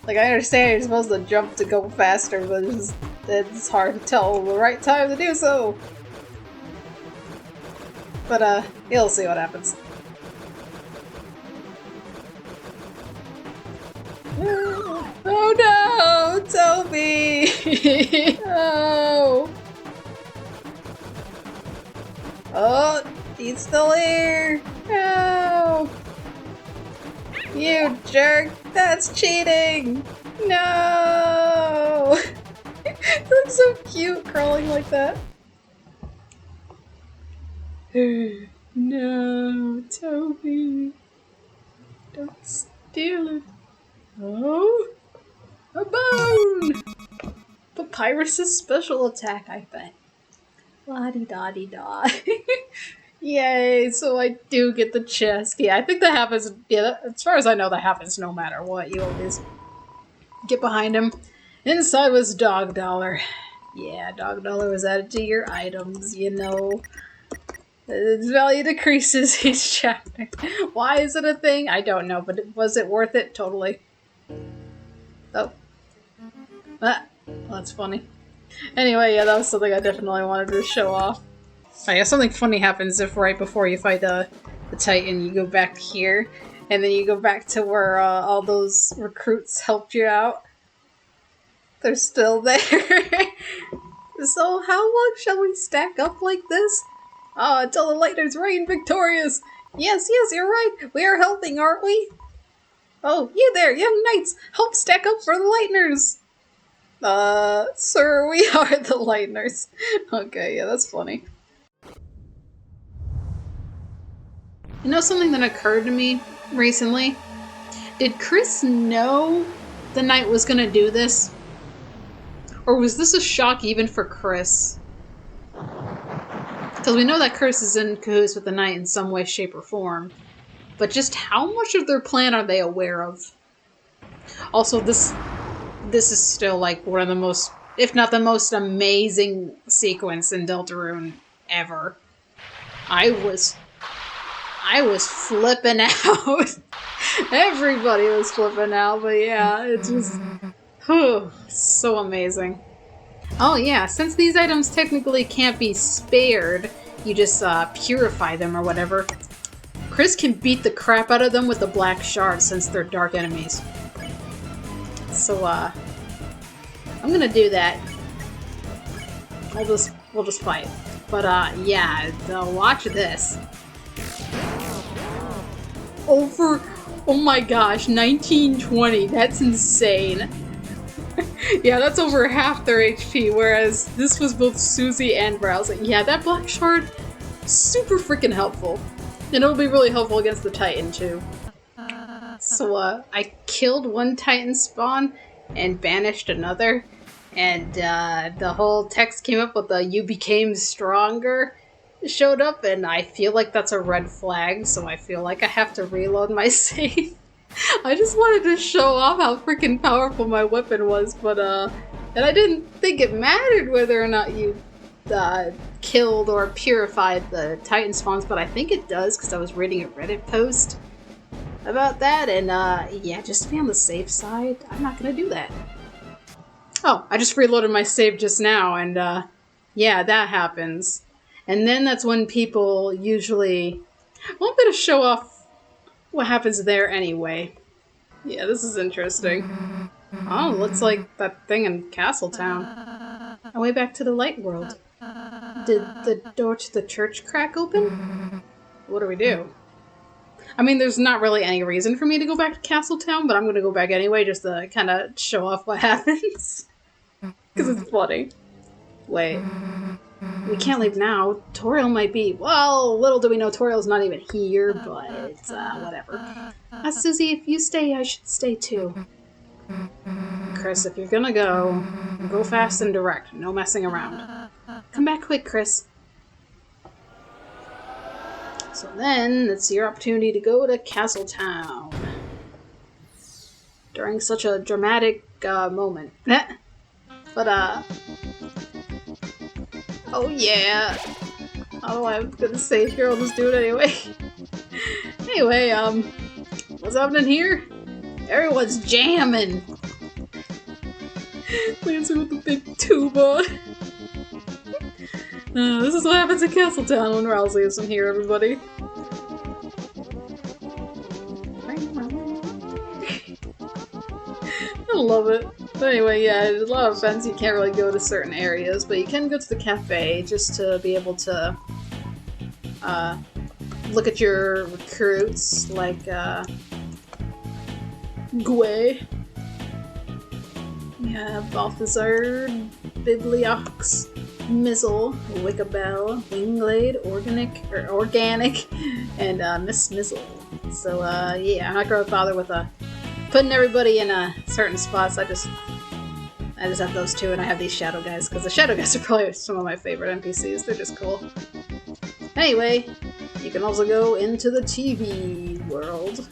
Like, I understand you're supposed to jump to go faster, but it's hard to tell the right time to do so. But, you'll see what happens. Oh no, Toby! Oh! Oh, he's still here! No! You jerk! That's cheating! No! It looks so cute crawling like that. No, Toby. Don't steal it. Oh! A bone! Papyrus's special attack, I bet. La-di-da-di-da. Yay, so I do get the chest. Yeah, I think that happens, yeah, as far as I know, that happens no matter what. You always get behind him. Inside was Dog Dollar. Yeah, Dog Dollar was added to your items, you know. Its value decreases each chapter. Why is it a thing? I don't know, but was it worth it? Totally. Oh. Well, that's funny. Anyway, yeah, that was something I definitely wanted to show off. Oh, yeah, something funny happens if right before you fight the Titan, you go back here, and then you go back to where all those recruits helped you out. They're still there. So how long shall we stack up like this? Until the Lightners reign victorious! Yes, you're right! We are helping, aren't we? Oh, you there, young knights! Help stack up for the Lightners! Sir, we are the Lightners. Okay, yeah, that's funny. You know something that occurred to me recently? Did Chris know the knight was gonna do this? Or was this a shock even for Chris? Because we know that Chris is in cahoots with the knight in some way, shape, or form. But just how much of their plan are they aware of? Also, this is still like one of the most, if not the most amazing sequence in Deltarune ever. I was flipping out. Everybody was flipping out, but yeah, it's just so amazing. Oh yeah, since these items technically can't be spared, you just purify them or whatever. Chris can beat the crap out of them with the black shards since they're dark enemies. So I'm gonna do that. We'll just fight. But yeah, watch this. Oh my gosh, 1920. That's insane. Yeah, that's over half their HP, whereas this was both Susie and Browsing. Yeah, that black shard, super freaking helpful. And it'll be really helpful against the Titan, too. So, I killed one Titan spawn and banished another. And, the whole text came up with the "you became stronger" showed up, and I feel like that's a red flag, so I feel like I have to reload my save. I just wanted to show off how freaking powerful my weapon was, but, and I didn't think it mattered whether or not you, killed or purified the Titan spawns, but I think it does, because I was reading a Reddit post about that, and, yeah, just to be on the safe side, I'm not gonna do that. Oh, I just reloaded my save just now, and, yeah, that happens. And then that's when people usually... Well, I'm gonna show off what happens there anyway. Yeah, this is interesting. Oh, looks like that thing in Castletown. Our way back to the light world. Did the door to the church crack open? What do we do? I mean, there's not really any reason for me to go back to Castletown, but I'm gonna go back anyway just to kind of show off what happens. Because it's funny. Wait. We can't leave now. Toriel might be... Well, little do we know Toriel's not even here, but it's, whatever. Susie, if you stay, I should stay too. Chris, if you're gonna go fast and direct. No messing around. Come back quick, Chris. So then, it's your opportunity to go to Castletown. During such a dramatic, moment. But, oh yeah. Oh, I'm gonna save here, I'll just do it anyway. Anyway, what's happening here? Everyone's jamming! Dancing with the big tuba. This is what happens in Castletown when Rousey isn't here, everybody. I love it. But anyway, yeah, there's a lot of events you can't really go to certain areas, but you can go to the cafe just to be able to look at your recruits, like Gwe. We have Balthazar, Bibliox, Mizzle, Wickabell, Wingblade, Organic, and Miss Mizzle. So, yeah, I'm not gonna bother with putting everybody in certain spots. I just have those two, and I have these shadow guys, because the shadow guys are probably some of my favorite NPCs. They're just cool. Anyway, you can also go into the TV world,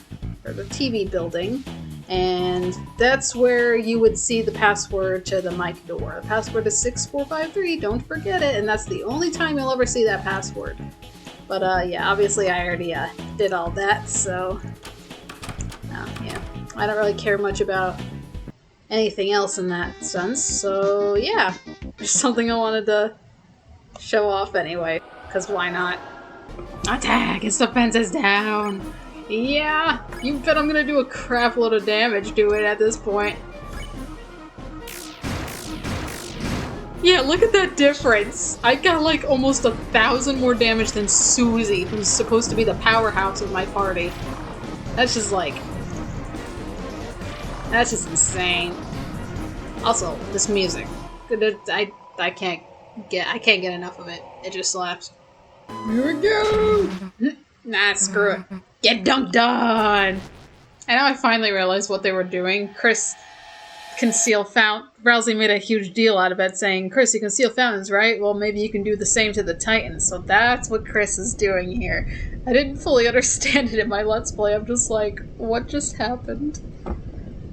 or the TV building, and that's where you would see the password to the mic door. The password is 6453, don't forget it, and that's the only time you'll ever see that password. But, yeah, obviously I already did all that, so... yeah. I don't really care much about anything else in that sense, so yeah. Just something I wanted to show off anyway, because why not? Attack! His defense is down! Yeah! You bet I'm gonna do a crap load of damage to it at this point. Yeah, look at that difference. I got like almost 1,000 more damage than Susie, who's supposed to be the powerhouse of my party. That's just like... That's just insane. Also, this music. I can't get enough of it. It just slaps. Here we go! Nah, screw it. Get dunked on! And now I finally realized what they were doing. Chris... conceal fountain. Rousey made a huge deal out of it, saying, Chris, you conceal fountains, right? Well, maybe you can do the same to the Titans. So that's what Chris is doing here. I didn't fully understand it in my Let's Play. I'm just like, what just happened?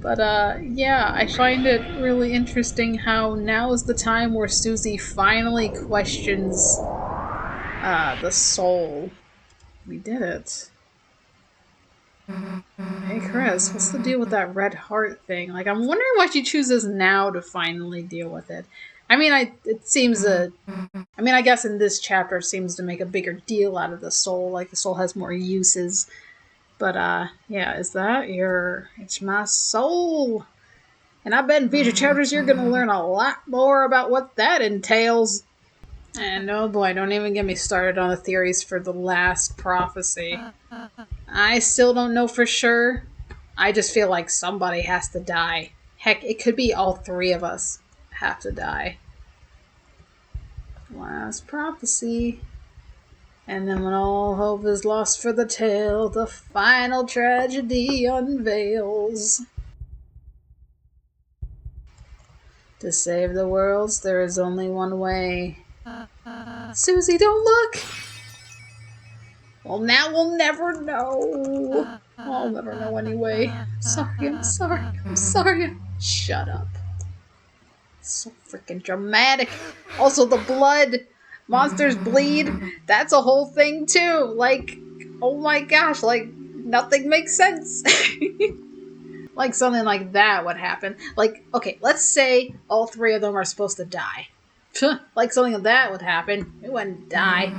But, yeah, I find it really interesting how now is the time where Susie finally questions, the soul. We did it. Hey Chris, what's the deal with that red heart thing? Like, I'm wondering why she chooses now to finally deal with it. I mean, I guess in this chapter it seems to make a bigger deal out of the soul. Like, the soul has more uses. But, yeah, is that it's my soul. And I bet in future chapters you're gonna learn a lot more about what that entails. And oh boy, don't even get me started on the theories for the last prophecy. I still don't know for sure. I just feel like somebody has to die. Heck, it could be all three of us have to die. Last prophecy. And then when all hope is lost for the tale, the final tragedy unveils. To save the worlds, there is only one way. Susie, don't look! Well, now we'll never know. I'll never know anyway. I'm sorry. Shut up. So freaking dramatic. Also, the blood. Monsters bleed. That's a whole thing, too. Like, oh my gosh, like, nothing makes sense. Like, something like that would happen. Like, okay, let's say all three of them are supposed to die. Like, something like that would happen. It wouldn't die.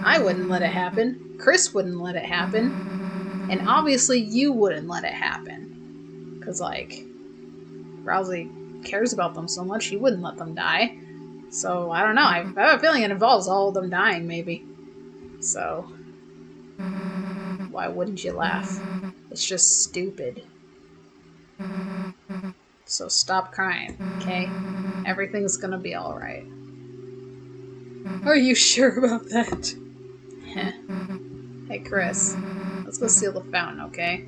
I wouldn't let it happen. Chris wouldn't let it happen. And obviously you wouldn't let it happen. Because, like, Rousey cares about them so much, he wouldn't let them die. So, I don't know. I have a feeling it involves all of them dying, maybe. So, why wouldn't you laugh? It's just stupid. So stop crying, okay? Everything's gonna be alright. Are you sure about that? Hey, Chris. Let's go seal the fountain, okay?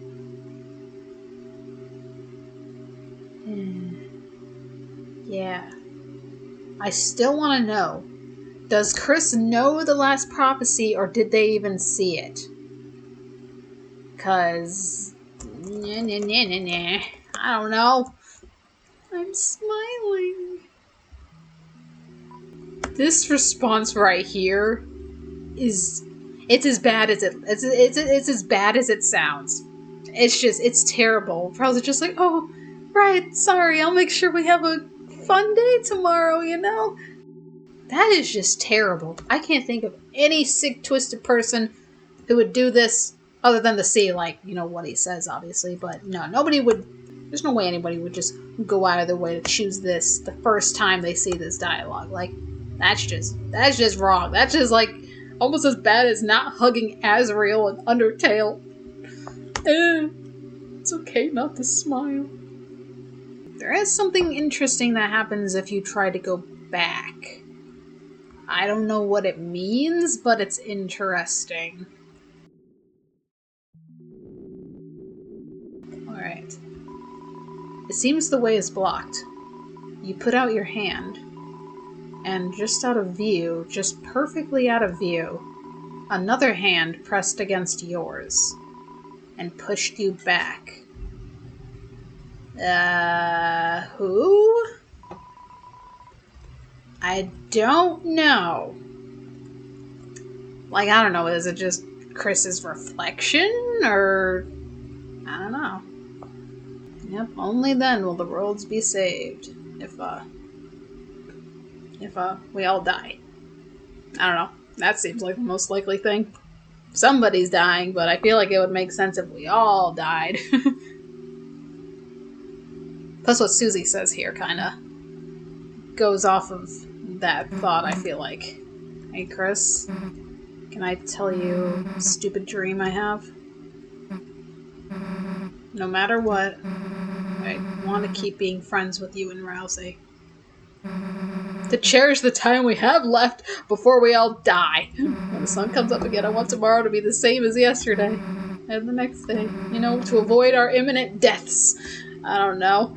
Yeah. I still want to know. Does Chris know the last prophecy, or did they even see it? 'Cause... I don't know. I'm smiling. This response right here is... It's as bad as it's as bad as it sounds. It's terrible. Probably just like, oh, right, sorry, I'll make sure we have a fun day tomorrow, you know? That is just terrible. I can't think of any sick, twisted person who would do this other than to see, like, you know, what he says, obviously. But no, nobody would... There's no way anybody would just go out of their way to choose this the first time they see this dialogue. Like, that's just wrong. That's just, like, almost as bad as not hugging Azrael and Undertale. It's okay not to smile. There is something interesting that happens if you try to go back. I don't know what it means, but it's interesting. Alright. It seems the way is blocked. You put out your hand, and just out of view, just perfectly out of view, another hand pressed against yours and pushed you back. Who? I don't know. Like, I don't know, is it just Chris's reflection, or... I don't know. Yep, only then will the worlds be saved. If we all die. I don't know. That seems like the most likely thing. Somebody's dying, but I feel like it would make sense if we all died. Plus what Susie says here, kinda. goes off of that thought, I feel like. Hey, Chris, can I tell you a stupid dream I have? No matter what, I want to keep being friends with you and Rousey. To cherish the time we have left before we all die. When the sun comes up again, I want tomorrow to be the same as yesterday. And the next day, to avoid our imminent deaths. I don't know.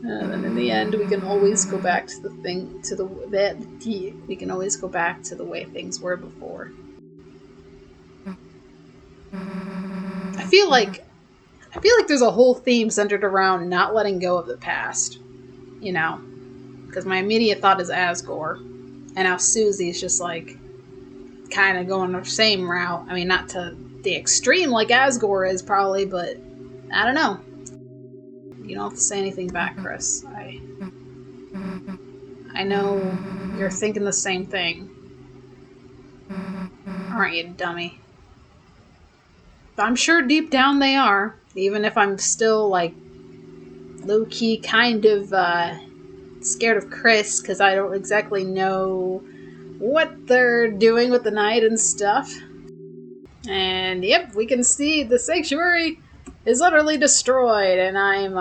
And then in the end, we can always go back to we can always go back to the way things were before. I feel like there's a whole theme centered around not letting go of the past. Because my immediate thought is Asgore. And now Susie's just like kind of going the same route. I mean, not to the extreme like Asgore is probably, but I don't know. You don't have to say anything back, Chris. I know you're thinking the same thing. Aren't you, dummy? But I'm sure deep down they are. Even if I'm still, like, low-key kind of scared of Chris, because I don't exactly know what they're doing with the night and stuff. And, yep, we can see the sanctuary is utterly destroyed, and I'm,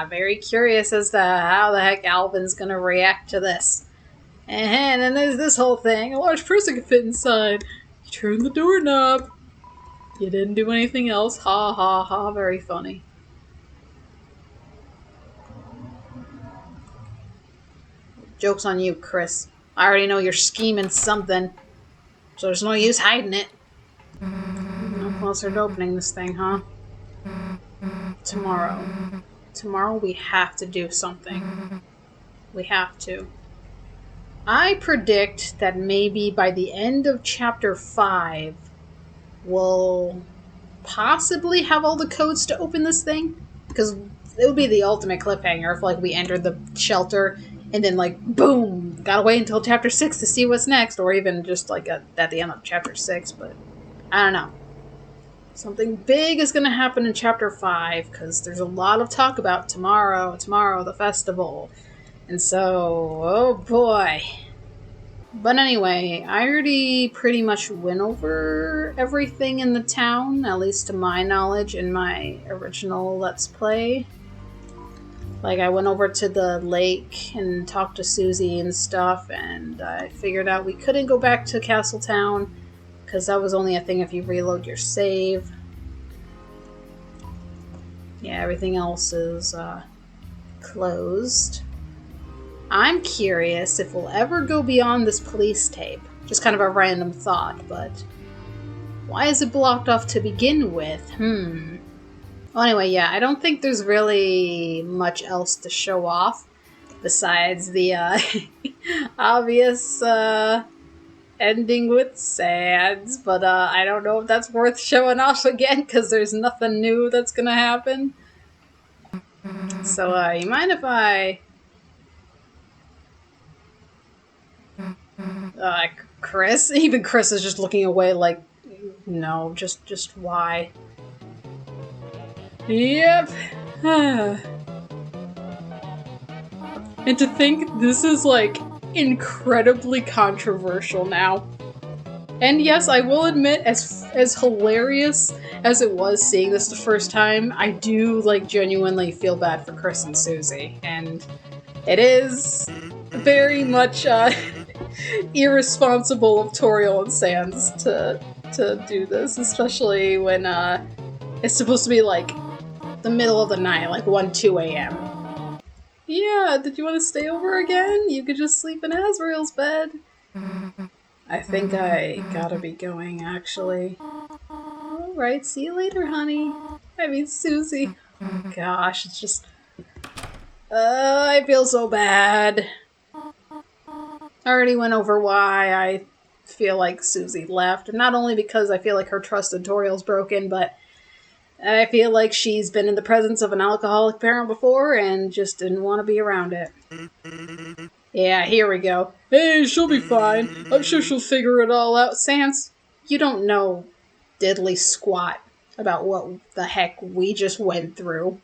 very curious as to how the heck Alvin's gonna react to this. And then there's this whole thing. A large person can fit inside. You turn the doorknob. You didn't do anything else. Ha ha ha, very funny. Joke's on you, Chris. I already know you're scheming something, so there's no use hiding it. No closer to opening this thing, huh? Tomorrow we have to do something. We have to. I predict that maybe by the end of chapter 5, we'll possibly have all the codes to open this thing. Because it would be the ultimate cliffhanger if, like, we entered the shelter and then, like, boom, gotta wait until chapter 6 to see what's next. Or even just, like, at the end of chapter 6, but I don't know. Something big is going to happen in chapter 5, because there's a lot of talk about tomorrow, the festival. And so, oh boy. But anyway, I already pretty much went over everything in the town, at least to my knowledge, in my original Let's Play. Like, I went over to the lake and talked to Susie and stuff, and I figured out we couldn't go back to Castletown, because that was only a thing if you reload your save. Yeah, everything else is closed. I'm curious if we'll ever go beyond this police tape. Just kind of a random thought, but why is it blocked off to begin with? Well, anyway, yeah, I don't think there's really much else to show off besides the obvious ending with Sands, but I don't know if that's worth showing off again, because there's nothing new that's gonna happen. So, you mind if I... Chris? Even Chris is just looking away like, no, just why? Yep. And to think this is, like, incredibly controversial now. And yes, I will admit, as hilarious as it was seeing this the first time, I do, like, genuinely feel bad for Chris and Susie. And it is very much, irresponsible of Toriel and Sans to do this, especially when it's supposed to be like the middle of the night, like 1-2 a.m. Yeah, did you want to stay over again? You could just sleep in Azrael's bed. I think I gotta be going, actually. Alright, see you later, honey. I mean, Susie. Oh gosh, it's just... I feel so bad. I already went over why I feel like Susie left. And not only because I feel like her trust in Toriel's broken, but I feel like she's been in the presence of an alcoholic parent before and just didn't want to be around it. Yeah, here we go. Hey, she'll be fine. I'm sure she'll figure it all out. Sans, you don't know diddly squat about what the heck we just went through.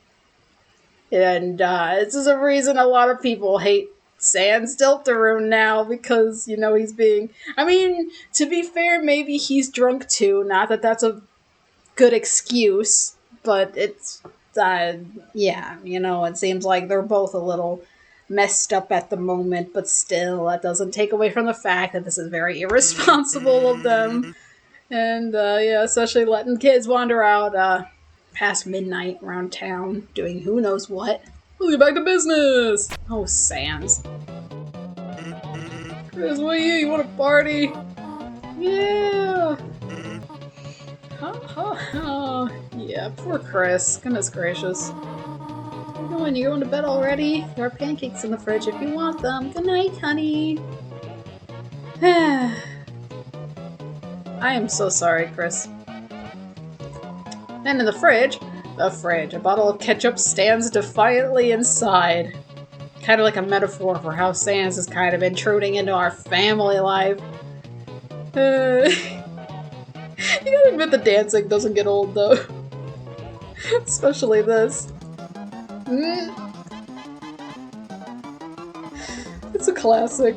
And this is a reason a lot of people hate Sans Deltarune now, because, you know, he's being... I mean, to be fair, maybe he's drunk too. Not that that's a good excuse, but it's... yeah, you know, it seems like they're both a little messed up at the moment, but still, that doesn't take away from the fact that this is very irresponsible of them. And, yeah, especially letting kids wander out, past midnight around town, doing who knows what. We'll get back to business! Oh, Sans. Chris, what are you? You want to party? Yeah! Yeah, poor Chris. Goodness gracious. Where you going? You going to bed already? There are pancakes in the fridge if you want them. Good night, honey. I am so sorry, Chris. And in the fridge, a bottle of ketchup stands defiantly inside. Kind of like a metaphor for how Sans is kind of intruding into our family life. You gotta admit the dancing doesn't get old, though. Especially this. It's a classic.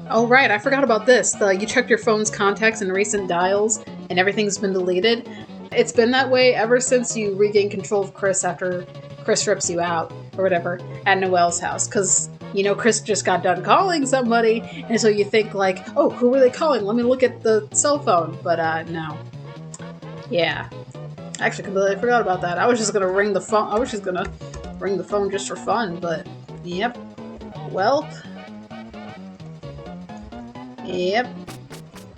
Oh right, I forgot about this. You checked your phone's contacts and recent dials, and everything's been deleted. It's been that way ever since you regained control of Chris after Chris rips you out, or whatever, at Noelle's house. Because, you know, Chris just got done calling somebody, and so you think like, oh, who were they calling? Let me look at the cell phone. But, no. Yeah. I actually completely forgot about that. I was just gonna ring the phone. I was just gonna ring the phone just for fun, but, yep. Well. Yep.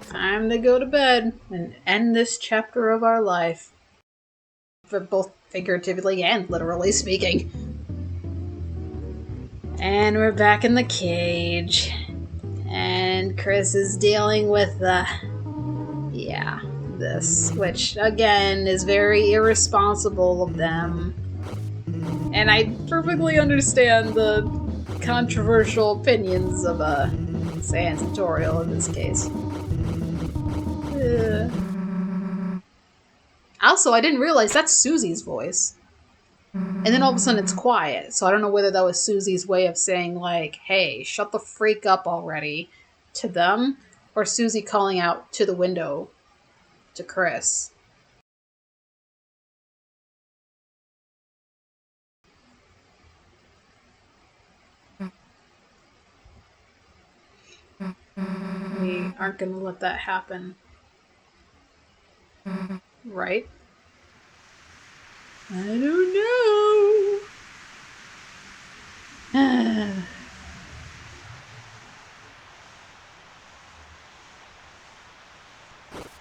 Time to go to bed and end this chapter of our life. For both figuratively and literally speaking. And we're back in the cage. And Chris is dealing with this, which again is very irresponsible of them. And I perfectly understand the controversial opinions of Sans tutorial in this case. Also, I didn't realize that's Susie's voice. And then all of a sudden it's quiet, so I don't know whether that was Susie's way of saying, like, hey, shut the freak up already to them, or Susie calling out to the window to Chris. We aren't gonna let that happen. Right? I don't know.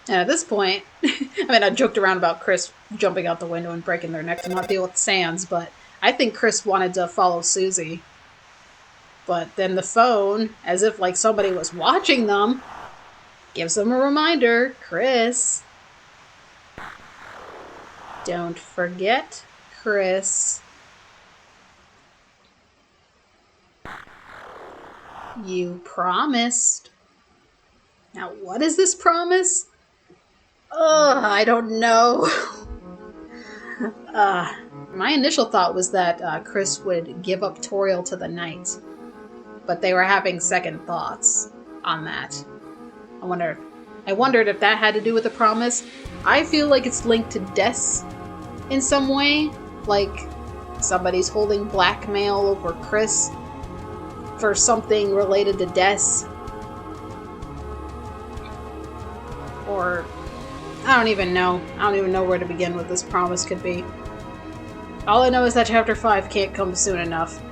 And at this point, I mean, I joked around about Chris jumping out the window and breaking their neck to not deal with Sans, but I think Chris wanted to follow Susie. But then the phone, as if like somebody was watching them, gives them a reminder, Chris. Don't forget, Chris. You promised. Now, what is this promise? I don't know. My initial thought was that Chris would give up Toriel to the Knight. But they were having second thoughts on that. I wondered if that had to do with the promise. I feel like it's linked to Des in some way. Like somebody's holding blackmail over Chris for something related to Des. Or I don't even know. I don't even know where to begin with this promise could be. All I know is that Chapter 5 can't come soon enough.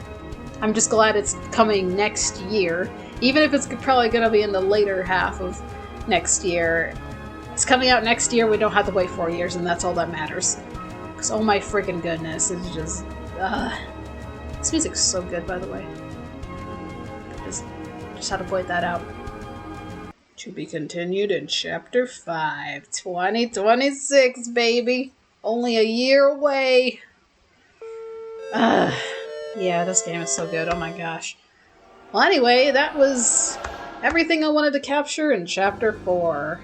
I'm just glad it's coming next year. Even if it's probably going to be in the later half of next year. It's coming out next year, we don't have to wait 4 years, and that's all that matters. Because oh my freaking goodness, it's just... This music's so good, by the way. Just had to point that out. To be continued in Chapter 5. 2026, baby! Only a year away! Yeah, this game is so good, oh my gosh. Well, anyway, that was everything I wanted to capture in Chapter 4.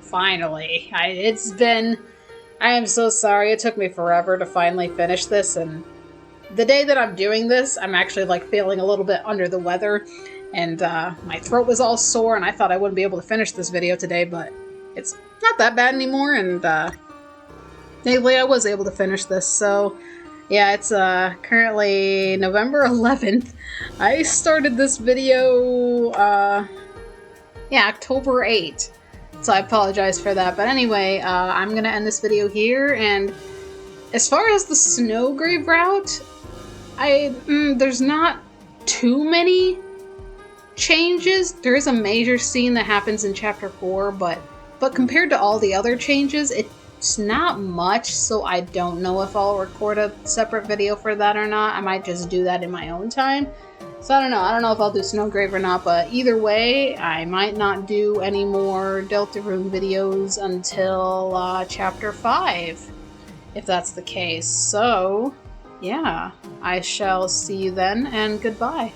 Finally. It's been I am so sorry. It took me forever to finally finish this, and the day that I'm doing this, I'm actually like feeling a little bit under the weather, and my throat was all sore, and I thought I wouldn't be able to finish this video today, but it's not that bad anymore, and thankfully I was able to finish this. So yeah, it's currently November 11th. I started this video October 8th. So I apologize for that. But anyway, I'm going to end this video here. And as far as the Snowgrave route, there's not too many changes. There is a major scene that happens in Chapter 4, but compared to all the other changes, it's not much. So I don't know if I'll record a separate video for that or not. I might just do that in my own time. So I don't know. I don't know if I'll do Snowgrave or not, but either way, I might not do any more Deltarune videos until Chapter 5, if that's the case. So, yeah, I shall see you then, and goodbye.